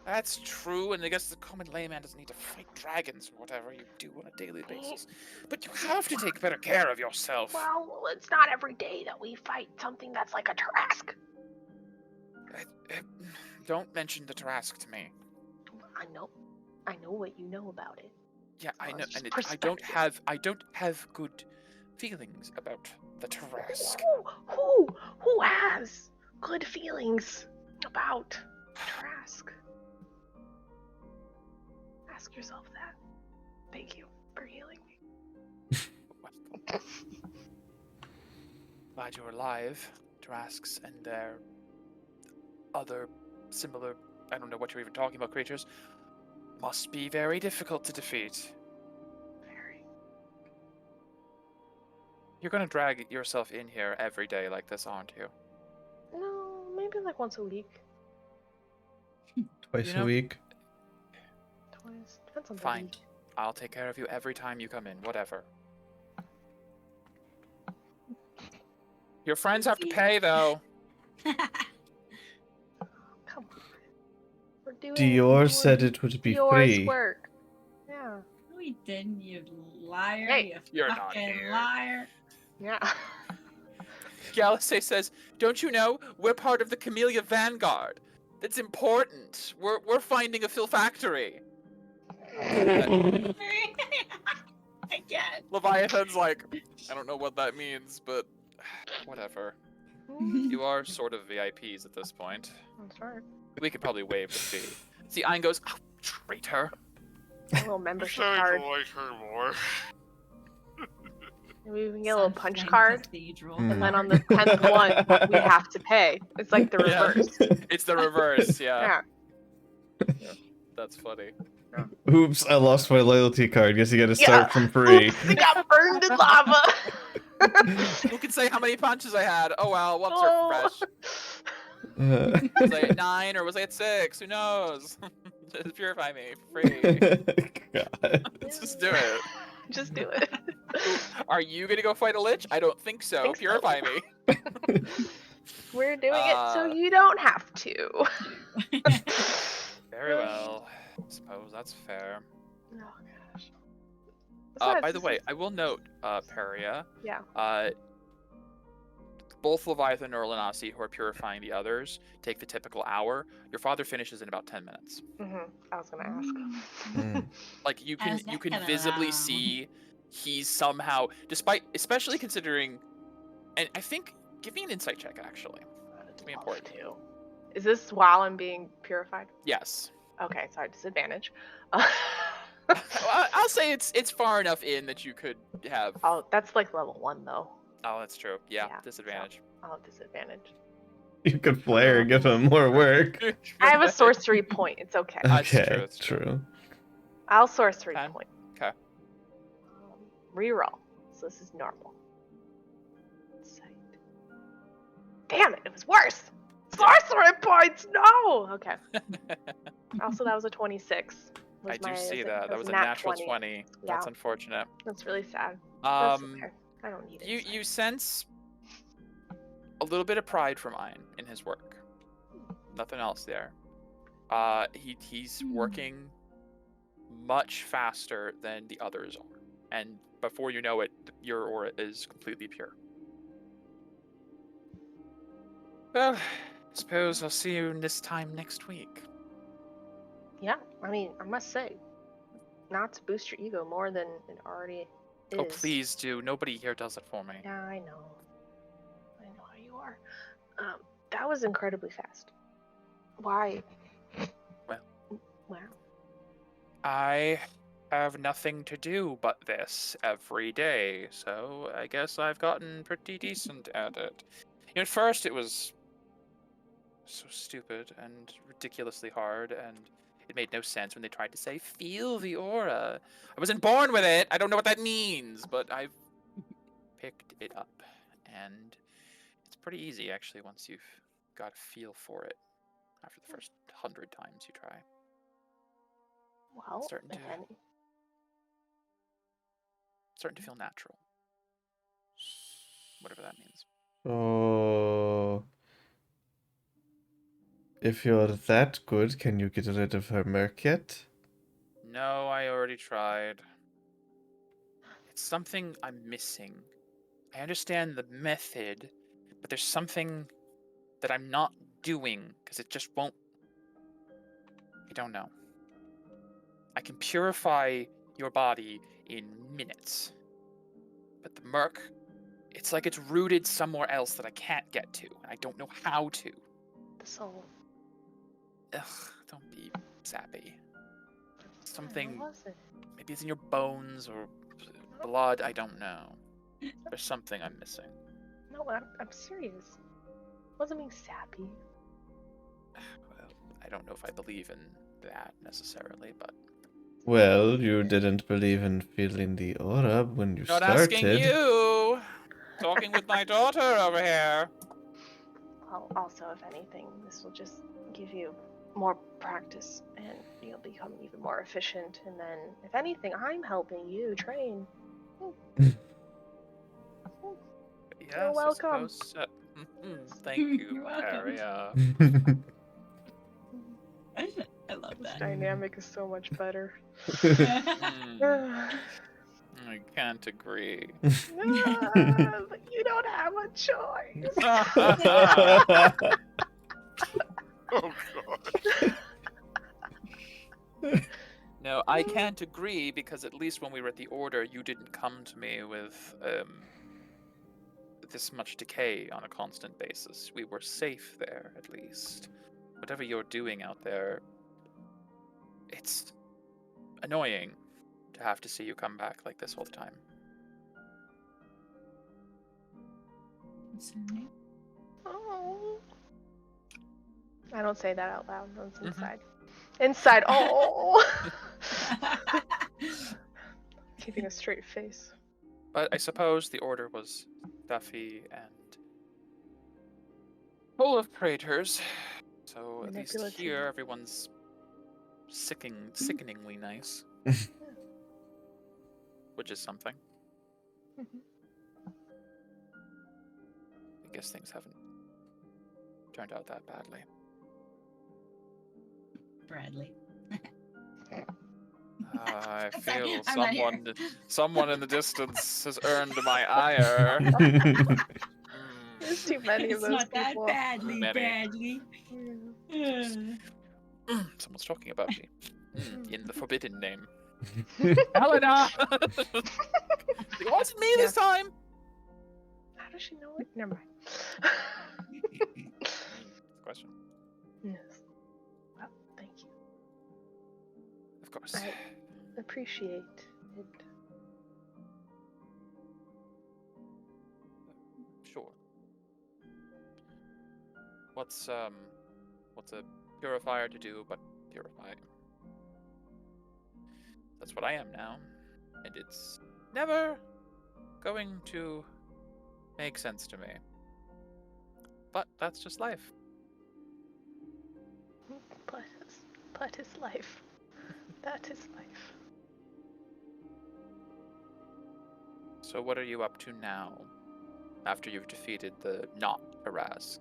That's true, and I guess the common layman doesn't need to fight dragons or whatever you do on a daily basis. But you have to take better care of yourself. Well, it's not every day that we fight something that's like a Tarask. Don't mention the Tarask to me. I know what you know about it. Yeah, I Well, know, it's and just I don't perspective. have good feelings about the Tarask. Who has good feelings about Tarask? Ask yourself that. Thank you for healing me. Glad you're alive, Tarasks and their other similar, I don't know what you're even talking about, creatures, must be very difficult to defeat. Very. You're gonna drag yourself in here every day like this, aren't you? No, maybe like once a week. Twice You know- a week. Twice. Depends on the Fine. week. I'll take care of you every time you come in, whatever. Your friends have to pay, though. Come on. We're doing Dior said it would be Dior's free. work. Yeah. No, he didn't, you liar. Hey, you you're not fucking here. liar. Yeah. Galaxy says, "Don't you know we're part of the Camellia Vanguard? That's important. We're finding a phylactery." Again. Leviathan's like, I don't know what that means, but whatever. You are sort of VIPs at this point. That's right. We could probably waive the fee. See, Ein goes, oh, traitor. A little I'm membership starting card. to like her more. Maybe we can get a little punch card. Cathedral. Mm. And then on the 10th one, we have to pay. It's like the Yeah. reverse. It's the reverse, yeah. Yeah. That's funny. Oops, I lost my loyalty card. Guess you gotta start from free. Oops, we got burned in lava. Who can say how many punches I had? Oh well, what's Oh. fresh? Was I at 9 or was I at 6? Who knows? Just purify me for free. God. Let's just do it. Just do it. Are you gonna go fight a lich? I don't think so. Think so. Purify me. We're doing it so Uh, you don't have to. Very well. I suppose that's fair. Oh gosh. By Besides, the way, I will note, Peria, yeah. both Leviathan and Orlanasi, who are purifying the others, take the typical hour. Your father finishes in about 10 minutes. I was gonna ask. Mm. Like you How's can that coming visibly along? see he's somehow, despite, especially considering, and I think, give me an insight check actually. It's be important. Too. Is this while I'm being purified? Yes. Okay, sorry, disadvantage. Well, I'll say it's far enough in that you could have. Oh, that's like level 1 though. Oh, that's true. Yeah, Yeah, disadvantage. I'll have disadvantage. You could flare and give him more work. I have a sorcery point. It's okay. That's true, Okay, that's true. true. I'll sorcery 10. point. Okay. Reroll. So this is normal. Sight. Damn it! It was worse. Sorcery points. No. Okay. Also, that was a 26. I do my- see it that. That was a nat natural 20. That's Yeah. unfortunate. That's really sad. That's Um, okay. I don't need it. you sense a little bit of pride from Ein in his work. Nothing else there. He's working much faster than the others are, and before you know it, your aura is completely pure. Well, suppose I'll see you this time next week. Yeah, I mean, I must say, not to boost your ego more than it already is. Oh, please do. Nobody here does it for me. Yeah, I know. I know how you are. That was incredibly fast. Why? Well. Wow. I have nothing to do but this every day, so I guess I've gotten pretty decent at it. At first it was so stupid and ridiculously hard, and it made no sense when they tried to say, feel the aura. I wasn't born with it, I don't know what that means, but I've picked it up, and it's pretty easy actually once you've got a feel for it after the first 100 times you try. Well, Starting if to- any. Starting to feel natural. Whatever that means. So, if you're that good, can you get rid of her merc yet? No, I already tried. It's something I'm missing. I understand the method, but there's something that I'm not doing because it just won't. I don't know. I can purify your body in minutes, but the merc, it's like it's rooted somewhere else that I can't get to. I don't know how to. The soul. Ugh, don't be sappy. What Something, was it? maybe it's in your bones or blood, I don't know. There's something I'm missing. No, I'm serious. Wasn't being sappy. Well, I don't know if I believe in that necessarily, but Well, you didn't believe in feeling the aura when you not started. asking you. Talking with my daughter over here. Well, also, if anything, this will just give you more practice and you'll become even more efficient. And then, if anything, I'm helping you train. Yes, welcome. I suppose so. Thank you, You're welcome. Aria. I love This that. dynamic is so much better. Hmm, I can't agree. But you don't have a choice. Oh god. No, I can't agree because at least when we were at the Order, you didn't come to me with this much decay on a constant basis. We were safe there, at least. Whatever you're doing out there, it's annoying to have to see you come back like this all the time. What's her name? Oh. I don't say that out loud. That's Mhm. inside. Inside. Oh. Keeping a straight face. But I suppose the Order was stuffy and full of traitors. So at least Manipulative. here, everyone's sickeningly nice. Which is something. Mhm. I guess things haven't turned out that badly. Bradley. I It's like, feel I'm not here. someone in the distance has earned my ire. There's too many of It's those not that people. badly, Many. Bradlly. Someone's talking about me. In the forbidden name. Helena! It wasn't me this time! How does she know it? Never mind. Question. Yes. Well, thank you. Of course. I appreciate it. Sure. What's a purifier to do but purify? That's what I am now. And it's never going to make sense to me. But that's just life. But is life. That is life. So what are you up to now? After you've defeated the not harassed?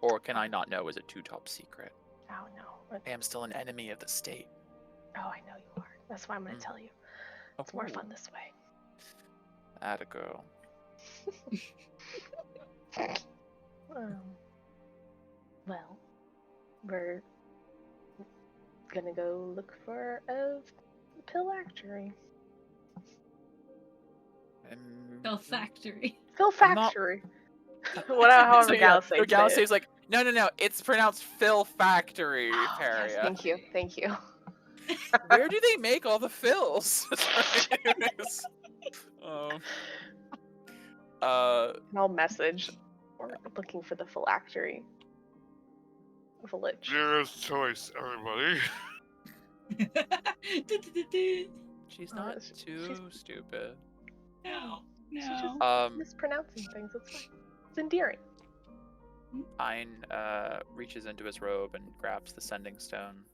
Or can I not know? Is it too top secret? Oh no. I am still an enemy of the state. Oh, I know you are. That's why I'm gonna tell you. It's more fun this way. Atta girl. Well, we're gonna go look for a phylactery. Phil Factory. Phylactery. However Galaxy Or Galaxy's like, no, it's pronounced Phil Factory, Oh, Paria. yes, thank you. Where do they make all the fills? Anyways. I'll message. We're looking for the phylactery. Village. Zero's choice, everybody. She's Oh, not she's- too stupid. No, She's no. just mispronouncing things. It's fine. It's endearing. Ein reaches into his robe and grabs the sending stone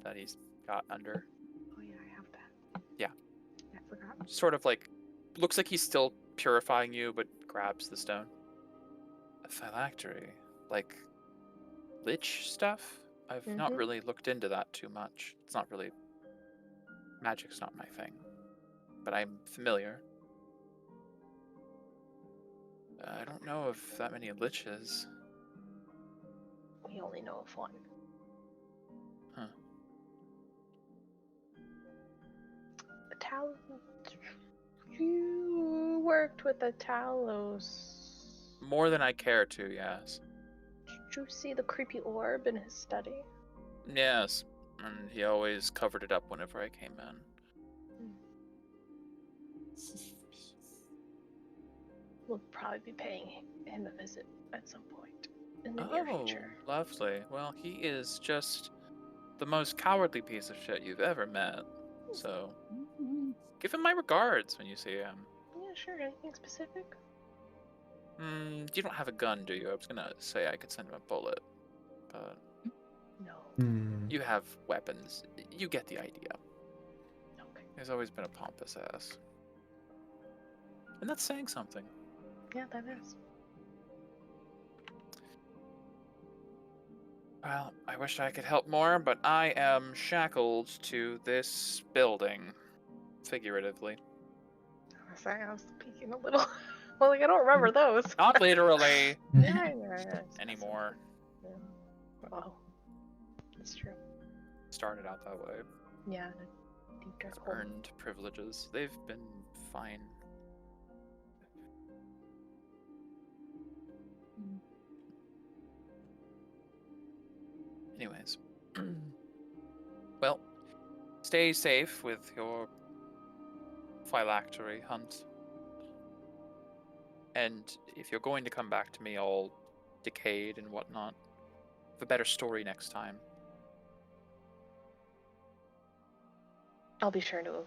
that he's got under. Oh yeah, I have that. Yeah. I forgot. Sort of like, looks like he's still purifying you, but grabs the stone. A phylactery, like lich stuff. I've not Mhm. really looked into that too much. It's not really, magic's not my thing, but I'm familiar. I don't know of that many liches. We only know of one. Huh. The Talos. You worked with the Talos. More than I care to, yes. Did you see the creepy orb in his study? Yes, and he always covered it up whenever I came in. We'll probably be paying him a visit at some point in the near future. Lovely. Well, he is just the most cowardly piece of shit you've ever met. So, give him my regards when you see him. Yeah, sure. Anything specific? You don't have a gun, do you? I was gonna say I could send him a bullet, but No. you have weapons. You get the idea. Okay. He's always been a pompous ass. And that's saying something. Yeah, that is. Well, I wish I could help more, but I am shackled to this building, figuratively. Sorry, I was peeking a little. Well, like, I don't remember those. Not literally Yeah. anymore. Yeah. Oh, that's true. Started out that way. Yeah, the deep dark I've hole. earned privileges. They've been fine. Anyways. Well, stay safe with your phylactery hunt. And if you're going to come back to me all decayed and whatnot, have a better story next time. I'll be sure to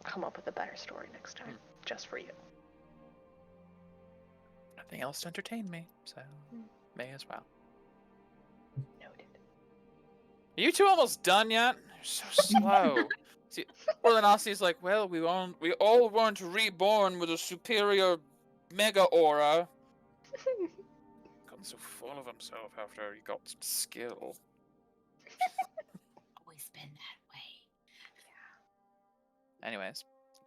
come up with a better story next time, just for you. Nothing else to entertain me, so may as well. Noted. Are you two almost done yet? You're so slow. See, Orlanosi's like, well, we all want reborn with a superior mega aura. Gotten so full of himself after he got some skill. Always been that way. Anyways,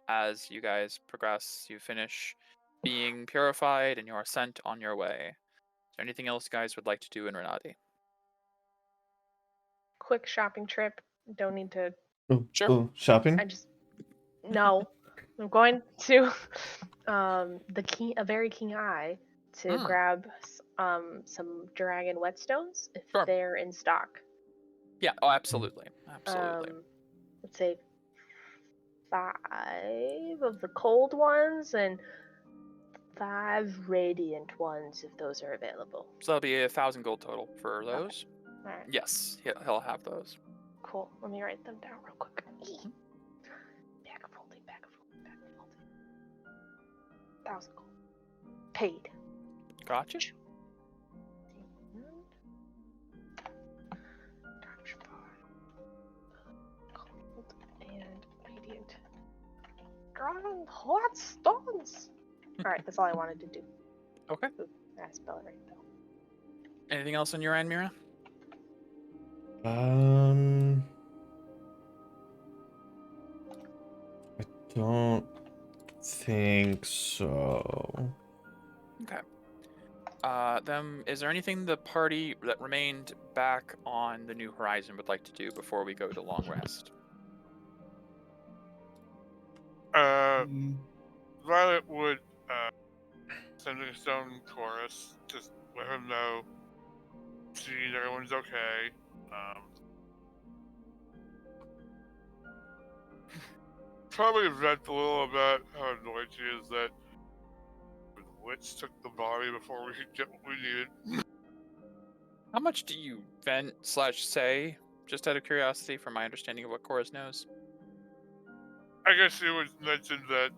as you guys progress, you finish being purified and you are sent on your way. Is there anything else you guys would like to do in Renati? Quick shopping trip. Don't need to. Sure. Oh, shopping? No. I'm going to a very keen eye to grab some dragon whetstones if Sure. they're in stock. Yeah, oh, absolutely. Absolutely. Let's say 5 of the cold ones and 5 radiant ones if those are available. So that'll be 1,000 gold total for those. All right. Yes, he'll have those. Cool. Let me write them down real quick. Bag of holding. 1,000 gold. Paid. Gotcha. Cold and radiant. Dragon whetstones. All right, that's all I wanted to do. Okay. Ooh, I spell it right though. Anything else on your end, Mira? I don't think so. Okay. Is there anything the party that remained back on the New Horizon would like to do before we go to long rest? Violet would send a stone chorus, just let him know, seeing everyone's okay. Probably vent a little about how annoyed she is that the witch took the body before we could get what we needed. How much do you vent/say, just out of curiosity, from my understanding of what Chorus knows? I guess she would mention that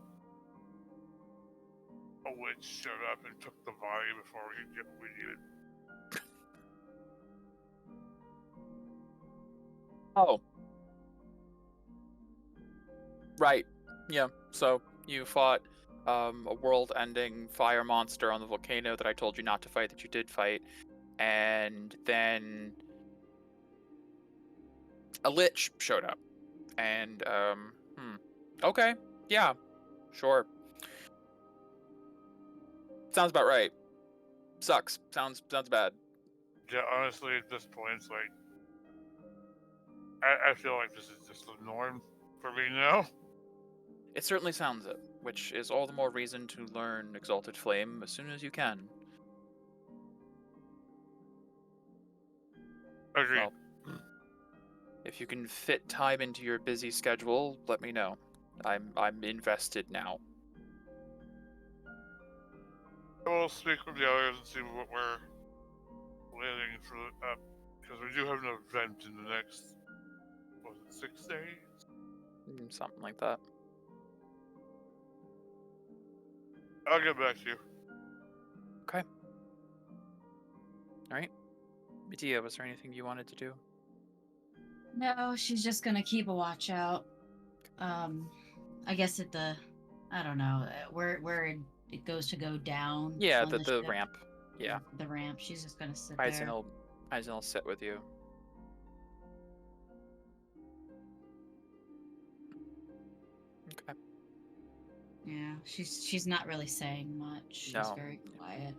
a witch showed up and took the body before we could get what we needed. Oh. Right. Yeah. So you fought a world-ending fire monster on the volcano that I told you not to fight, that you did fight, and then a lich showed up, and okay, yeah, sure. Sounds about right. Sucks. Sounds bad. Yeah, honestly, at this point, it's like I feel like this is just the norm for me now. It certainly sounds it, which is all the more reason to learn Exalted Flame as soon as you can. Agreed. Well, if you can fit time into your busy schedule, let me know. I'm invested now. We'll speak with the others and see what we're planning for, because we do have an event in the next, 6 days? Something like that. I'll get back to you. Okay. Alright. Medea, was there anything you wanted to do? No, she's just gonna keep a watch out. I guess at the, I don't know, we're it goes to go down. Yeah, on the ship. ramp. Yeah. The ramp. She's just gonna sit Aizen there. will sit with you. Okay. Yeah, she's not really saying much. She's No. very quiet.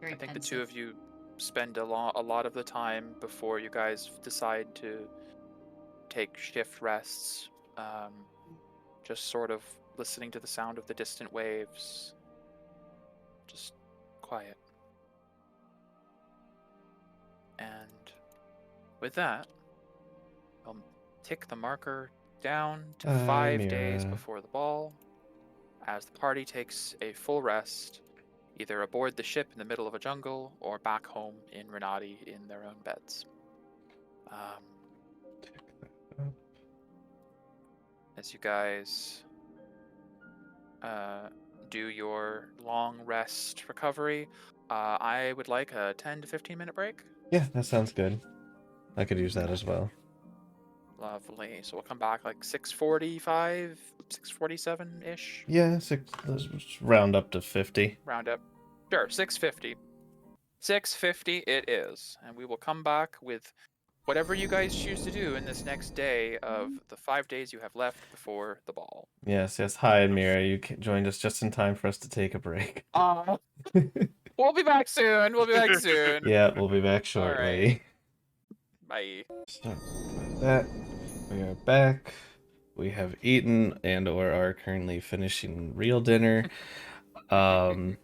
Very I think pensive. the two of you spend a lot of the time before you guys decide to take shift rests, just sort of listening to the sound of the distant waves, just quiet. And with that, I'll tick the marker down to 5 days Mira. before the ball, as the party takes a full rest, either aboard the ship in the middle of a jungle or back home in Renati in their own beds. As you guys do your long rest recovery, I would like a 10 to 15 minute break. Yeah, that sounds good. I could use that as well. Lovely. So we'll come back like 6:45, 6:47 ish. Yeah, let's round up to 50. Round up. Sure, 6:50. 6:50 it is, and we will come back with whatever you guys choose to do in this next day of the 5 days you have left before the ball. Yes. Hi, Mira. You joined us just in time for us to take a break. We'll be back soon. We'll be back soon. Yeah, we'll be back shortly. Bye. So, with that, we are back. We have eaten and or are currently finishing real dinner. We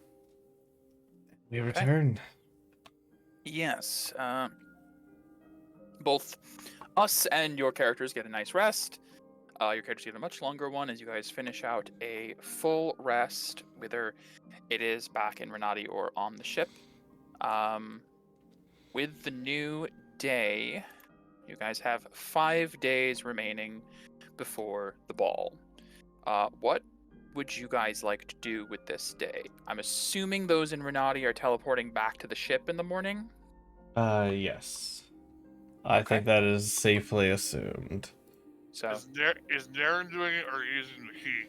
return. Yes. Both us and your characters get a nice rest. Your characters get a much longer one as you guys finish out a full rest, whether it is back in Renati or on the ship. With the new day, you guys have 5 days remaining before the ball. What would you guys like to do with this day? I'm assuming those in Renati are teleporting back to the ship in the morning? Yes. I think that is safely assumed. So Is Naren doing it or using the key?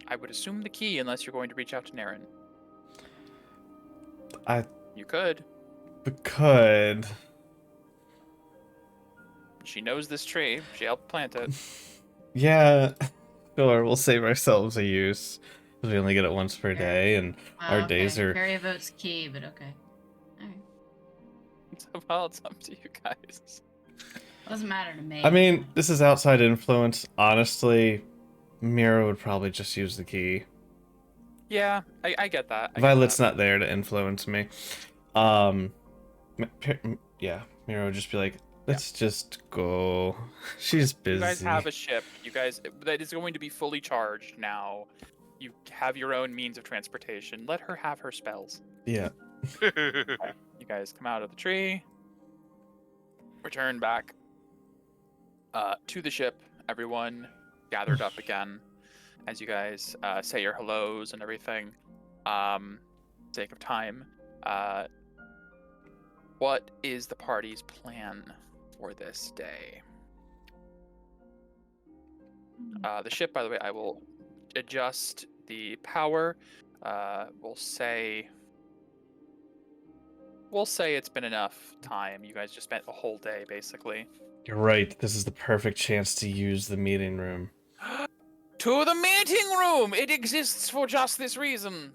I would assume the key unless you're going to reach out to Naren. You could. Could. She knows this tree. She helped plant it. Yeah. Sure, we'll save ourselves a use. Because we only get it once per day, and our days are... Perry votes key, but okay. Alright. Well, it's up to you guys. Doesn't matter to me. I mean, this is outside influence. Honestly, Mira would probably just use the key. Yeah, I get that. Violet's not there to influence me. Yeah, Mira would just be like, let's just go. She's busy. You guys have a ship. You guys, that is going to be fully charged now. You have your own means of transportation. Let her have her spells. Yeah. You guys come out of the tree. Return back to the ship. Everyone gathered up again as you guys say your hellos and everything. Sake of time. What is the party's plan for this day? The ship, by the way, I will adjust the power. We'll say it's been enough time. You guys just spent a whole day, basically. You're right. This is the perfect chance to use the meeting room. To the meeting room! It exists for just this reason.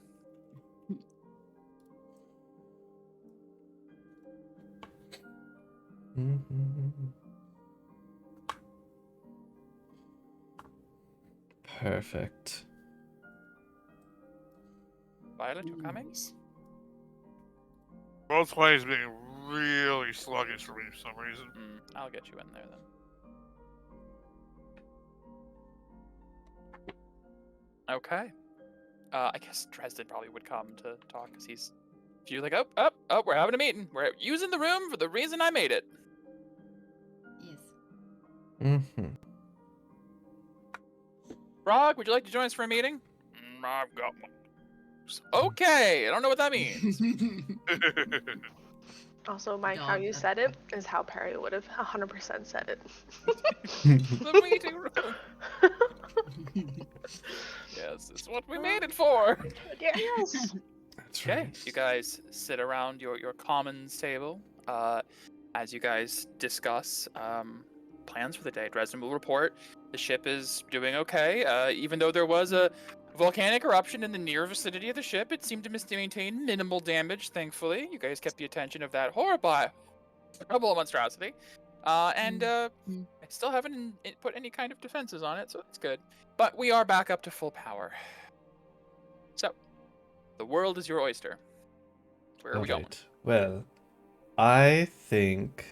Perfect. Violet, you coming? Roleplay is being really sluggish for me for some reason. I'll get you in there then. Okay. I guess Dresden probably would come to talk because he's. You're like, oh, we're having a meeting. We're using the room for the reason I made it. Yes. Frog, would you like to join us for a meeting? I've got one. Okay, I don't know what that means. Also, Mike, how you said it is how Perry would have 100% said it. The meeting room. Yes, it's what we made it for. Yes. That's Okay, right. you guys sit around your commons table. As you guys discuss plans for the day, Dresden will report the ship is doing okay. Even though there was a volcanic eruption in the near vicinity of the ship, it seemed to maintain minimal damage. Thankfully, you guys kept the attention of that horrible monstrosity, and I still haven't put any kind of defenses on it, so that's good. But we are back up to full power. So, the world is your oyster. Where are we going? Alright. Well, I think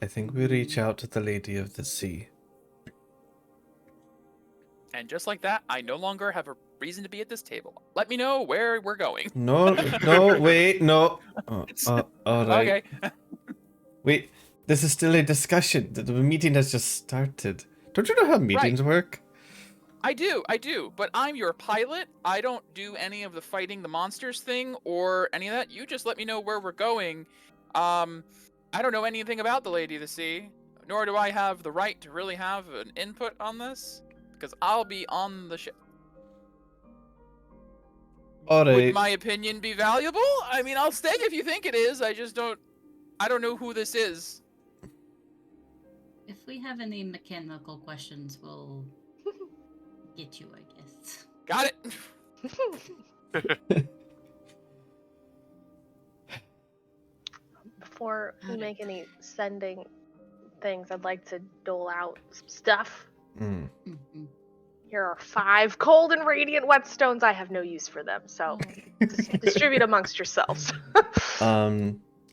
we reach out to the Lady of the Sea. And just like that, I no longer have a reason to be at this table. Let me know where we're going. No, wait, no. All right. Okay. Wait, this is still a discussion. The meeting has just started. Don't you know how meetings work? I do, but I'm your pilot. I don't do any of the fighting the monsters thing or any of that. You just let me know where we're going. I don't know anything about the Lady of the Sea, nor do I have the right to really have an input on this, because I'll be on the ship. All Would right. my opinion be valuable? I mean, I'll stay if you think it is. I don't know who this is. If we have any mechanical questions, we'll get you, I guess. Got it. Before we make any sending things, I'd like to dole out some stuff. Mm. Mhm. Here are 5 cold and radiant whetstones. I have no use for them, so distribute amongst yourselves.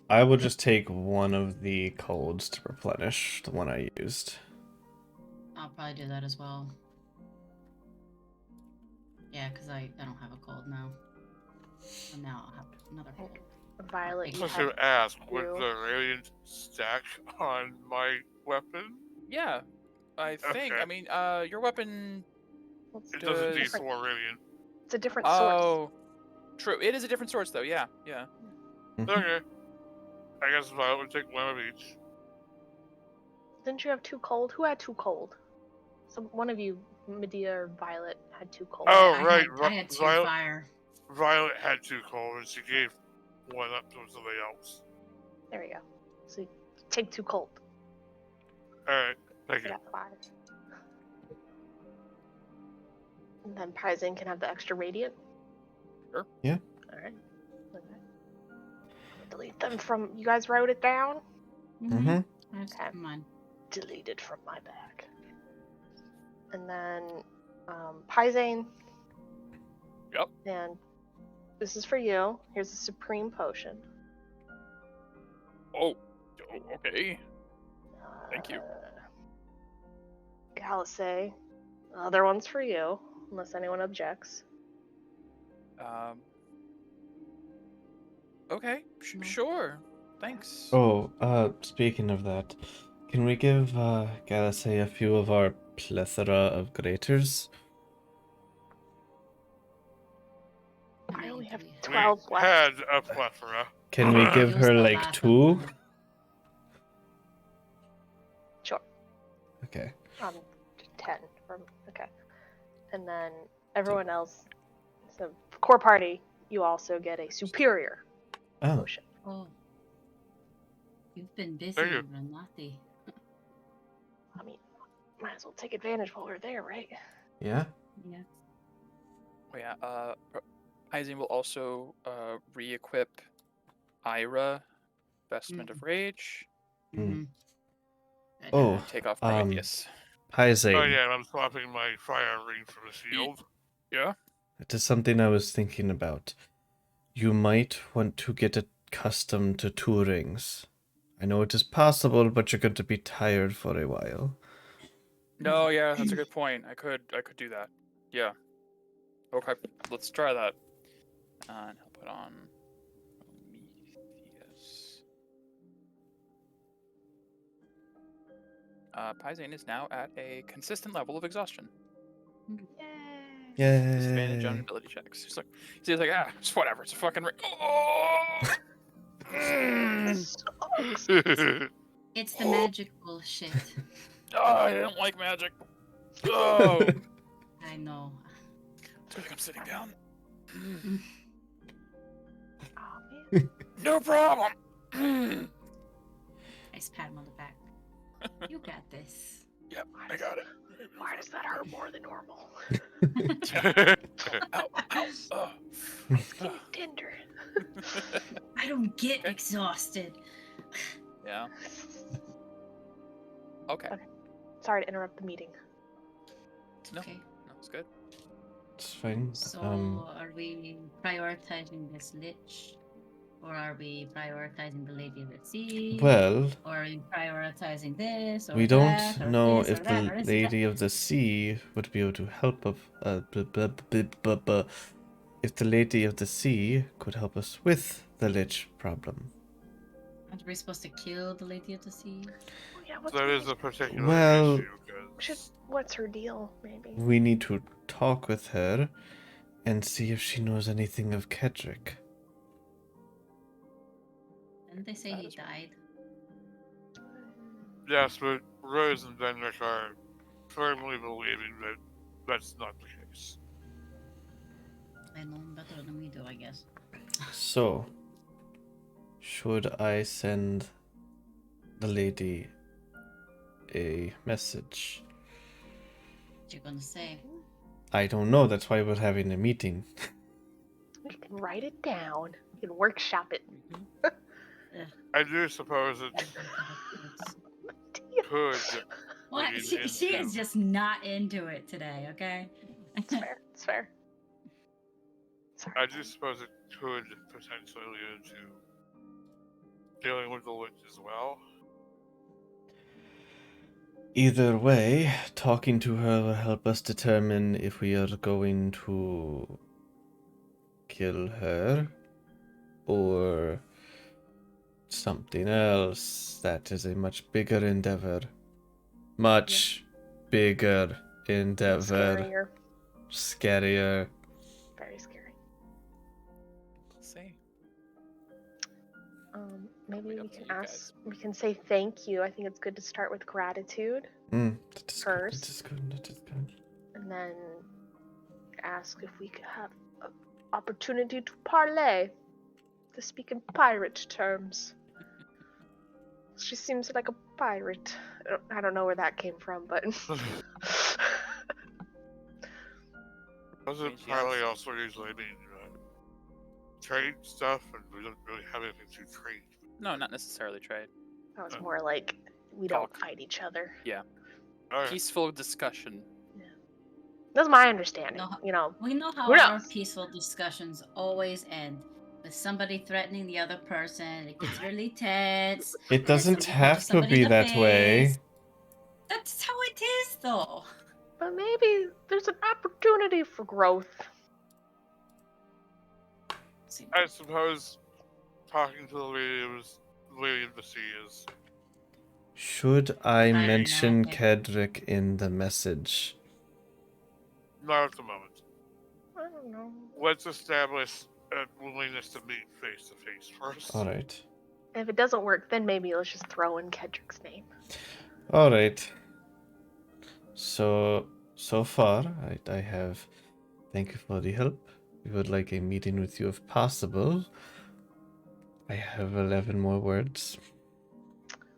I will just take one of the colds to replenish the one I used. I'll probably do that as well. Yeah, because I don't have a cold now. And now I'll have another cold. Violet, I you was have going to ask, would two. the radiant stack on my weapon? Yeah, I think. Okay. I mean, your weapon. It doesn't Does- do 4 radiant. It's a different source. Oh, true. It is a different source, though. Yeah. Mhm. Okay. I guess Violet would take one of each. Didn't you have 2 cold? Who had 2 cold? One of you, Medea or Violet, had 2 cold. Oh, I right. I had 2 Violet, fire. Violet had 2 cold, and she gave one up to somebody else. There we go. So you take 2 cold. Alright, thank You you. got 5. And then Prizing can have the extra radiant. Sure. Yeah. Alright. Okay. Delete them from. You guys wrote it down? Mm-hmm. That's Okay. mine. Deleted from my bag. And then Pizane. Yep. And this is for you. Here's a supreme potion. Oh, okay. Thank you. Galisay. Other one's for you, unless anyone objects. Okay. No. Sure. Thanks. Oh, speaking of that, can we give Galasay a few of our plethora of graters? I only have We- 12 We left. had a plethora. Can we give It was her the like last 2? of them. Sure. Okay. 10. Okay. And then everyone else, so core party, you also get a superior Oh, potion. Oh. You've been busy, Thank you. Renati. I mean, might as well take advantage while we're there, right? yeah. Yeah. Oh, yeah. Aizen will also re-equip Ira, Vestment of Rage, Mm. Good. Oh, take off Prometheus. hi Oh Zane. yeah, and I'm swapping my fire ring for the shield. Yeah. It is something I was thinking about. You might want to get accustomed to 2 rings. I know it is possible, but you're going to be tired for a while. No, yeah, that's a good point. I could do that. Yeah. Okay, let's try that. And I'll put on Prometheus. Pizane is now at a consistent level of exhaustion. Yay! Disadvantage on Yay. ability checks. He's like, it's whatever. It's a fucking ring. Oh! This sucks. It's the magical shit. Oh, I don't like magic. Oh, I know. it's good I'm sitting down. Oh man. No problem. Yep, Nice pat him on the back. You got this. I got it. Why does that hurt more than normal? Ow, ow. Oh. Skin is tender. I don't get Okay. exhausted. Yeah. Okay. Sorry to interrupt the meeting. No, Okay. no, it's good. It's fine. So are we prioritizing this lich? Or are we prioritizing the Lady of the Sea? Well, Or are we prioritizing this or we that? don't Or know this, if or that, the or this, or that? Lady of the Sea would be able to help us. If the Lady of the Sea could help us with the lich problem. Aren't we supposed to kill the Lady of the Sea? Oh, yeah, what's That her is a name? particular Well, issue. 'Cause What's her deal? Maybe. We need to talk with her and see if she knows anything of Kedrick. Didn't they say he died? Yes, but Rose and Benrick are firmly believing that that's not the case. They know him better than we do, I guess. So, should I send the lady a message? What you gonna say? I don't know, that's why we're having a meeting. We can write it down. We can workshop it. I do suppose it could What? lead She is into- just not into it today, okay? It's fair. It's fair. Sorry. I do suppose it could potentially lead into dealing with the lich as well. Either way, talking to her will help us determine if we are going to kill her or something else that is a much bigger endeavor. Much bigger endeavor. Scarier. Scarier. Very scary. Let's see. Maybe Leave it we up to can you ask. guys. We can say thank you. I think it's good to start with gratitude, That is First. good. That is good. That is good. and then ask if we could have an opportunity to parlay, to speak in pirate terms. She seems like a pirate. I don't know where that came from, but Doesn't She has- Parlay also usually mean trade stuff, and we don't really have anything to trade? No, not necessarily trade. that was more like we don't Talk. fight each other. Alright. Peaceful discussion. That's my understanding. No. You know, We know how Who our knows? peaceful discussions always end. With somebody threatening the other person. It gets really tense. It doesn't somebody have punches to somebody be in the that way. face. That's how it is, though. but maybe there's an opportunity for growth. I suppose talking to the Lady of the Sea is Should I don't know, mention okay. Kedrick in the message? not at the moment. I don't know. Let's establish a willingness to meet face to face first. Alright. If it doesn't work, then maybe let's just throw in Kedrick's name. Alright. So far, I have. Thank you for the help. We would like a meeting with you if possible. I have 11 more words.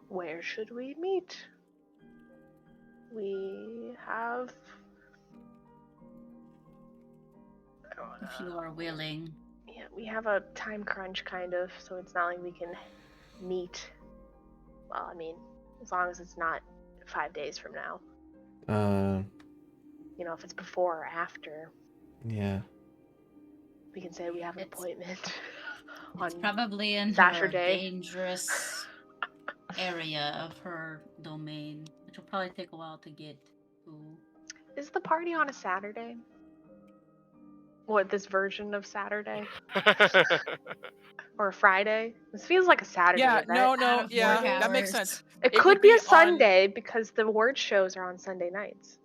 Where should we meet? We have. If you are willing. Yeah, we have a time crunch kind of, so it's not like we can meet. Well, I mean, as long as it's not 5 days from now. You know, if it's before or after, Yeah. we can say we have an It's- appointment It's on. probably in her Saturday. dangerous area of her domain, which will probably take a while to get to. Is the party on a Saturday? What, this version of Saturday? Or a Friday? This feels like a Saturday Yeah, event. no, Out of yeah, work that makes hours. sense. It It could would be be a on- Sunday because the word shows are on Sunday nights.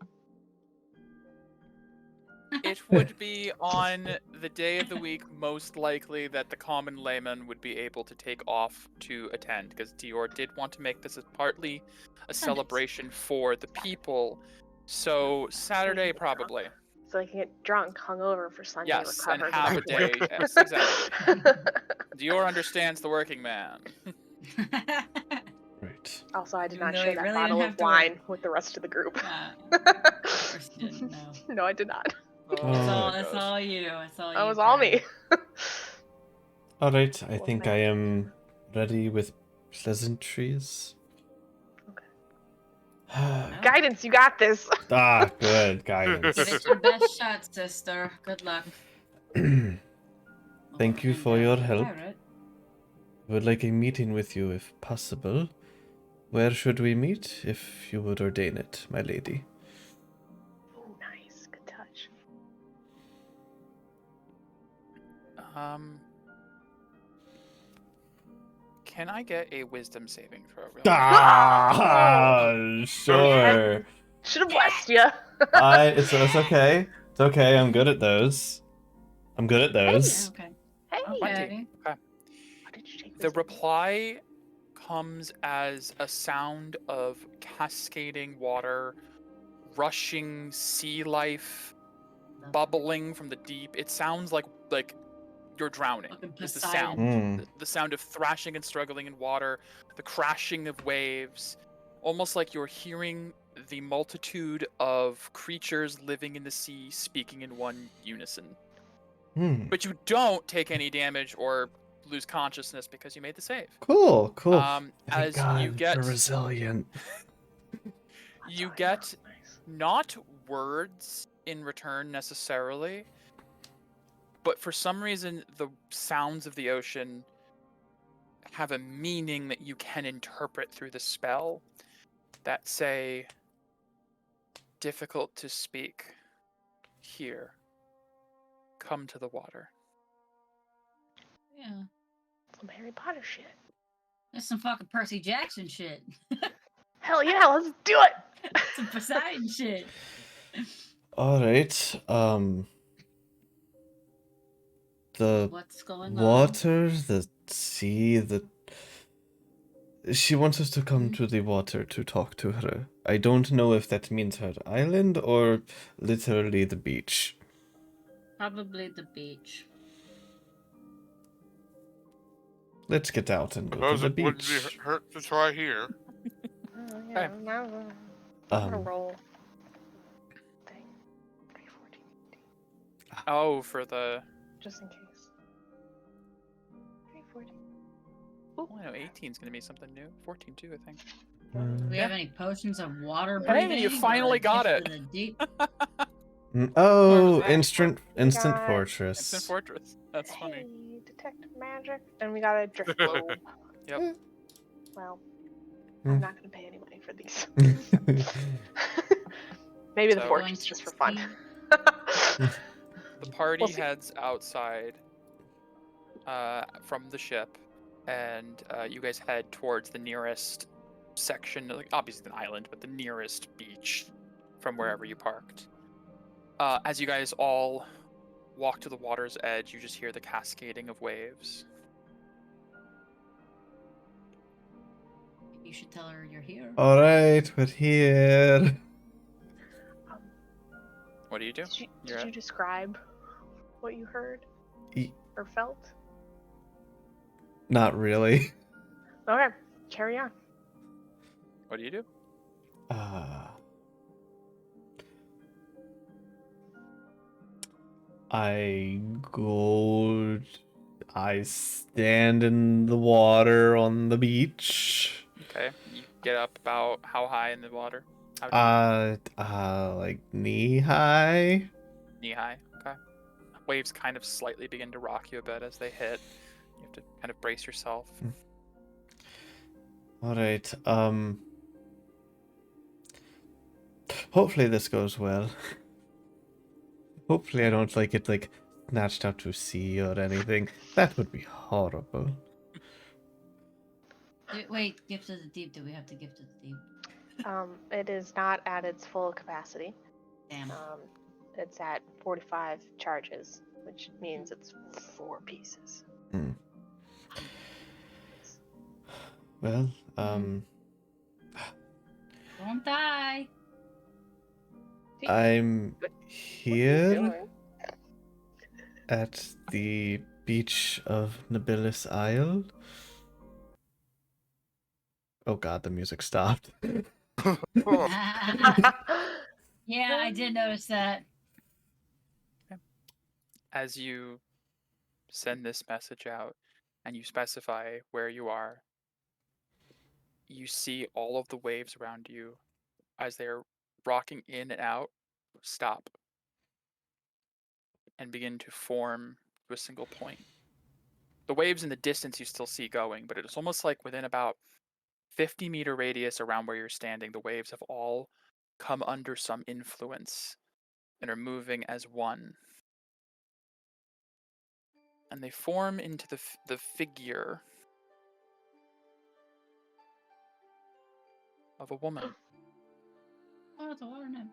It would be on the day of the week most likely that the common layman would be able to take off to attend, because Dior did want to make this as partly a celebration for the people, So Saturday get drunk. probably. So I can get drunk, hungover for Sunday, Yes, and recover. have a go back to day. work. Yes, exactly. Dior understands the working man. Right. Also, I did Even not though share he that really bottle didn't of have to work. wine with the rest of the group. Of course you didn't know. No, I did not. Oh, That's Oh. all. my That's gosh. all you. That's all you. That was all me. All right. I Well, think man. I am ready with pleasantries. Well, Guidance, you got this. Good give guidance. it your best shot, sister. Good luck. Thank you And, for your help. pirate. Would like a meeting with you if possible. Where should we meet, if you would ordain it, my lady? Oh, nice. Good touch. Can I get a wisdom saving throw? Real quick? Sure. Should have blessed you. It's okay. It's okay. I'm good at those. I'm good at those. Okay. Hey. Okay. What did you take The wisdom? reply comes as a sound of cascading water, rushing sea life, bubbling from the deep. It sounds like you're drowning. Fucking Is the Poseidon. sound. The sound of thrashing and struggling in water, the crashing of waves, almost like you're hearing the multitude of creatures living in the sea speaking in one unison. But you don't take any damage or lose consciousness because you made the save. Cool. Thank Thank God, you're resilient. You That's get nice. not words in return necessarily, but for some reason the sounds of the ocean have a meaning that you can interpret through the spell that say difficult to speak here, come to the water. Yeah. Some Harry Potter shit. That's some fucking Percy Jackson shit. Hell yeah, let's do it. Some Poseidon shit. All right. The What's going water, the sea, She wants us to come Mhm. to the water to talk to her. I don't know if that means her island or literally the beach. on? Probably the beach. Let's get out and go to Suppose the it wouldn't be beach. hurt to try here. Oh, yeah, I'm gonna roll thing. 314. Oh, for the Just in case. 314. oh, I know 18 is going to be something new. 14 too, I think. Do we have any potions of water Hey, breathing? you finally or got gift it. of the deep? Oh, that? instant got- fortress. Instant Fortress. That's funny. Hey, detect magic, and we got a drift globe. Yep. Well, Hmm. I'm not gonna pay any money for these. Maybe the So- fortress just for fun. The party We'll see. heads outside from the ship, and you guys head towards the nearest section, like obviously an island, but the nearest beach from wherever you parked. As you guys all walk to the water's edge, you just hear the cascading of waves. You should tell her you're here. All right, we're here. What do you do? Did you describe what you heard E- or felt? Not really. Okay, carry on. What do you do? I stand in the water on the beach. Okay, you get up about how high in the water? How deep? Like knee high. Knee high. Okay. Waves kind of slightly begin to rock you a bit as they hit. You have to kind of brace yourself. All right. Hopefully this goes well. Hopefully I don't get snatched out to sea or anything. That would be horrible. Wait, gift of the deep. Do we have to gift of the deep? It is not at its full capacity. Damn. It's at 45 charges, which means it's 4 pieces. Well, Don't die. I'm What are you here doing? at the beach of Nobilis Isle. Oh god, the music stopped. Oh, Yeah, I did notice that. As you send this message out and you specify where you are, you see all of the waves around you as they're rocking in and out stop and begin to form to a single point. The waves in the distance you still see going, but it's almost like within about 50-meter radius around where you're standing, the waves have all come under some influence and are moving as one. And they form into the figure of a woman. Oh, it's a water nymph.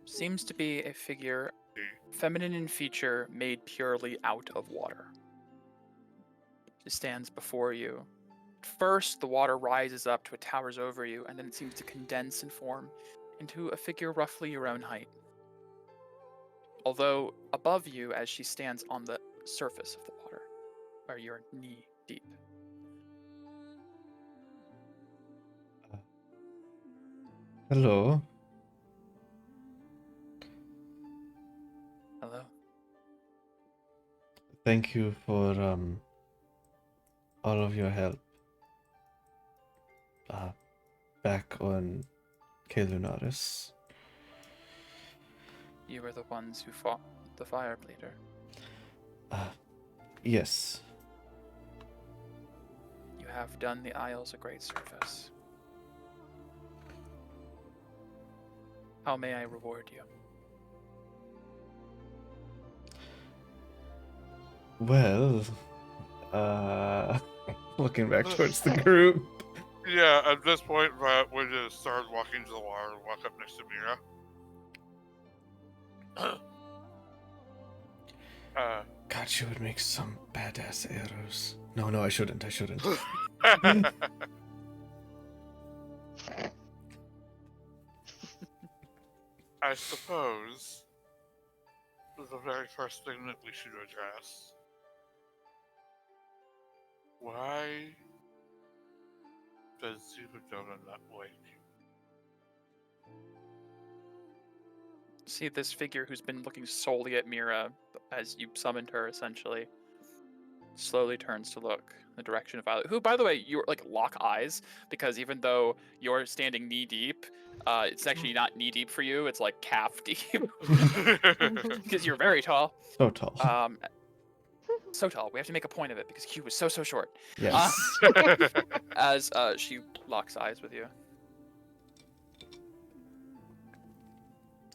Seems to be a figure feminine in feature, made purely out of water. She stands before you. First, the water rises up till it towers over you, and then it seems to condense and form into a figure roughly your own height. Although above you, as she stands on the surface of the water, where you're knee deep. Hello. Hello. Thank you for all of your help. Back on Kalunaris. You were the ones who fought the fire bleeder. Yes. You have done the Isles a great service. How may I reward you? Well, looking back towards the group. yeah, at this point, Violet would just start walking to the water and walk up next to Mira. God, she would make some badass arrows. No, I shouldn't. I suppose the very first thing that we should address. Why does Zubadona not like you? See this figure who's been looking solely at Mira as you summoned her, essentially, slowly turns to look in the direction of Violet, who, by the way, you're like lock eyes, because even though you're standing knee deep, it's actually not knee deep for you, it's like calf deep, because you're very tall. So tall. So tall. We have to make a point of it because Q was so short. Yes. As she locks eyes with you.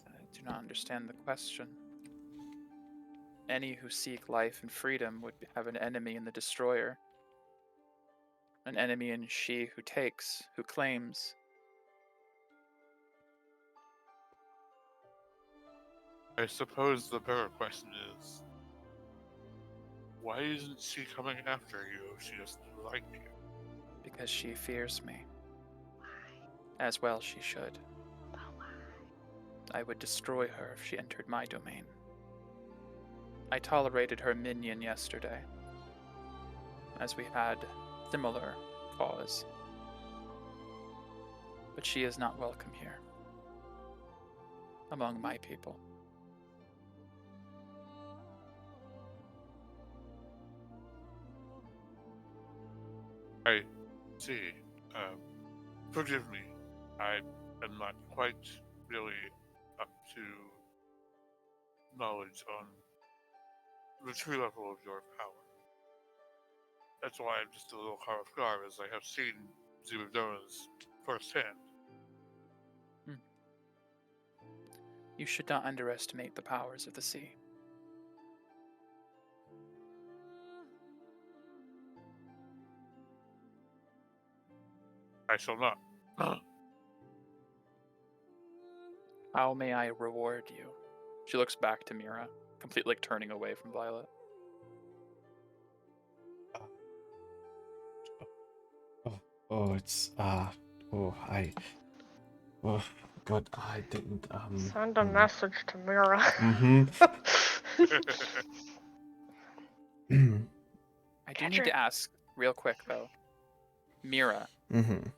I do not understand the question. Any who seek life and freedom would have an enemy in the destroyer. An enemy in she who takes, who claims. I suppose the better question is, why isn't she coming after you if she doesn't like you? Because she fears me. As well she should. I would destroy her if she entered my domain. I tolerated her minion yesterday, as we had similar cause. But she is not welcome here, among my people. I see. Forgive me. I am not quite really up to knowledge on the true level of your power. That's why I'm just a little caught off guard, as I have seen Zubadona's firsthand. You should not underestimate the powers of the sea. I shall not. How may I reward you? She looks back to Mira, completely like turning away from Violet. Oh, it's oh, but I didn't Send a message to Mira. Mm-hmm. I do need to ask real quick though. Mira, Mm-hmm.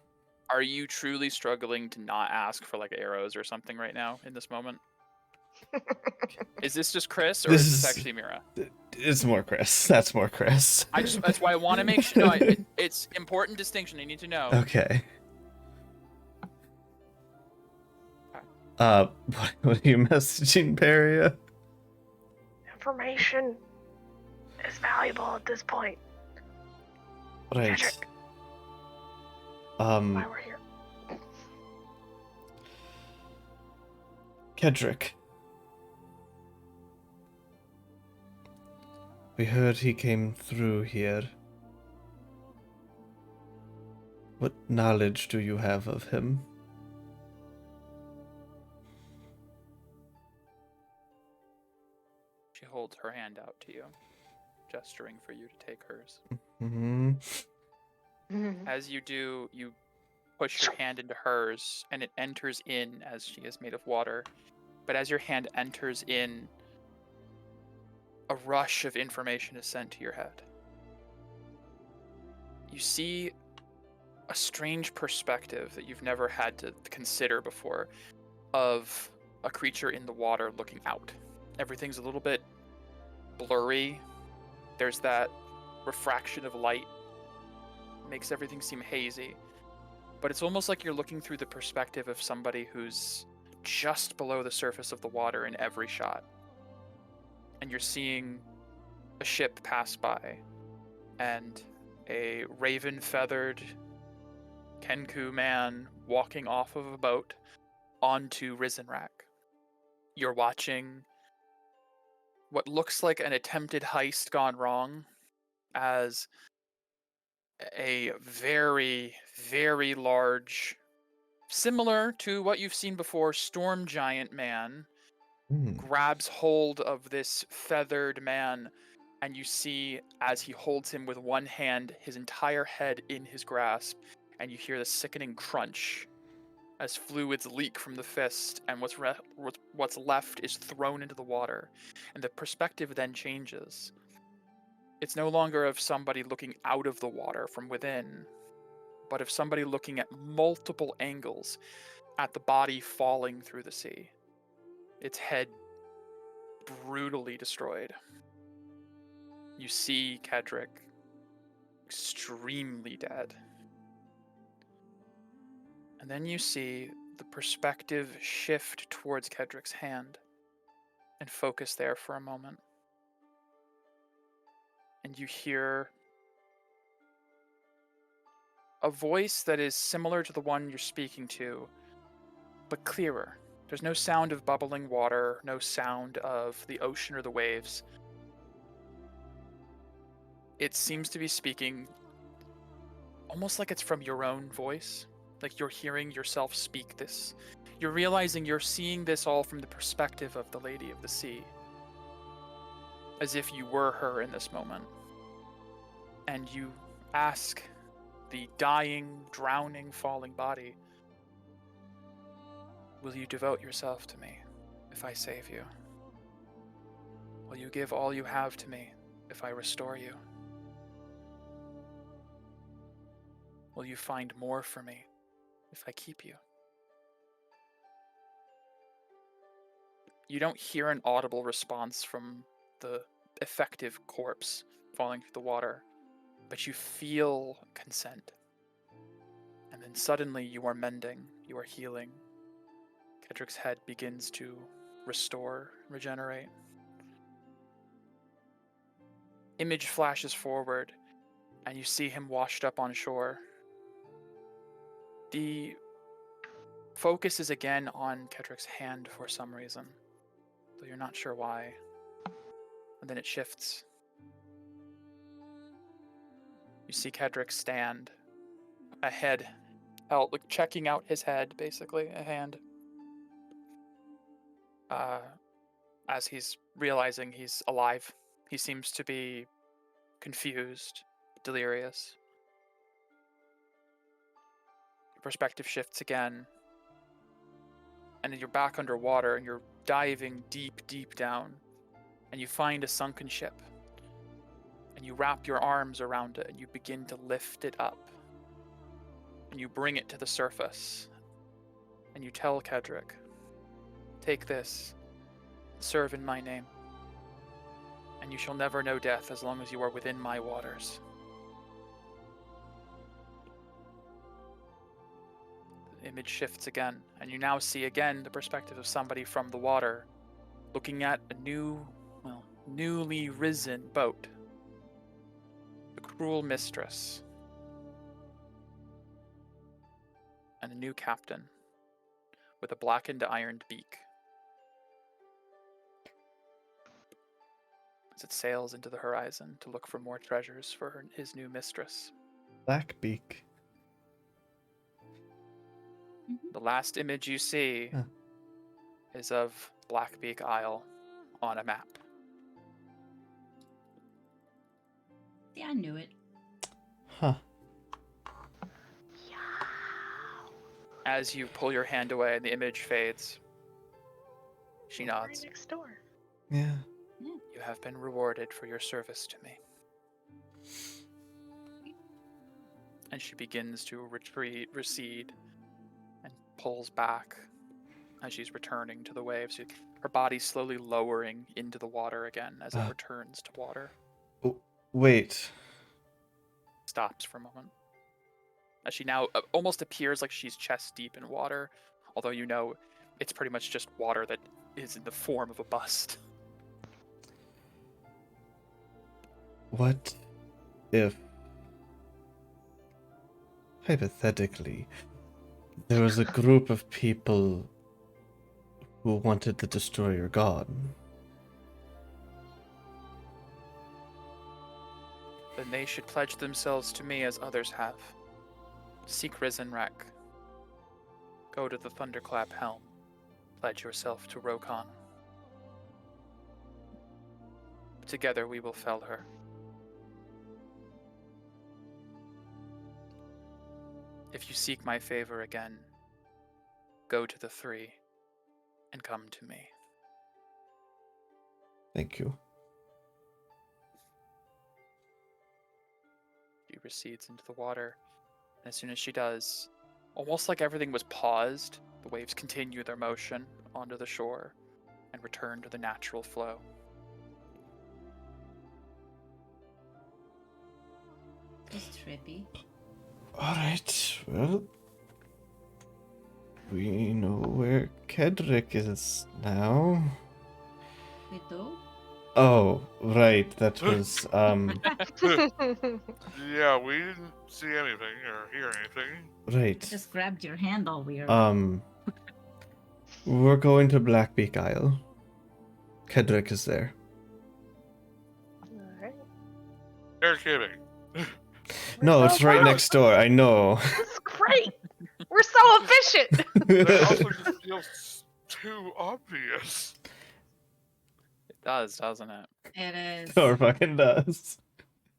are you truly struggling to not ask for like arrows or something right now in this moment? Is this just Chris or This is this is- actually Mira? It's more Chris. That's more Chris. That's why I want to make sure. No, it's important distinction. I need to know. Okay. What are you messaging, Peria? Information is valuable at this point. Right. Cedric, why we're here. Kedrick. We heard he came through here. What knowledge do you have of him? She holds her hand out to you, gesturing for you to take hers. Mm-hmm. As you do, you push your hand into hers, and it enters in as she is made of water. But as your hand enters in, a rush of information is sent to your head. You see a strange perspective that you've never had to consider before of a creature in the water looking out. Everything's a little bit blurry. There's that refraction of light. Makes everything seem hazy. But it's almost like you're looking through the perspective of somebody who's just below the surface of the water in every shot. And you're seeing a ship pass by and a raven-feathered Kenku man walking off of a boat onto Risenrak. You're watching what looks like an attempted heist gone wrong as a very, very large, similar to what you've seen before, storm giant man grabs hold of this feathered man, and you see as he holds him with one hand, his entire head in his grasp, and you hear the sickening crunch as fluids leak from the fist, and what's left is thrown into the water. And the perspective then changes. It's no longer of somebody looking out of the water from within, but of somebody looking at multiple angles at the body falling through the sea. Its head brutally destroyed. You see Kedrick extremely dead. And then you see the perspective shift towards Kedrick's hand and focus there for a moment. And you hear a voice that is similar to the one you're speaking to, but clearer. There's no sound of bubbling water, no sound of the ocean or the waves. It seems to be speaking almost like it's from your own voice, like you're hearing yourself speak this. You're realizing you're seeing this all from the perspective of the Lady of the Sea, as if you were her in this moment. And you ask the dying, drowning, falling body, will you devote yourself to me if I save you? Will you give all you have to me if I restore you? Will you find more for me if I keep you? You don't hear an audible response from the effective corpse falling through the water, but you feel consent. And then suddenly you are mending, you are healing. Kedrick's head begins to restore, regenerate. Image flashes forward, and you see him washed up on shore. The focus is again on Kedrick's hand for some reason, though you're not sure why. And then it shifts. You see Kedrick stand, a head out, like checking out his head, basically, a hand. As he's realizing he's alive. He seems to be confused, delirious. The perspective shifts again. And then you're back underwater and you're diving deep, deep down. And you find a sunken ship. And you wrap your arms around it and you begin to lift it up. And you bring it to the surface. And you tell Kedrick, take this, serve in my name. And you shall never know death as long as you are within my waters. The image shifts again, and you now see again the perspective of somebody from the water, looking at a newly risen boat. The cruel mistress. And a new captain, with a blackened ironed beak. As it sails into the horizon to look for more treasures for his new mistress. Blackbeak. The last image you see is of Blackbeak Isle on a map. Yeah, I knew it. Huh. As you pull your hand away and the image fades, she Right nods. next door. Yeah. You have been rewarded for your service to me. And she begins to recede, and pulls back as she's returning to the waves. Her body slowly lowering into the water again as it returns to water. Wait. Stops for a moment. As she now almost appears like she's chest deep in water, although you know it's pretty much just water that is in the form of a bust. What if, hypothetically, there was a group of people who wanted the destroyer gone? Then they should pledge themselves to me as others have. Seek risen wreck. Go to the Thunderclap Helm. Pledge yourself to Rokon. Together we will fell her. If you seek my favor again, go to the three and come to me. Thank you. She recedes into the water, and as soon as she does, almost like everything was paused, the waves continue their motion onto the shore and return to the natural flow. It's trippy. Alright, well, we know where Kedrick is now. We do? Oh, right, that was, Yeah, we didn't see anything or hear anything. right. I just grabbed your hand all weird. We're going to Blackbeak Isle. Kedrick is there. Alright. You're kidding. No, it's right next door, I know. This is great. We're so efficient. That also just feels too obvious. It does, doesn't it? It is. Sure fucking does.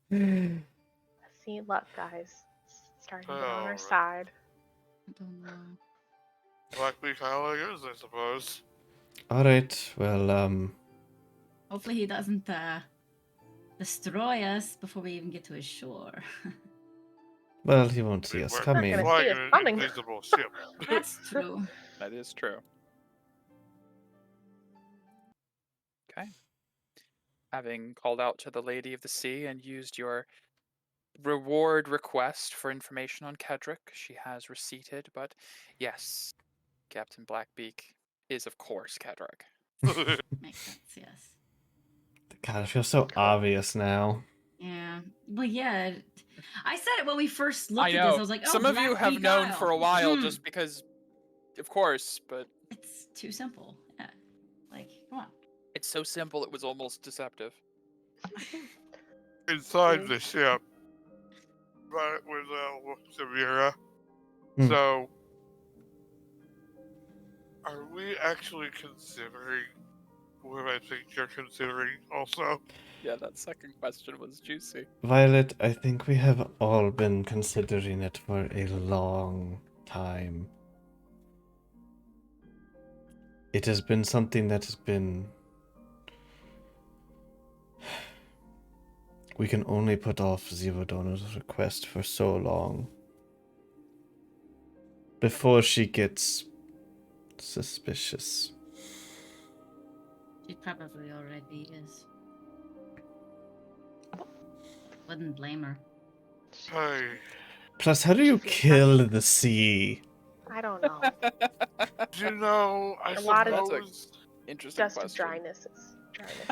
See, luck, guys. It's starting to get on our Oh. side. I don't know. Blackbeak Isle it is, I suppose. Alright, well, Hopefully he doesn't destroy us before we even get to his shore. well, he won't see us We're coming. gonna flying see us an coming. invisible ship. That's true. That is true. Okay. Having called out to the Lady of the Sea and used your reward request for information on Kedrick, she has receipted, but yes, Captain Blackbeak is of course Kedrick. Makes sense, yes. God, it feels so obvious now. Yeah. Well, yeah. I said it when we first looked I at know. this. I was like, oh, Some of you have Blackbeak known Isle. for a while Hmm. just because, of course, but It's too simple. Yeah. Like, come on. it's so simple it was almost deceptive. Inside the ship, right with Samira. Hmm. So, are we actually considering what I think you're considering also? Yeah, that second question was juicy. Violet, I think we have all been considering it for a long time. It has been something that has been... We can only put off Zivodona's request for so long. Before she gets suspicious. She probably already is. Wouldn't blame her. Hey, Plus, how do you kill the sea? I don't know. you know, I A lot of- suppose. Interesting Dust of question. dryness.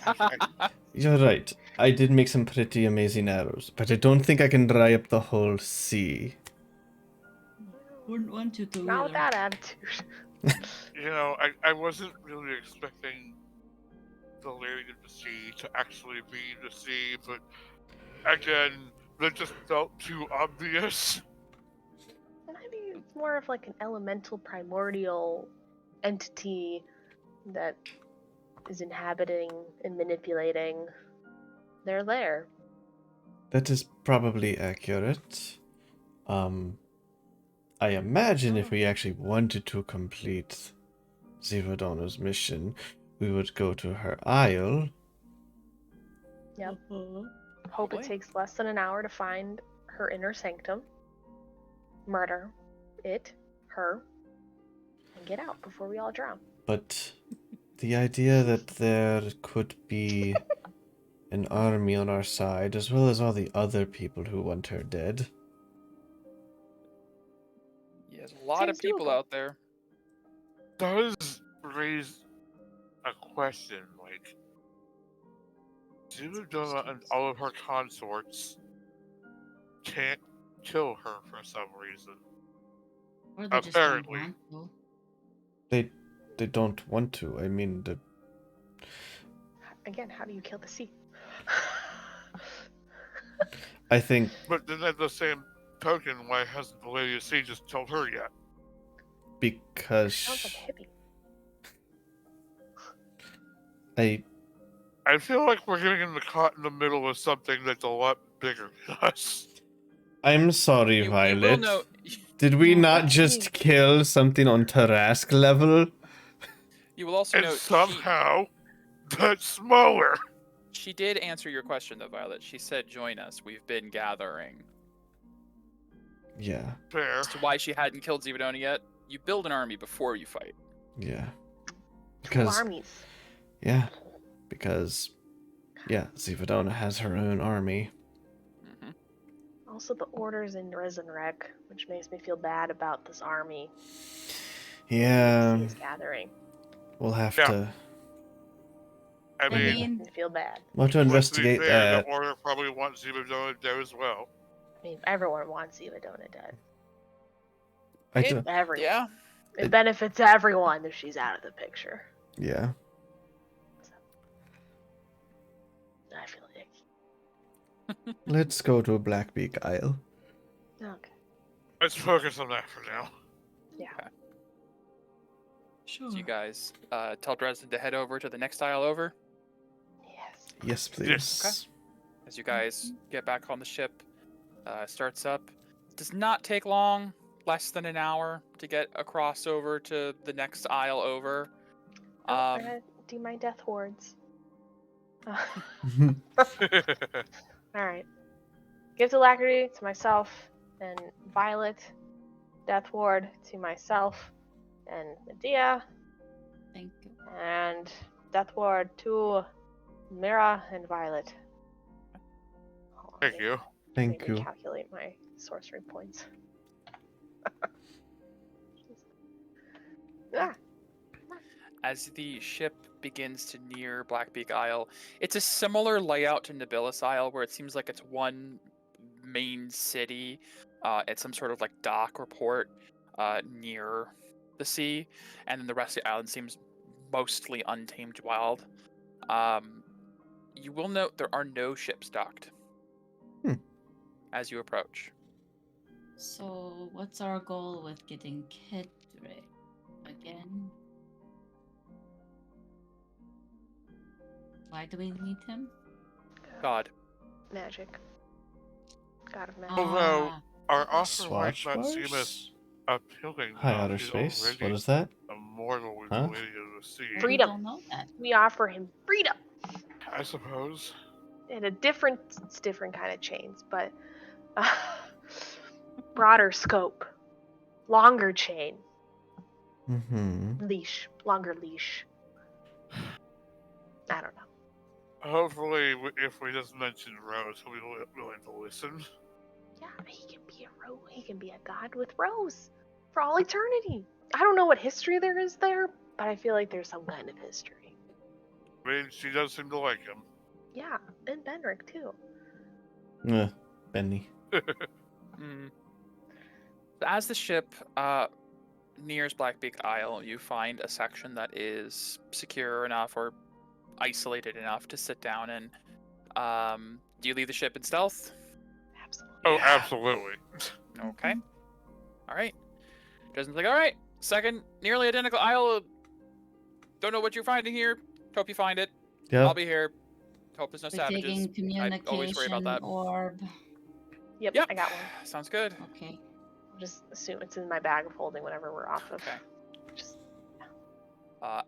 Dryness. You're right. I did make some pretty amazing arrows, but I don't think I can dry up the whole sea. Wouldn't want you to Not with either. that attitude. You know, I wasn't really expecting the Lady of the Sea to actually be the sea, but again, that just felt too obvious. I think it's more of like an elemental primordial entity that is inhabiting and manipulating their lair. That is probably accurate. I imagine if we actually wanted to complete Zivodona's mission, we would go to her isle. Yep. Uh-huh. Hope it Probably. takes less than an hour to find her inner sanctum, murder it, her, and get out before we all drown. But the idea that there could be an army on our side, as well as all the other people who want her dead. Yeah, there's a lot of Seems people doable. out there. Does raise a question, like, Zubidona and all of her consorts can't kill her for some reason. Or they just Apparently. don't want They don't want to. I mean, Again, how do you kill the sea? I think But then at the same token, why hasn't the Lady of the Sea just killed her yet? because Sounds like a hippie. I feel like we're getting caught in the middle of something that's a lot bigger than us. I'm sorry, You will Violet. know. Did we No, not that's just me. kill something on Tarask level? You will also And note somehow, that's smaller. she did answer your question though, Violet. She said, "Join us. We've been gathering." Yeah, Fair. As to why she hadn't killed Zivodona yet, you build an army before you fight. yeah. Two Because armies. yeah, because yeah, Zivodona has her own army. Hmm Also, the orders in Rezenrek, which makes me feel bad about this army. Yeah, Sea is gathering. we'll have Yeah. to. I I mean, mean, I feel bad. We'll have to let's be investigate fair, that. the Order probably wants Zubidona dead as well. I mean, everyone wants Zivodona dead. I It- do. Everyone. Yeah. It benefits everyone if she's out of the picture. Yeah. I feel icky. Let's go to Blackbeak Isle. Okay. Let's focus on that for now. Yeah. sure. So you guys tell Dresden to head over to the next aisle over. Yes. Yes, please. Yes. As you guys get back on the ship, starts up. Does not take long, less than an hour to get across over to the next aisle over. Oh, I gotta do my death wards. Alright. Gift alacrity to myself and Violet. Death ward to myself and Medea. Thank you. And death ward to Mira and Violet. Hold on, Thank you. Thank Maybe you. calculate my sorcery points. Ah, As the ship begins to near Blackbeak Isle, it's a similar layout to Nabilis Isle, where it seems like it's one main city at some sort of like dock or port near the sea, and then the rest of the island seems mostly untamed wild. You will note there are no ships docked as you approach. So, what's our goal with getting Kedrick again? Why do we need him? God, magic. God of magic. Although, Ah, our offer might Swatch not seem as Wars? appealing High enough. outer He's space. What already is that? immortal with Huh? the Lady of the Sea. I Freedom. don't know that. We offer him freedom I suppose. in a different kind of chains, but broader scope, longer chain, leash, longer leash. I don't know. Hopefully, if we just mention Rose, he'll be willing to listen. Yeah, he can be a rose. He can be a god with Rose for all eternity. I don't know what history there is there, but I feel like there's some kind of history. I mean, she does seem to like him. Yeah, and Benric too. Benny. As the ship nears Blackbeak Isle, you find a section that is secure enough or isolated enough to sit down in. Do you leave the ship in stealth? Absolutely. Oh, Yeah. absolutely. Okay. All right. Jasmine's like, all right, second nearly identical isle. Don't know what you're finding here. Hope you find it. I'll Yep. be here. Hope there's no We're savages. taking communication I always worry about that. orb. Yep, Yep. I got one. Sounds good. Okay. I'll just assume it's in my bag of holding whenever we're off of. Okay. Just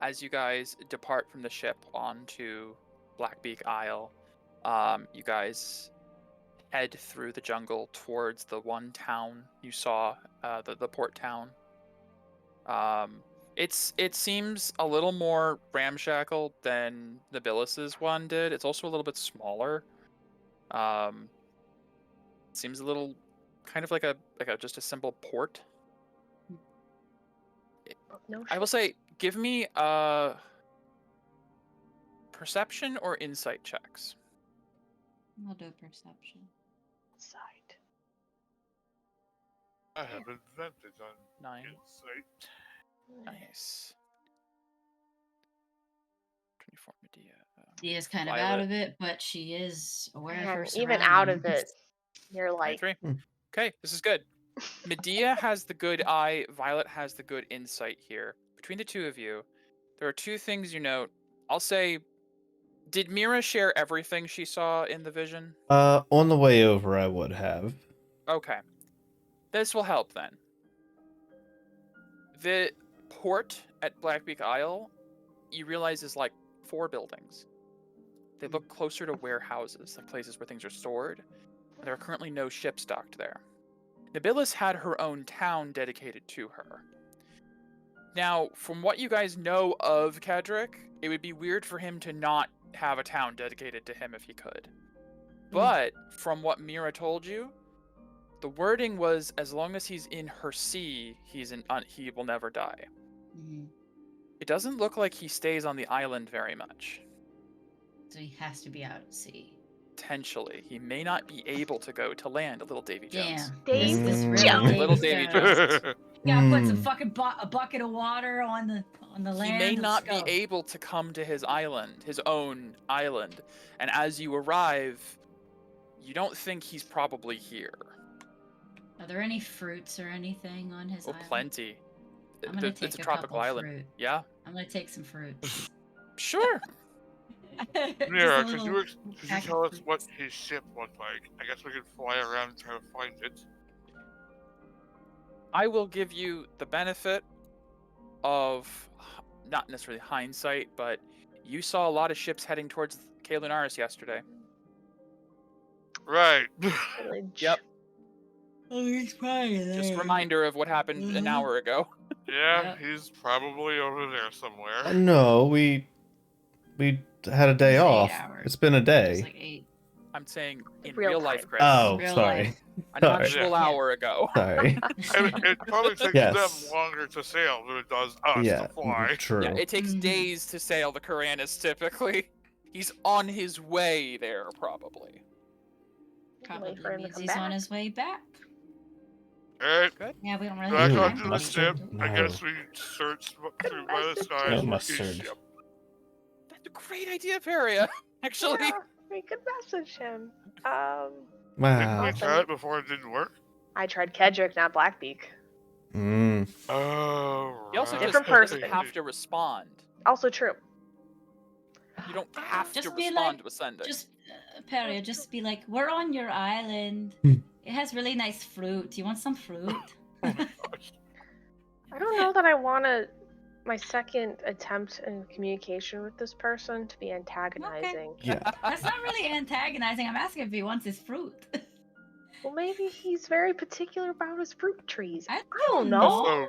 As you guys depart from the ship onto Blackbeak Isle, you guys head through the jungle towards the one town you saw, the port town. It seems a little more ramshackle than Nobilis's one did. It's also a little bit smaller. Seems a little kind of like a just a simple port. no I will say, give me perception or insight checks. I'll do perception. side. I have advantage on 9. insight. Nice. 24 Medea. Dia's kind of Violet. out of it, but she is aware of her Man, even out of surroundings. it, you're like, 23. Okay, this is good. Medea has the good eye. Violet has the good insight here. Between the two of you, there are two things you note. I'll say, did Mira share everything she saw in the vision? On the way over, I would have. Okay. This will help then. The port at Blackbeak Isle, you realize is like 4 buildings. They look closer to warehouses, like places where things are stored. And there are currently no ships docked there. Nobilis had her own town dedicated to her. Now, from what you guys know of Kedrick, it would be weird for him to not have a town dedicated to him if he could. But from what Mira told you, the wording was, as long as he's in her sea, he will never die. Mhm. It doesn't look like he stays on the island very much. So he has to be out at sea. Potentially, he may not be able to go to land. A little Davy Jones. Damn. Dave This Jones. really Little Dave's Davy gotta- Jones. Gotta put some Mm. fucking a bucket of water on the land. He may Let's not be go. able to come to his island, his own island. And as you arrive, you don't think he's probably here. Are there any fruits or anything on his Oh, island? plenty. I'm gonna It's take a a tropical couple island. fruit. Yeah, I'm gonna take some fruits. sure. Just Mira, a could little you pack tell of us what fruits. his ship looked like? I guess we could fly around and try to find it. I will give you the benefit of not necessarily hindsight, but you saw a lot of ships heading towards Kalunaris yesterday. Right. village. Yep. Oh, he's probably there. Just a reminder of what happened an Mhm. hour ago. Yeah, Yep. he's probably over there somewhere. No, we had a day It's 8 off. hours. It's been a It's day. like 8. I'm saying in Real real life, time. Chris. Oh, Real sorry. life. An Sorry. actual Yeah. hour ago. Sorry. It probably takes Yes. them longer to sail than it does us Yeah, to fly. true. Yeah, it takes Mhm. days to sail the Koranis typically. He's on his way there, probably. Probably Wait for him to means come he's on back. his way back. Alright, Yeah, we don't really back have Ooh, time onto for the this. ship. mustard. I No. guess we search through by the skies No for his mustard. ship. That's a great idea, Peria. Actually, Yeah, we could message him. Didn't Wow. we try it before it didn't work? I tried Kedrick, not Blackbeak. Oh, he also right. just Different doesn't person. have to respond. Also true. You don't have Just to be respond like- to a sending. Just, Peria, just be like, we're on your island. Hmm. It has really nice fruit. Do you want some fruit? I don't know that I want my second attempt in communication with this person to be antagonizing. Yeah. That's not really antagonizing. I'm asking if he wants his fruit. Well, maybe he's very particular about his fruit trees. I don't don't know. know.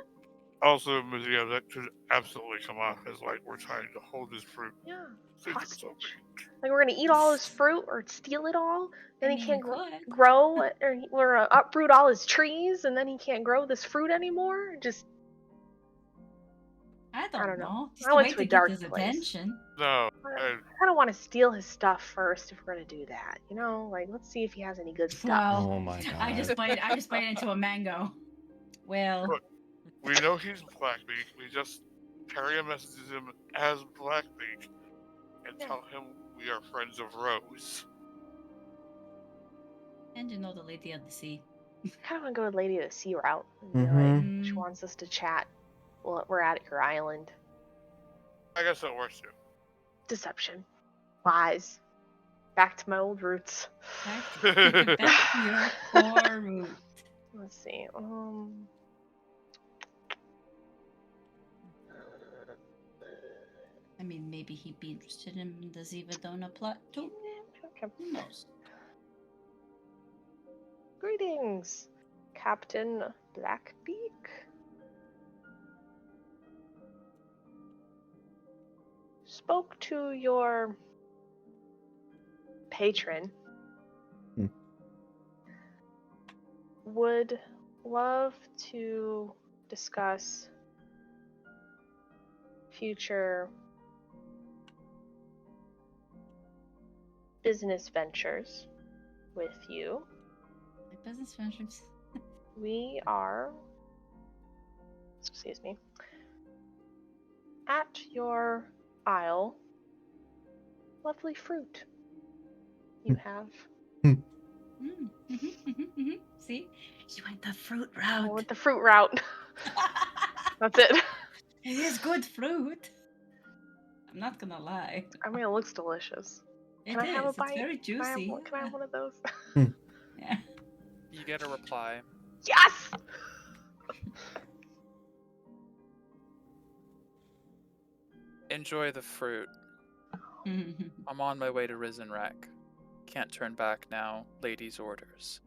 Also, Mazia, that could absolutely come off as like we're trying to hold his fruit. Yeah, Think of hostage. something. Like we're gonna eat all his fruit or steal it all, then I he mean, can't we could. grow, or we're gonna uproot all his trees, and then he can't grow this fruit anymore. Just I I don't don't know. know. Just I a went way to to a get dark his place. attention. No, I kind of want to steal his stuff first if we're gonna do that. You know, like let's see if he has any good stuff. Wow. Oh my god. I just bite into a mango. Well, Look. We know he's Blackbeak. We just carry messages him as Blackbeak and Yeah. tell him we are friends of Rose. and you know the Lady of the Sea. I kind of want to go with Lady of the Sea route and be like, Mhm. she wants us to chat while we're at your island. I guess that works too. Deception, lies, back to my old roots. Back to your core root. Let's see. I mean, maybe he'd be interested in the Zivadona plot too. Okay. Who knows? Greetings, Captain Blackbeak. Spoke to your patron. Hmm. Would love to discuss future business ventures with you. Like business ventures. We are, excuse me, at your isle. Lovely fruit you have. See, she went the fruit I route. went the fruit route. That's it. It is good fruit. I'm not gonna lie. I mean, it looks delicious. It Can I have a is. bite? It's very Can I have juicy. can I have one of those? Yeah. You get a reply. Yes! Enjoy the fruit. I'm on my way to Risen Wreck. Can't turn back now. Lady's orders.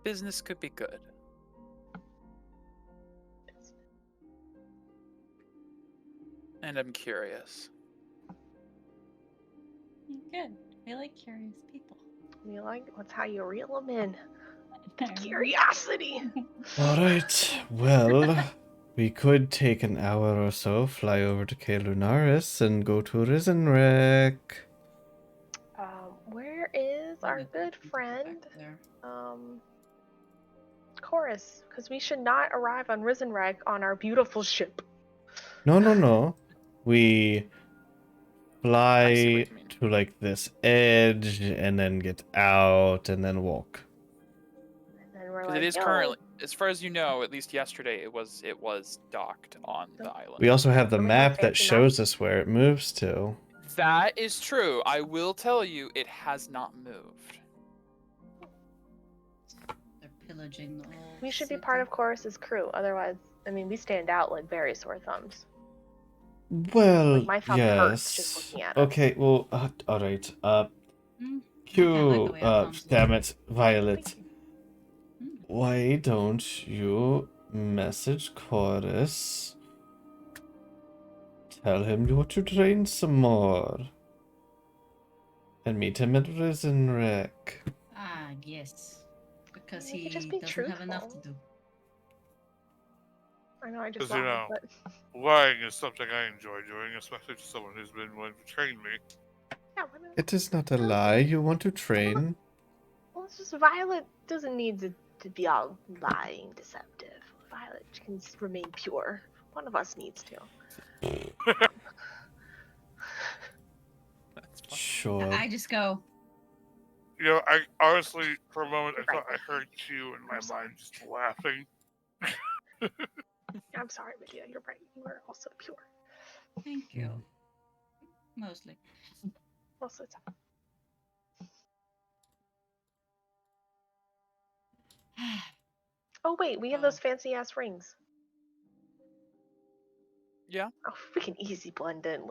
Business could be good. And I'm curious. Good. I like curious people. You like? That's how you reel them in. Alright. Curiosity. Alright, well, we could take an hour or so, fly over to Lunaris, and go to Risenwreck. Where is our good friend, Chorus? Because we should not arrive on Risenwreck on our beautiful ship. No. We I see fly what you mean. to like this edge and then get out and then walk. And then we're Because like, it is "Yo, currently, as far as you know, at least yesterday, it was docked on the Nope. island. We also have the Are we not map that fancy shows us where it moves to. That is true. I will tell you, it has not moved. They're pillaging the whole we should be city. part of Chorus's crew. Otherwise, I mean, we stand out like very sore thumbs. Well, Like, my thumb hurts just yes. looking at us. Okay, well, alright. I kinda like Q, the way our thumbs damn look. it, Violet. Mm. Why don't you message Chorus? Tell him you want to train some more. And meet him at Risenwreck. Ah, yes. Because You he could just be doesn't have enough to truthful. do. I know I just Because, you lied, know, but lying is something I enjoy doing, especially to someone who's been willing to train me. yeah, why not? It is not a lie, you want to train. Well, it's just Violet doesn't need to be all lying, deceptive. Violet can remain pure. One of us needs to. That's fine. Sure. I just go, You know, I honestly, for a moment, I Right. thought I heard Q in my I'm sorry. mind just laughing. I'm sorry, Medea. You're right. You are also pure. thank you. Mostly. Most of the time. Oh wait, we have Oh. those fancy ass rings. Yeah. Oh, we can easy blend in.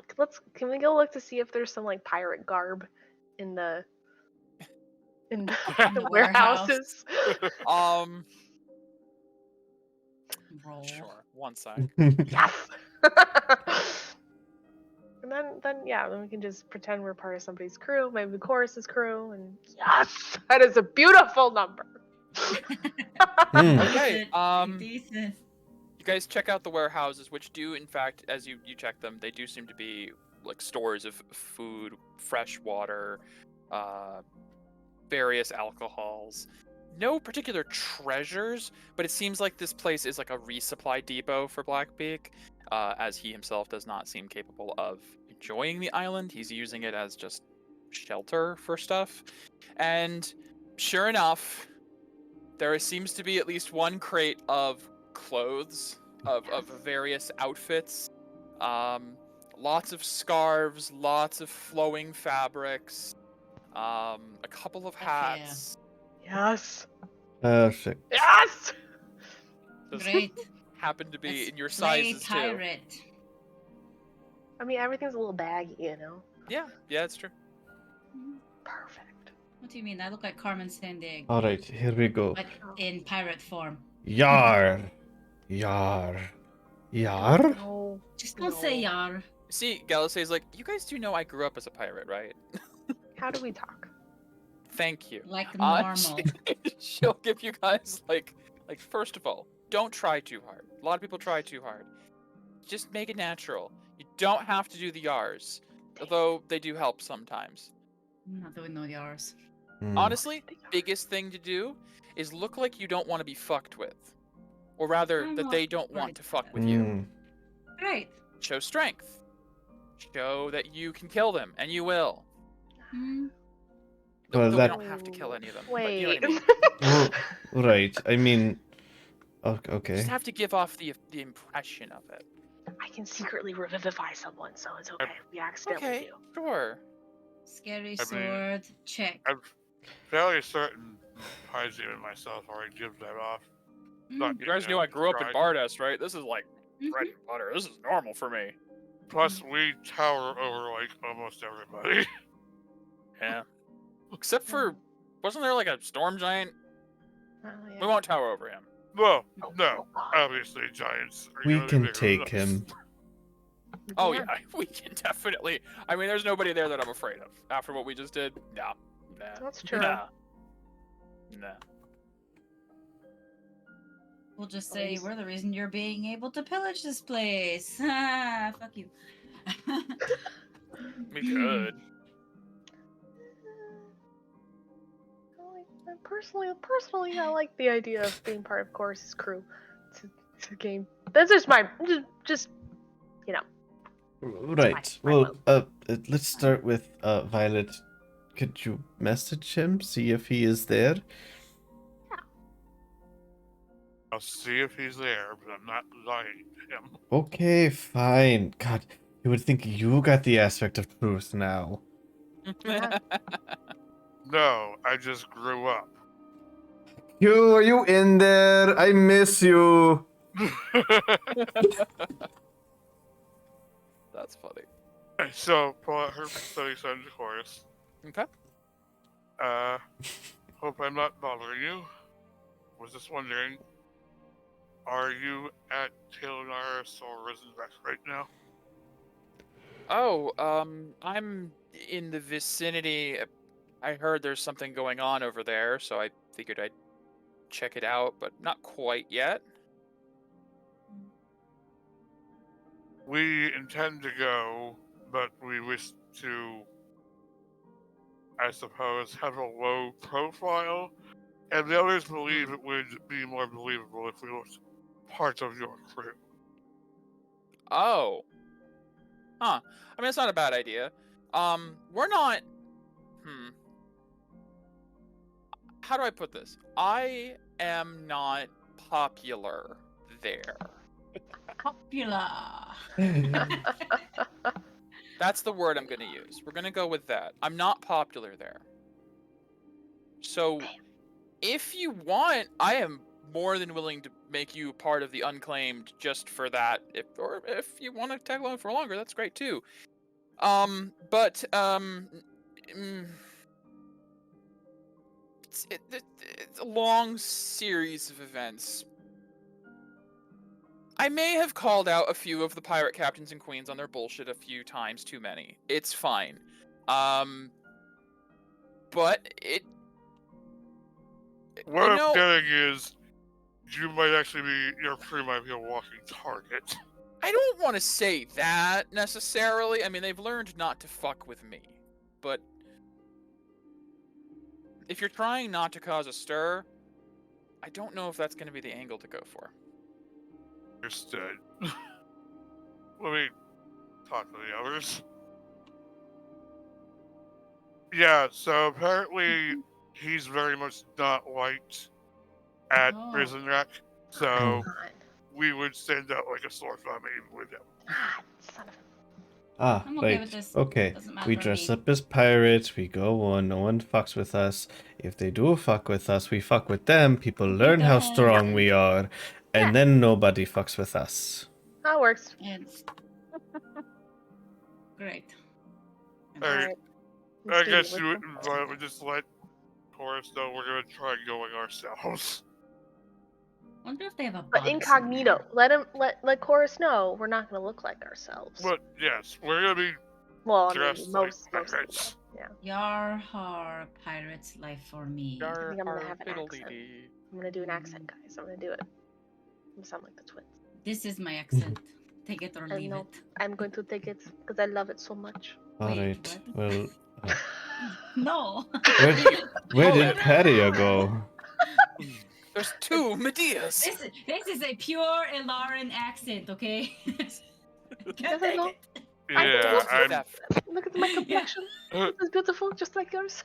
Can we go look to see if there's some like pirate garb in the In the warehouses? Um. Roll. Sure. One sec. Yes. And then we can just pretend we're part of somebody's crew, maybe the chorus's crew, and yes, that is a beautiful number. Hmm. Okay, Decent, decent. You guys check out the warehouses, which do, in fact, as you check them, they do seem to be like stores of food, fresh water, various alcohols. No particular treasures, but it seems like this place is like a resupply depot for Blackbeak, as he himself does not seem capable of enjoying the island. He's using it as just shelter for stuff. And sure enough, there seems to be at least one crate of clothes of various outfits. Lots of scarves, lots of flowing fabrics, a couple of Heck yeah. hats. Yes. Perfect. Yes. Those Great. happen to be Let's in your play sizes too. pirate. I mean, everything's a little baggy, you know. Yeah, it's true. Perfect. What do you mean? I look like Carmen Sandiego, All right, here we go. but in pirate form. Yar, yar, yar. No. Just don't say No. yar. See, Galisay's like, you guys do know I grew up as a pirate, right? How do we talk? Thank you. Like normal. She'll give you guys like first of all, don't try too hard. A lot of people try too hard. Just make it natural. You don't have to do the Yars, although they do help sometimes. I'm not doing no yars. Hmm. Honestly, biggest thing to do is look like you don't want to be fucked with. Or rather, I'm that not they don't worried want to about fuck with you. Hmm. Great. Show strength. Show that you can kill them, and you will. Hmm. Well, Though that- we don't have to kill any of them. Wait. But you know what I mean. Well, right. I mean, You okay. just have to give off the impression of it. I can secretly revivify someone, so it's okay. We accidentally Okay, do. sure. Scary I mean, sword. Check. I'm fairly certain Paisy and myself already give that off. Mm, You guys knew I grew up in Right. Bardest, right? This is like mhm. bread and butter. This is normal for me. Plus, we tower over like almost everybody. Yeah. Except for, wasn't there like a storm giant? Oh, We yeah. won't tower over him. Well, Oh, no, God. obviously giants. Are We gonna be can bigger take than us. him. Oh yeah, we can definitely. I mean, there's nobody there that I'm afraid of. After what we just did, nah. That's true. Nah. We'll just say Please. we're the reason you're being able to pillage this place. Ah, fuck you. We could. Personally, I like the idea of being part of Chorus's crew. To game. That's just my just you know. Right. my Well, let's start with Violet. Could you message him, see if he is there? I'll see if he's there, but I'm not lying to him. Okay, fine. God, you would think you got the aspect of truth now. No, I just grew up. You, are you in there? I miss you. That's funny. So, pull out her study session chorus. Okay. Hope I'm not bothering you. Was just wondering, are you at Taylor's or Risen Rex right now? Oh, I'm in the vicinity. I heard there's something going on over there, so I figured I'd check it out, but not quite yet. We intend to go, but we wish to, I suppose, have a low profile, and the others believe it would be more believable if we looked part of your crew. Oh. Huh. I mean, it's not a bad idea. We're not... How do I put this? I am not popular there. Popular. That's the word I'm going to use. We're going to go with that. I'm not popular there. So, If you want, I am more than willing to make you part of the unclaimed just for that. If you want to tag along for longer, that's great too. But it's a long series of events. I may have called out a few of the pirate captains and queens on their bullshit a few times too many. It's fine. But What you I'm know, getting is, your crew might be a walking target. I don't want to say that necessarily. I mean, they've learned not to fuck with me. But if you're trying not to cause a stir, I don't know if that's going to be the angle to go for. Understood. Let me talk to the others. Yeah, so apparently he's very much not liked at Oh. Prison Rack, so God. we would send out like a sore thumb with him. God, son of a... Ah, I'm okay right. with this. Okay. Doesn't matter We to dress me. up as pirates, we go on, no one fucks with us. If they do fuck with us, we fuck with them. People learn how strong we are, and Yeah. then nobody fucks with us. That works. It's great. Alright, Alright. I guess you would just let Chorus know we're gonna try going ourselves. Wonder if they have a But body incognito. scanner. Let Chorus know we're not gonna look like ourselves. But yes, we're gonna be Well, I mean, dressed most like people. pirates. Yeah. Yar har pirate's life for me. I think I'm gonna have an accent. Fiddle-dee-dee. I'm gonna do an accent, guys. I'm gonna do it. I'm gonna sound like the twins. This is my accent. Take it or I leave know. it. I'm going to take it because I love it so much. Wait, Alright, what? well, No. where did Paria go? There's two Medeas. This is a pure Ilaran accent, okay? Can't Does it take know? it. Yeah, Look at my complexion. It's beautiful, just like yours.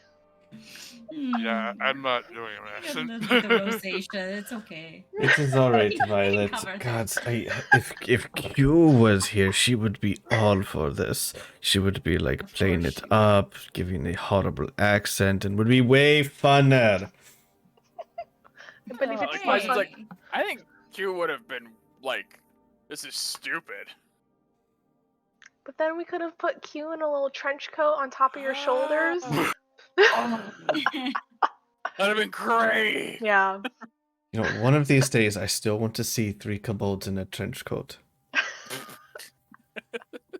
I'm not doing an A accent. little bit of rosacea. It's okay. It is alright, We can Violet. cover God, that. if Q was here, she would be all for this. She would be like Of playing course it she would. up, giving a horrible accent, and would be way funner. But if it's Like, more Paison's fun, like, I think Q would have been like, this is stupid. but then we could have put Q in a little trench coat on top of your shoulders. That'd have been great. Yeah. You know, one of these days, I still want to see 3 kobolds in a trench coat.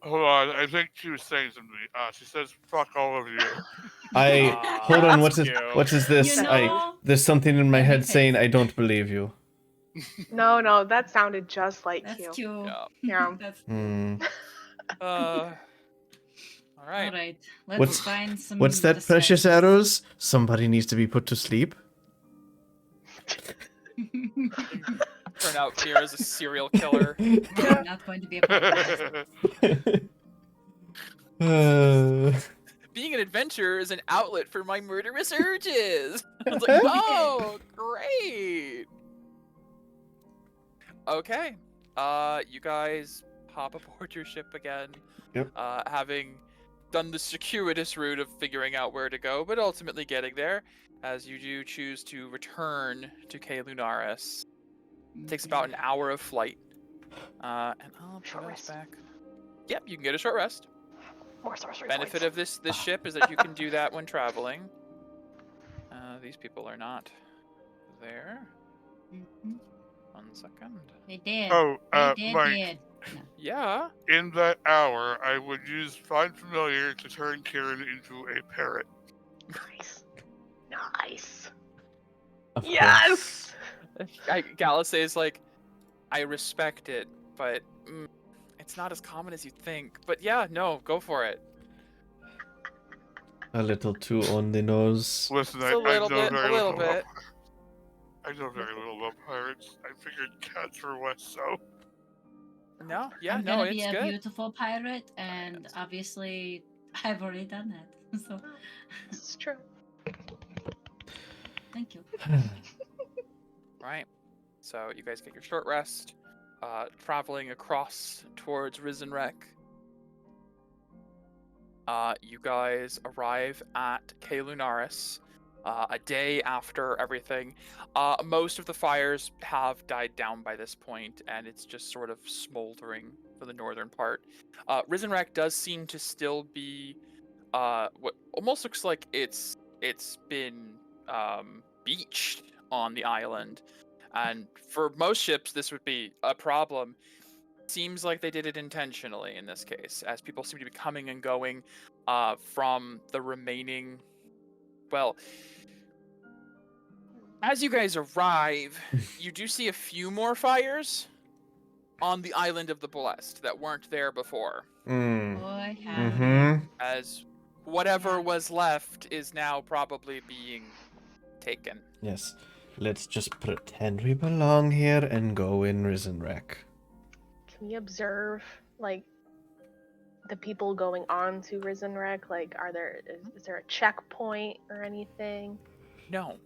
Hold on, I think she was saying something. She says, "Fuck all of you." Hold on. That's What is this? You know, There's something in my that head makes saying sense. I don't believe you. No, that sounded just like That's Q. cute. Yeah. Yeah. That's Hmm. All right. Alright. Let's What's- find some What's that, precious disciples. arrows? Somebody needs to be put to sleep. Turn out Kira's a serial killer. I'm not going to be a part of this. Being an adventurer is an outlet for my murderous urges. I was like, oh, great. Okay. You guys hop aboard your ship again. Yep. Having done the circuitous route of figuring out where to go, but ultimately getting there, as you do choose to return to K Lunaris. It takes about an hour of flight. And I'll Short put us rest. back. Yep, you can get a short rest. More sorcery Benefit points. of this ship is that you can do that when traveling. These people are not there. Mhm. 1 second. They did. Oh, They Mike, did. No. Yeah. in that hour, I would use Find Familiar to turn Kieran into a parrot. Nice. Nice. Of Yes! Gallus is like, I respect it, but it's not as common as you think. But yeah, no, go for it. A little too on the nose. Listen, Just a little bit, very a little little bit. I know very little about pirates. I figured cats were less so. No, yeah, I'm no, gonna be it's a good. beautiful pirate, and obviously, I've already done that. So, This is true. thank you. Right. So you guys get your short rest. Traveling across towards Risen Wreck. You guys arrive at K Lunaris. a day after everything. Most of the fires have died down by this point, and it's just sort of smoldering for the northern part. Risen Wreck does seem to still be what almost looks like it's been beached on the island, and for most ships this would be a problem. Seems like they did it intentionally in this case, as people seem to be coming and going from the remaining. Well, as you guys arrive, you do see a few more fires on the island of the Blessed that weren't there before, Mm. Boy, howdy. Mm-hmm. as whatever Yeah. was left is now probably being taken. Yes. Let's just pretend we belong here and go in Risen Wreck. Can we observe, like, the people going on to Risen Wreck? Like, is there a checkpoint or anything? No.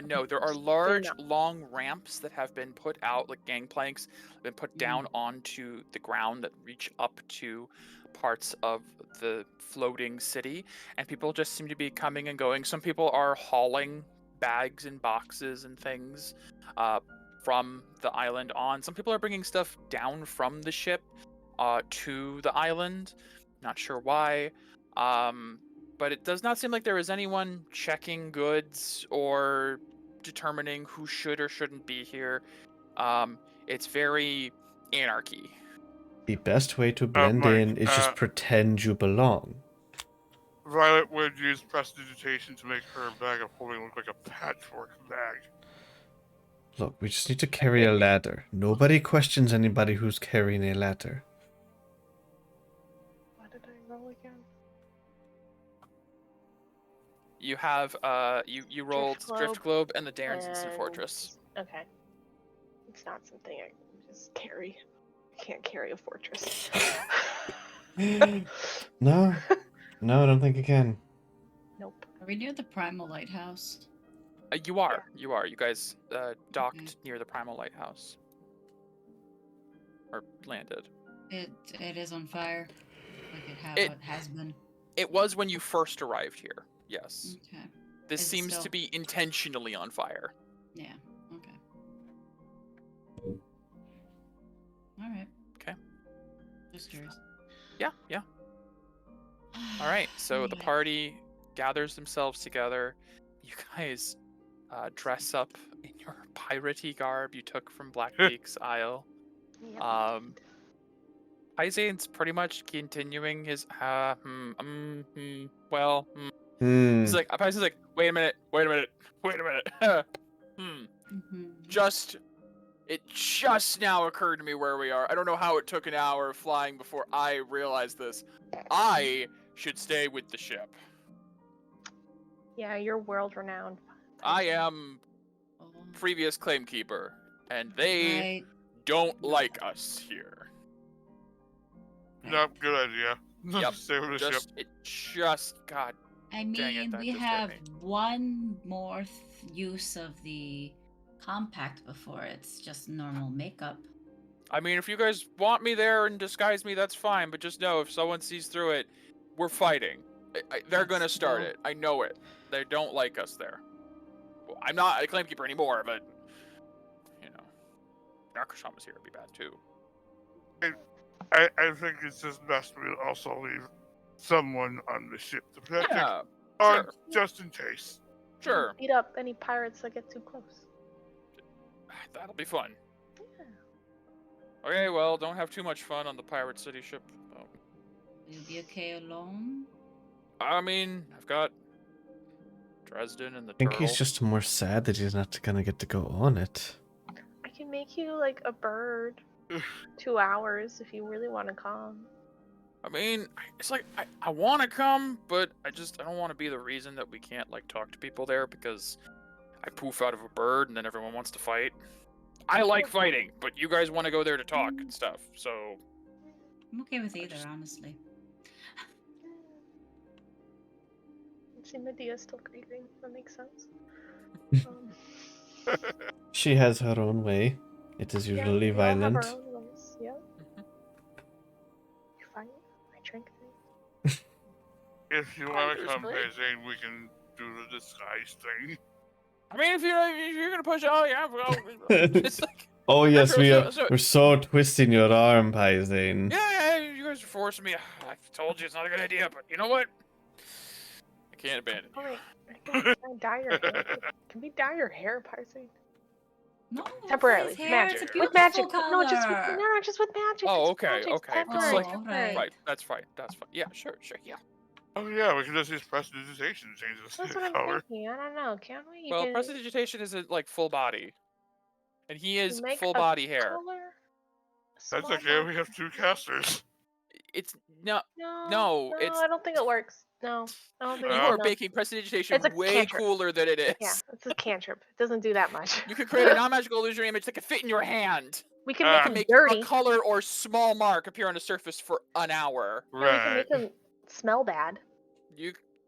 No, there are Just large, enough. long ramps that have been put out, like gangplanks, been put down onto the ground that reach up to parts of the floating city, and people just seem to be coming and going. Some people are hauling bags and boxes and things from the island on. Some people are bringing stuff down from the ship to the island. Not sure why. But it does not seem like there is anyone checking goods or determining who should or shouldn't be here. It's very anarchy. The best way to blend Mike, in is just pretend you belong. Violet would use prestidigitation to make her bag of holding look like a patchwork bag. Look, we just need to carry a ladder. Nobody questions anybody who's carrying a ladder. What did I roll again? You have you rolled Drift Globe and the Darren's Instant Fortress. Okay. It's not something I can just carry. I can't carry a fortress. No, I don't think you can. Nope. Are we near the Primal Lighthouse? You are. You guys docked near the Primal Lighthouse. Or landed. It is on fire. Like it has been. It was when you first arrived here. Yes. Okay. This Is it seems still- to be intentionally on fire. Yeah. Okay. All right. Okay. Just curious. Yeah. All right. So the Alright. party gathers themselves together. You guys dress up in your piratey garb you took from Blackbeak's Isle. Yep. Paizane's pretty much continuing his Hmm. He's like Paizane's like, wait a minute. It just now occurred to me where we are. I don't know how it took an hour of flying before I realized this. I should stay with the ship. Yeah, you're world renowned. I am Oh, previous claim keeper, and they right. don't like us here. No, good idea. Yep, Stay with the ship. God. I Dang it, mean, that we just hit have me. one more use of the compact before it's just normal makeup. I mean, if you guys want me there and disguise me, that's fine. But just know, if someone sees through it, we're fighting. They're gonna That's start cool. it. I know it. They don't like us there. Well, I'm not a claim keeper anymore, but Narcosham was here. It'd be bad too. I think it's just best we also leave someone on the ship to protect it. Yeah, Or sure. just in case. Sure. Beat up any pirates that get too close. That'll be fun. Yeah. Okay, well, don't have too much fun on the Pirate City ship. though. You'll be okay alone? I mean, I've got Dresden and the I think turtle. he's just more sad that he's not gonna get to go on it. I can make you like a bird. 2 hours if you really want to come. I mean, it's like I want to come, but I don't want to be the reason that we can't like talk to people there because I poof out of a bird and then everyone wants to fight. I like fighting, but you guys want to go there to talk and stuff. So I'm okay with either, just- honestly. I see Medea's still grieving. That makes sense. She has her own way. It is Yeah, usually we all have violent. our own ways. Yeah. You fight. I drink things. If you Oh, want to there's come, great. Zane, we can do the disguise thing. I mean, if you're gonna push, oh yeah, well, it's like, Oh yes, sure, so- we're so twisting your arm, Paisane. yeah, you guys are forcing me. I told you it's not a good idea, but you know what? I can't abandon you. Alright, can I dye your hair? Can we dye your hair, Parsing? No, Temporarily, his hair, magic. it's a With beautiful magic. color. No, just with magic. Oh, It's okay, magic. okay. It's Temporary, like- temporary. Right. Right, that's fine. Yeah, sure, yeah. Oh yeah, we can just use prestidigitation to change That's the what I'm color. thinking. I don't know. Can we? You Well, can prestidigitation isn't like full body, and he is make full a body hair. color? That's Small okay. mark. We have 2 casters. It's no, No, it's I don't think it works. No, I don't think you it's are enough. making prestidigitation It's a way cantrip. cooler than it is. Yeah, it's a cantrip. It doesn't do that much. You can create a non-magical illusory image that can fit in your hand. We can make Ah. him Make dirty. a color or small mark appear on a surface for an hour. Yeah, we can Right. make him smell bad.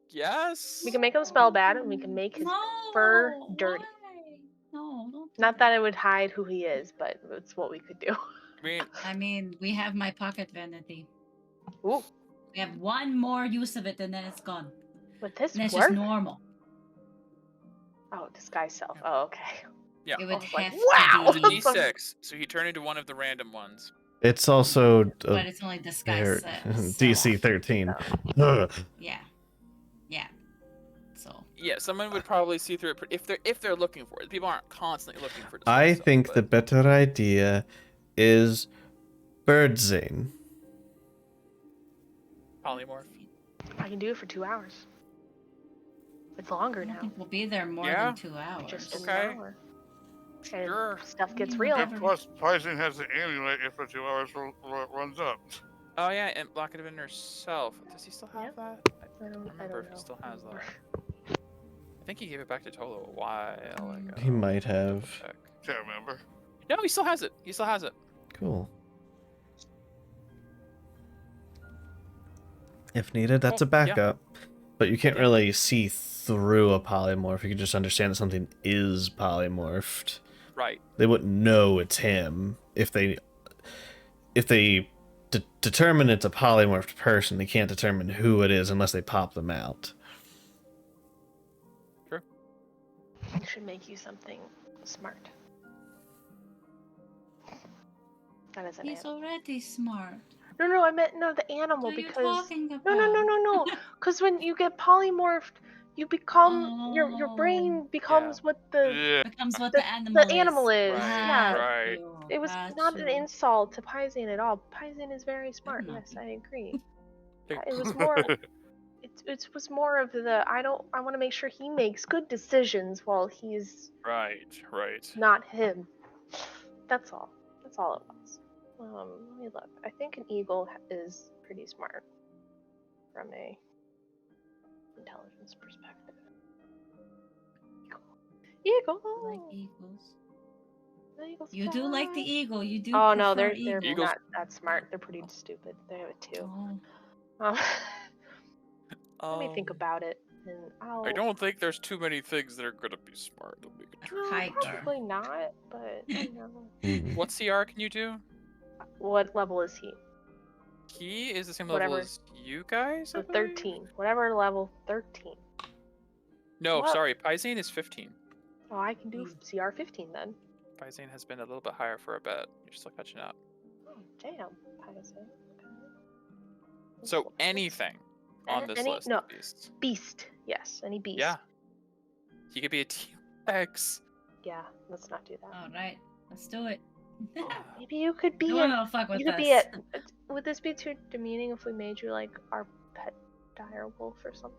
Yes. We can make him smell bad, and we can make his fur No, dirty. why? No, don't do Not that it would hide who he is, but it's what we could do. I mean, I mean, we have my pocket vanity. Ooh, We have one more use of it, and then it's gone. would this And it's work? just normal. Oh, disguise self. Oh, okay. yeah. It I would was like, have wow. to It's a be, D6, so he turned into one of the random ones. It's also but it's only disguise self, so- DC 13. Ugh. Yeah. Yeah. So. Yeah, someone would probably see through it if they're looking for it. People aren't constantly looking for. I disguise self, think the but- better idea is Birdzane. polymorph. I can do it for 2 hours. It's longer I don't now. think we'll be there more Yeah. than 2 hours. Just an Okay. hour. And Sure. stuff gets Mm, real. whatever. And plus, Poison has the amulet if the 2 hours runs up. Oh yeah, and block it in herself. Does he still have Yep. that? I I don't remember if know. he still has that. I think he gave it back to Tolo a while ago. He might have. Check. Can't remember. No, he still has it. He still has it. Cool. If needed, that's a Cool, yeah. backup. But you can't Yeah. really see through a polymorph. You can just understand that something is polymorphed. Right. They wouldn't know it's him if they determine it's a polymorphed person. They can't determine who it is unless they pop them out. I should make you something smart. That is an He's animal. already smart. No, I meant the animal What are you because talking about? no. Because when you get polymorphed, you become your brain becomes what the Yeah. Becomes what the- the animal is. animal is. Right, Yeah. right. It was not an insult to Paisane at all. Paisane is very smart. not. Yes, I agree. Okay. It was more. It was more of the I want to make sure he makes good decisions while he's Right. not him. That's all. That's all it was. Let me look. I think an eagle is pretty smart from a intelligence perspective. Eagle. I like eagles. The eagle's You do like the smart. eagle. You do. Oh no, prefer they're Eagles- not that smart. They're pretty stupid. They're a 2. Oh. Let me think about it, and I'll. I don't think there's too many things that are gonna be smart that we can A turn. tiger. Probably not, but you know. Mm. What CR can you do? What level is he? He is the same level Whatever. as you guys. I So believe? 13. Whatever level, 13. No, What? sorry. Paisane is 15. Oh, I can do CR 15 then. Paisane has been a little bit higher for a bit. You're still catching up. Oh, damn. Paisane. Okay. So anything on this Any- list no. of beasts. Beast. Yes, any beast. Yeah. He could be a T-Rex. Yeah, let's not do that. All right, let's do it. Maybe you could be No a. one will fuck with You could us. be a. Would this be too demeaning if we made you like our pet dire wolf or something?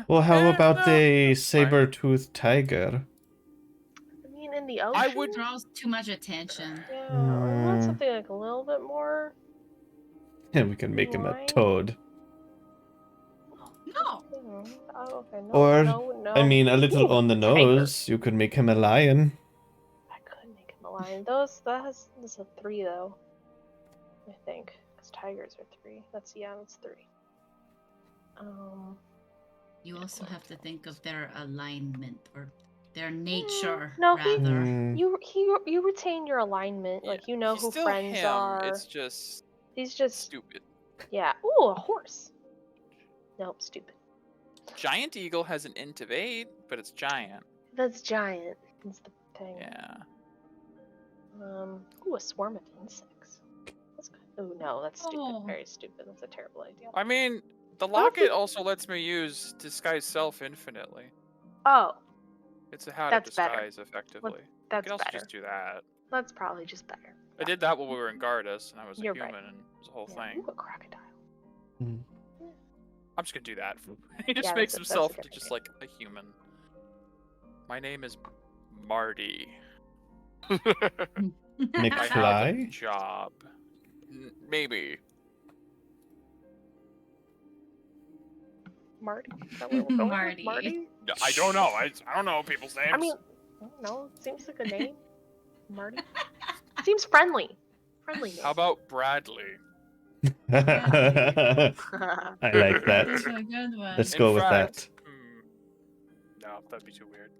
Well, how Eh, about no, a that's fine. saber-toothed tiger? I mean, in the ocean. I would- Draws too much attention. Yeah, I want Mm. something like a little bit more. And we can make him a Why? toad. No. Oh, okay. No, Or, no. I mean, a little Ooh, on the tiger. nose. You could make him a lion. I could make him a lion. That's a 3 though. I think because tigers are 3. That's 3. You also have to think of their alignment or their nature. no, he- rather. Mm. You retain your alignment. Yeah, Like you know he's who still friends him. are. It's just He's just stupid. yeah. Ooh, a horse. Nope, stupid. Giant eagle has an int of 8, but it's giant. That's giant. That's the thing. Yeah. Ooh, a swarm of insects. That's good. Ooh, no, that's stupid. Oh. Very stupid. That's a terrible idea. I mean, the What if we- locket also lets me use disguise self infinitely. Oh, It's a how to That's better. disguise effectively. You that's can also better. just do that. That's probably just better. I did that when we were in Gardas, and I was a You're human, right. and it was a whole Yeah, thing. ooh, a crocodile. I'm just gonna do that. He just Yeah, makes that's a himself good just idea. like a human. My name is Marty. I have a McFly? job. Maybe. Marty? Is that what we're going with? Marty. Marty? No, I don't know. I don't know people's names. I mean, I don't know. It seems like a name. Marty? Seems friendly. Friendly name. How about Bradley? I like that. That's a good one. Let's In go with fact, that. No, that'd be too weird.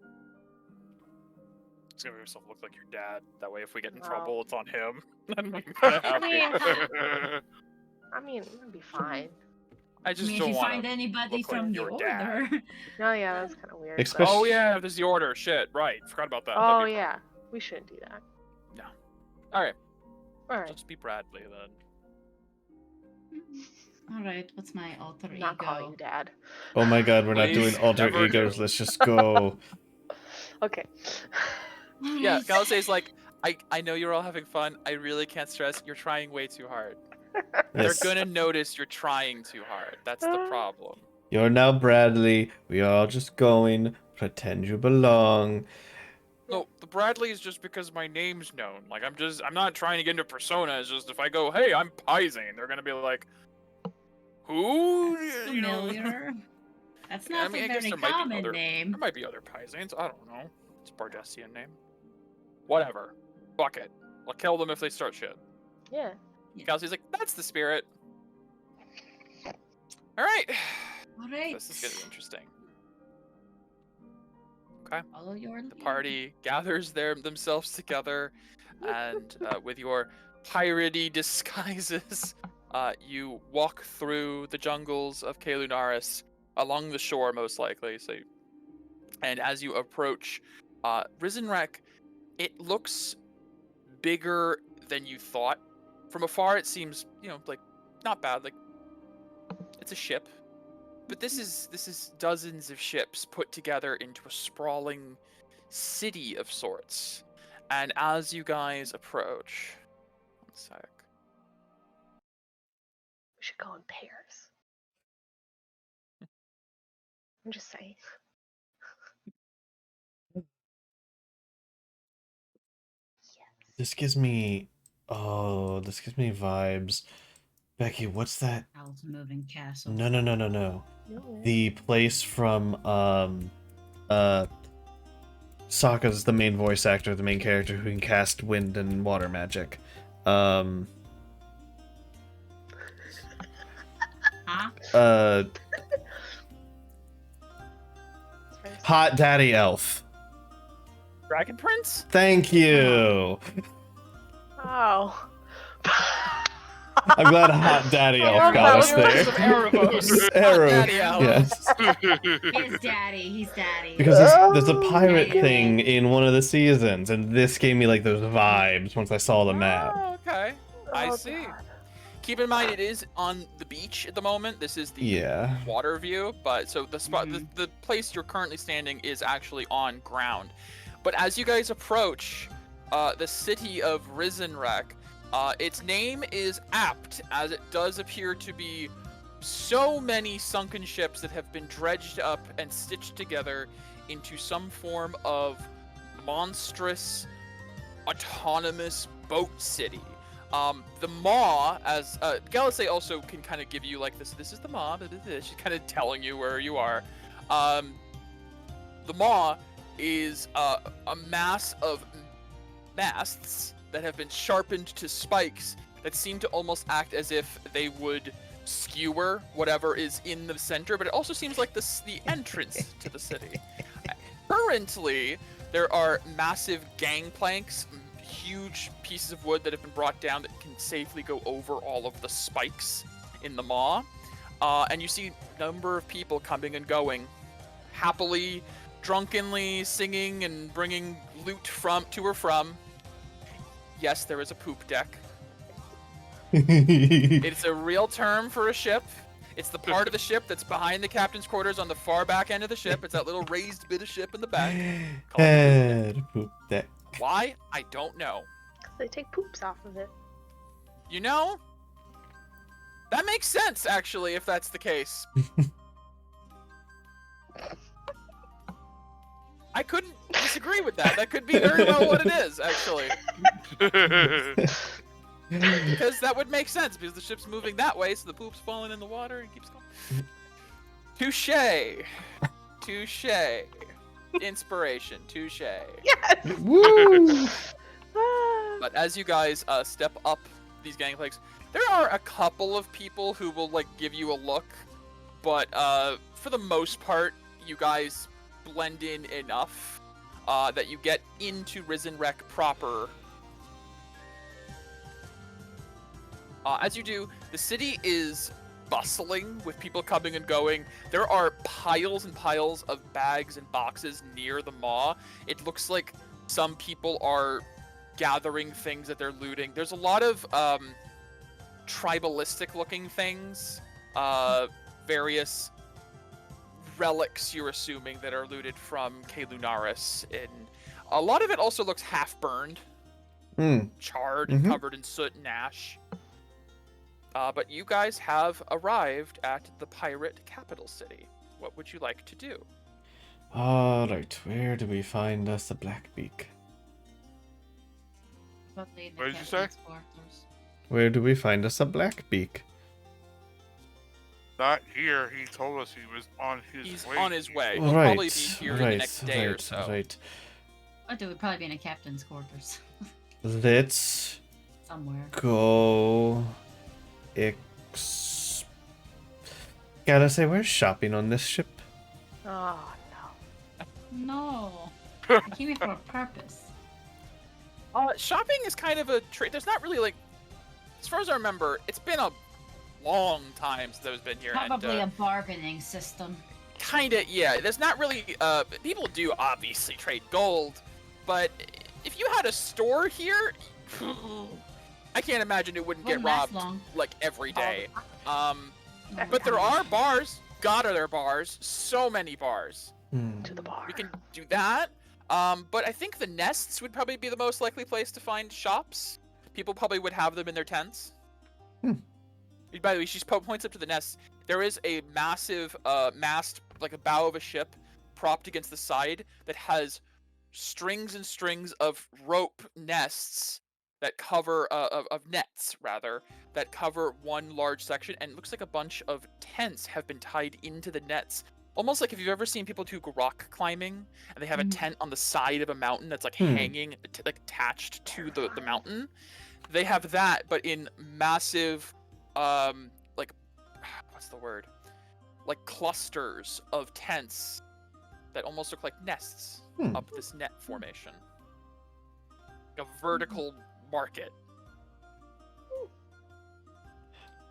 It's gonna make yourself look like your dad. That way, if we get in No. trouble, it's on him. I'm kinda happy. I mean, it'd be fine. I I just mean, if don't you want find anybody look like from the your dad. order. Oh yeah, that's kind of weird. but- Especially- Oh yeah, there's the order. Shit, right. Forgot about that. Oh That'd be yeah, we shouldn't do that. fun. All right, All right, just be Bradley then. All right, what's my alter I'm not ego? calling you dad. Oh my god, we're not Please, doing alter never egos. do. Let's just go. Okay. Yeah, Alright. Galisay's like, I know you're all having fun. I really can't stress. You're trying way too hard. Yes. They're gonna notice you're trying too hard. That's the problem. You're now Bradley. We are all just going. Pretend you belong. No, the Bradley is just because my name's known. Like I'm not trying to get into persona. It's just if I go, hey, I'm Pizane, they're gonna be like, who? You know, Familiar. That's I not mean, I a guess very there might be common other- name. there might be other Pizanes. I don't know. It's a Bardessian name. Whatever. Fuck it. I'll kill them if they start shit. Yeah. Galaxy's like, that's the spirit. All right. All right. This is getting interesting. Follow your The party gathers themselves together, and with your piratey disguises, you walk through the jungles of Kalunaris, along the shore most likely. And as you approach Risenrek, it looks bigger than you thought. From afar, it seems, like not bad. Like it's a ship. But this is dozens of ships put together into a sprawling city of sorts. And as you guys approach, one sec. We should go in pairs. I'm just saying. Yes. This gives me vibes. Becky, what's that? Howl's Moving Castle. No. No way. The place from Sokka's the main voice actor, the main character who can cast wind and water magic. Huh? It's very Hot Daddy Elf. Dragon Prince? Thank you. Oh. I'm glad Hot Daddy I Elf love got us that there. Erebos. Arrow. Daddy Elf. Yes. His daddy. He's daddy. Because there's a pirate Yeah. thing in one of the seasons, and this gave me like those vibes once I saw the map. Oh, okay. I Oh, see. God. Keep in mind, it is on the beach at the moment. This is the Yeah. water view, but so the spot, the place you're currently standing is actually on ground. But as you guys approach the city of Risenrek, its name is apt, as it does appear to be so many sunken ships that have been dredged up and stitched together into some form of monstrous, autonomous boat city. The Maw, as Galisay also can kind of give you like this is the Maw, she's kind of telling you where you are. The Maw is a mass of masts that have been sharpened to spikes that seem to almost act as if they would skewer whatever is in the center, but it also seems like the entrance to the city. Currently, there are massive gangplanks, huge pieces of wood that have been brought down that can safely go over all of the spikes in the Maw. and you see a number of people coming and going, happily, drunkenly singing and bringing loot to or from. Yes, there is a poop deck. It's a real term for a ship. It's the part of the ship that's behind the captain's quarters on the far back end of the ship. It's that little raised bit of ship in the back. Called the poop deck. Poop deck. Why? I don't know. They take poops off of it. You know, that makes sense, actually, if that's the case. I couldn't disagree with that. That could be very well what it is, actually. Because that would make sense, because the ship's moving that way, so the poop's falling in the water and keeps going. Touche. Touche. Inspiration. Touche. Yes! Woo! Ah. But as you guys step up these gangplanks, there are a couple of people who will like give you a look, but for the most part, you guys blend in enough that you get into Risen Wreck proper. As you do, the city is bustling with people coming and going. There are piles and piles of bags and boxes near the maw. It looks like some people are gathering things that they're looting. There's a lot of tribalistic looking things, various relics you're assuming that are looted from K Lunaris, and a lot of it also looks half burned, charred and covered in soot and ash. But you guys have arrived at the pirate capital city. What would you like to do? Alright, where do we find us a Blackbeak? Probably in the What did you captain's say? quarters. Where do we find us a Blackbeak? Not here. He told us he was on his He's way. on his way. Right, He'll probably be here in the right, next day or right, so. right. What do we probably be in a captain's quarters Let's somewhere? go. Gotta say, we're shopping on this ship. Oh no. No, I came here for a purpose. Shopping is kind of a trade. There's not really like, as far as I remember, it's been a long time since I've been here. Probably and, a bargaining system. Kinda, yeah. There's not really. People do obviously trade gold, but if you had a store here, I can't imagine it wouldn't get Wouldn't last robbed long. like every day. No, But there no. are bars. God, are there bars? So many bars. To the bar. We can do that. But I think the nests would probably be the most likely place to find shops. People probably would have them in their tents. By the way, she points up to the nests. There is a massive mast, like a bow of a ship, propped against the side that has strings and strings of rope nests that cover, of nets, rather, that cover one large section. And it looks like a bunch of tents have been tied into the nets. Almost like if you've ever seen people do rock climbing, and they have a tent on the side of a mountain that's like hanging, like attached to the mountain. They have that, but in massive, like, what's the word? Like clusters of tents that almost look like nests up this net formation. Like a vertical market.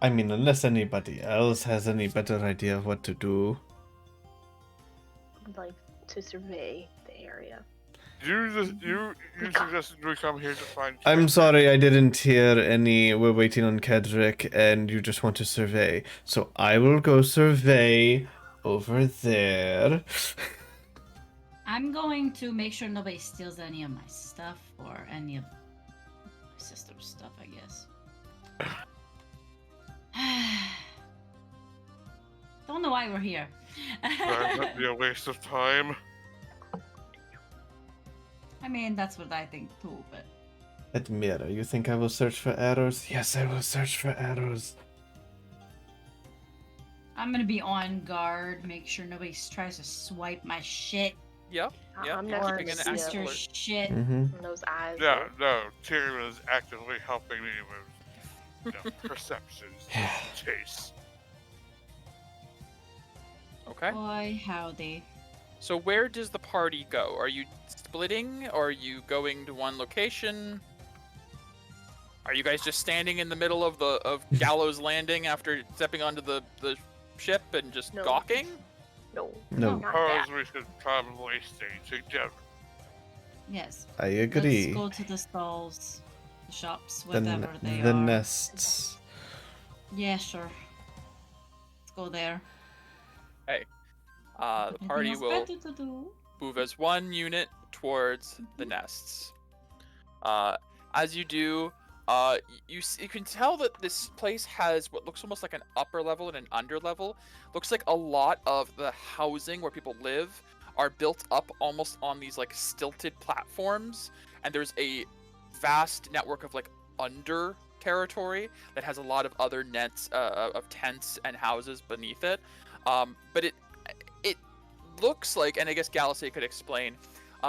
I mean, unless anybody else has any better idea of what to do. I'd like to survey the area. You suggested we come here to find. I'm treasure. sorry, I didn't hear any. We're waiting on Kedrick, and you just want to survey. So I will go survey over there. I'm going to make sure nobody steals any of my stuff or any of my sister's stuff, I guess. Don't know why we're here. That might be a waste of time. I mean, that's what I think too, but Admira, you think I will search for arrows? Yes, I will search for arrows. I'm gonna be on guard, make sure nobody tries to swipe my shit Yeah. Yeah, I'm you're not keeping gonna an see active sister's alert. shit. Mm-hmm. from those eyes. Yeah, no. Tyrion is actively helping me with perceptions, chase. Okay. Boy, howdy. So where does the party go? Are you splitting? Or are you going to one location? Are you guys just standing in the middle of Gallows Landing after stepping onto the ship and just No. gawking? No. No, Not Suppose that. we should probably stay together. Yes. I Let's agree. go to the stalls, the shops, The, whatever they the are. nests. Yeah, sure. Let's go there. The Anything party else will better to do? move as one unit towards the nests. As you do, you can tell that this place has what looks almost like an upper level and an under level. Looks like a lot of the housing where people live are built up almost on these like stilted platforms, and there's a vast network of like under territory that has a lot of other nets of tents and houses beneath it. But it looks like, and I guess Galaxy could explain,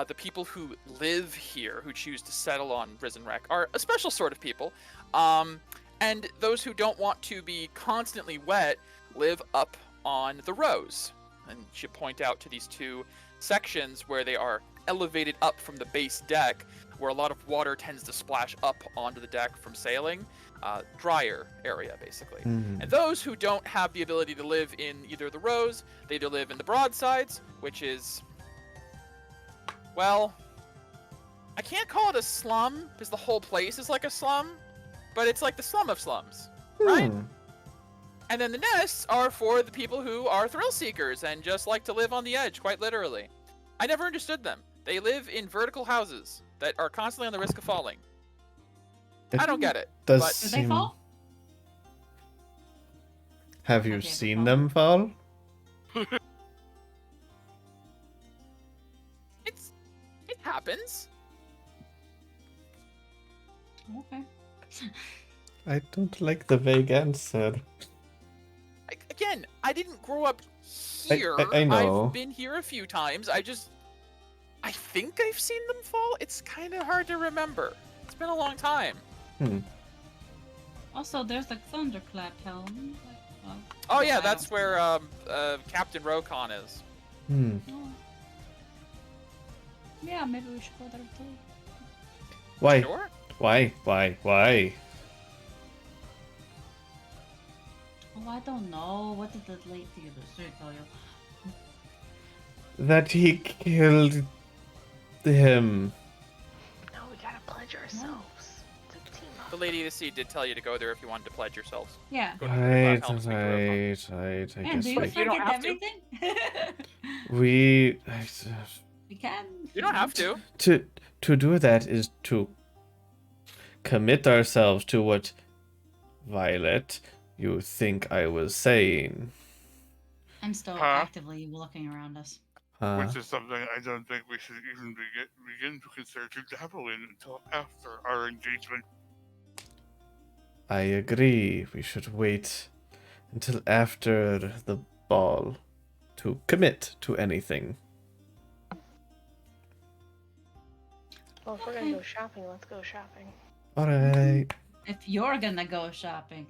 the people who live here, who choose to settle on Risen Wreck, are a special sort of people. And those who don't want to be constantly wet live up on the rows. And she'll point out to these two sections where they are elevated up from the base deck, where a lot of water tends to splash up onto the deck from sailing. Drier area, basically. Hmm. And those who don't have the ability to live in either of the rows, they either live in the broadsides, which is, well, I can't call it a slum, because the whole place is like a slum, but it's like the slum of slums, right? Hmm. And then the nests are for the people who are thrill seekers and just like to live on the edge, quite literally. I never understood them. They live in vertical houses that are constantly on the risk of falling. I don't get it. Does but- Do they seem... fall? Have you Have they ever seen fallen? them fall? It happens. Okay. I don't like the vague answer. Again, I didn't grow up I- here. I know. I've been here a few times. I think I've seen them fall. It's kind of hard to remember. It's been a long time. Also, there's like thunderclap helm. Oh yeah, I that's don't- where Captain Rokon is. Hmm. Oh. Yeah, maybe we should go there too. Why? Sure. Why? Oh, I don't know. What did the late theater tell you? That he killed him. No, we gotta pledge ourselves to team up. The Lady of the Sea did tell you to go there if you wanted to pledge yourselves. Yeah. Go to the Right, Helm Speak to Rokon. right. I Man, guess do you But you don't forget have to. everything? we We can. You don't have to. to do that is to commit ourselves to what, Violet, you think I was saying. I'm still Huh? actively looking around us. Which is something I don't think we should even begin to consider to dabble in until after our engagement. I agree. We should wait until after the ball to commit to anything. Well, if we're gonna go shopping, let's go shopping. Alright. If you're gonna go shopping.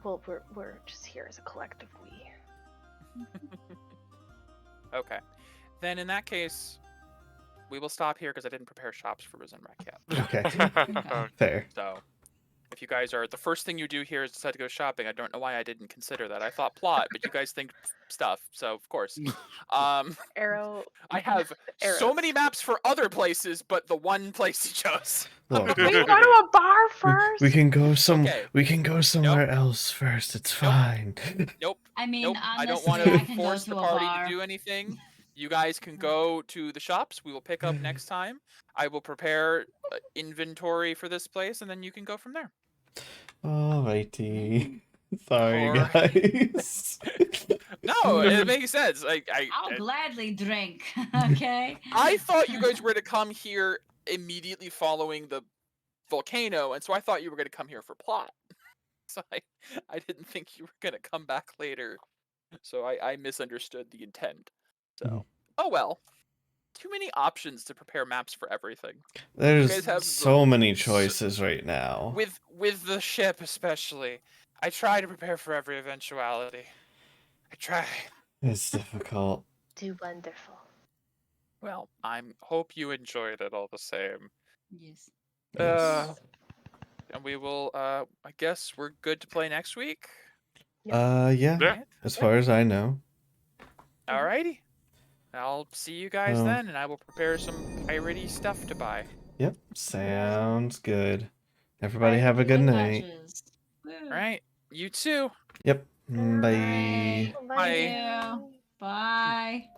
Well, we're just here as a collective we. Okay. Then in that case, we will stop here because I didn't prepare shops for Risen Wreck yet. Okay. Okay. Fair. So, if you guys are the first thing you do here is decide to go shopping, I don't know why I didn't consider that. I thought plot, but you guys think stuff, so of course. Arrow. I have so Arrows. many maps for other places, but the one place he chose. Look, We can go to a bar first. we can go Okay. we can go somewhere else first. It's Nope. fine. Nope. I mean, Nope. I don't honestly, want I to can go force to the a party bar. to do anything. You guys can go to the shops. We will pick up next time. I will prepare inventory for this place, and then you can go from there. Alrighty. Sorry, Or- guys. No, it makes sense. I'll gladly drink. Okay. I thought you guys were to come here immediately following the volcano, and so I thought you were going to come here for plot. So I didn't think you were going to come back later. So I misunderstood the intent. So, oh well. Too many options to prepare maps for everything. There's guys have so many choices right now. With the ship especially. I try to prepare for every eventuality. I try. It's difficult. Do wonderful. Well, I hope you enjoyed it all the same. Yes. And we will I guess we're good to play next week. Yeah, Yeah. as far as I know. Alrighty. I'll see you guys Oh. then, and I will prepare some piratey stuff to buy. Yep, sounds good. Everybody Thank have a you. good Good night. matches. Woo. Alright. You too. Yep, Alright. bye. Alright. Bye. Yeah. Bye.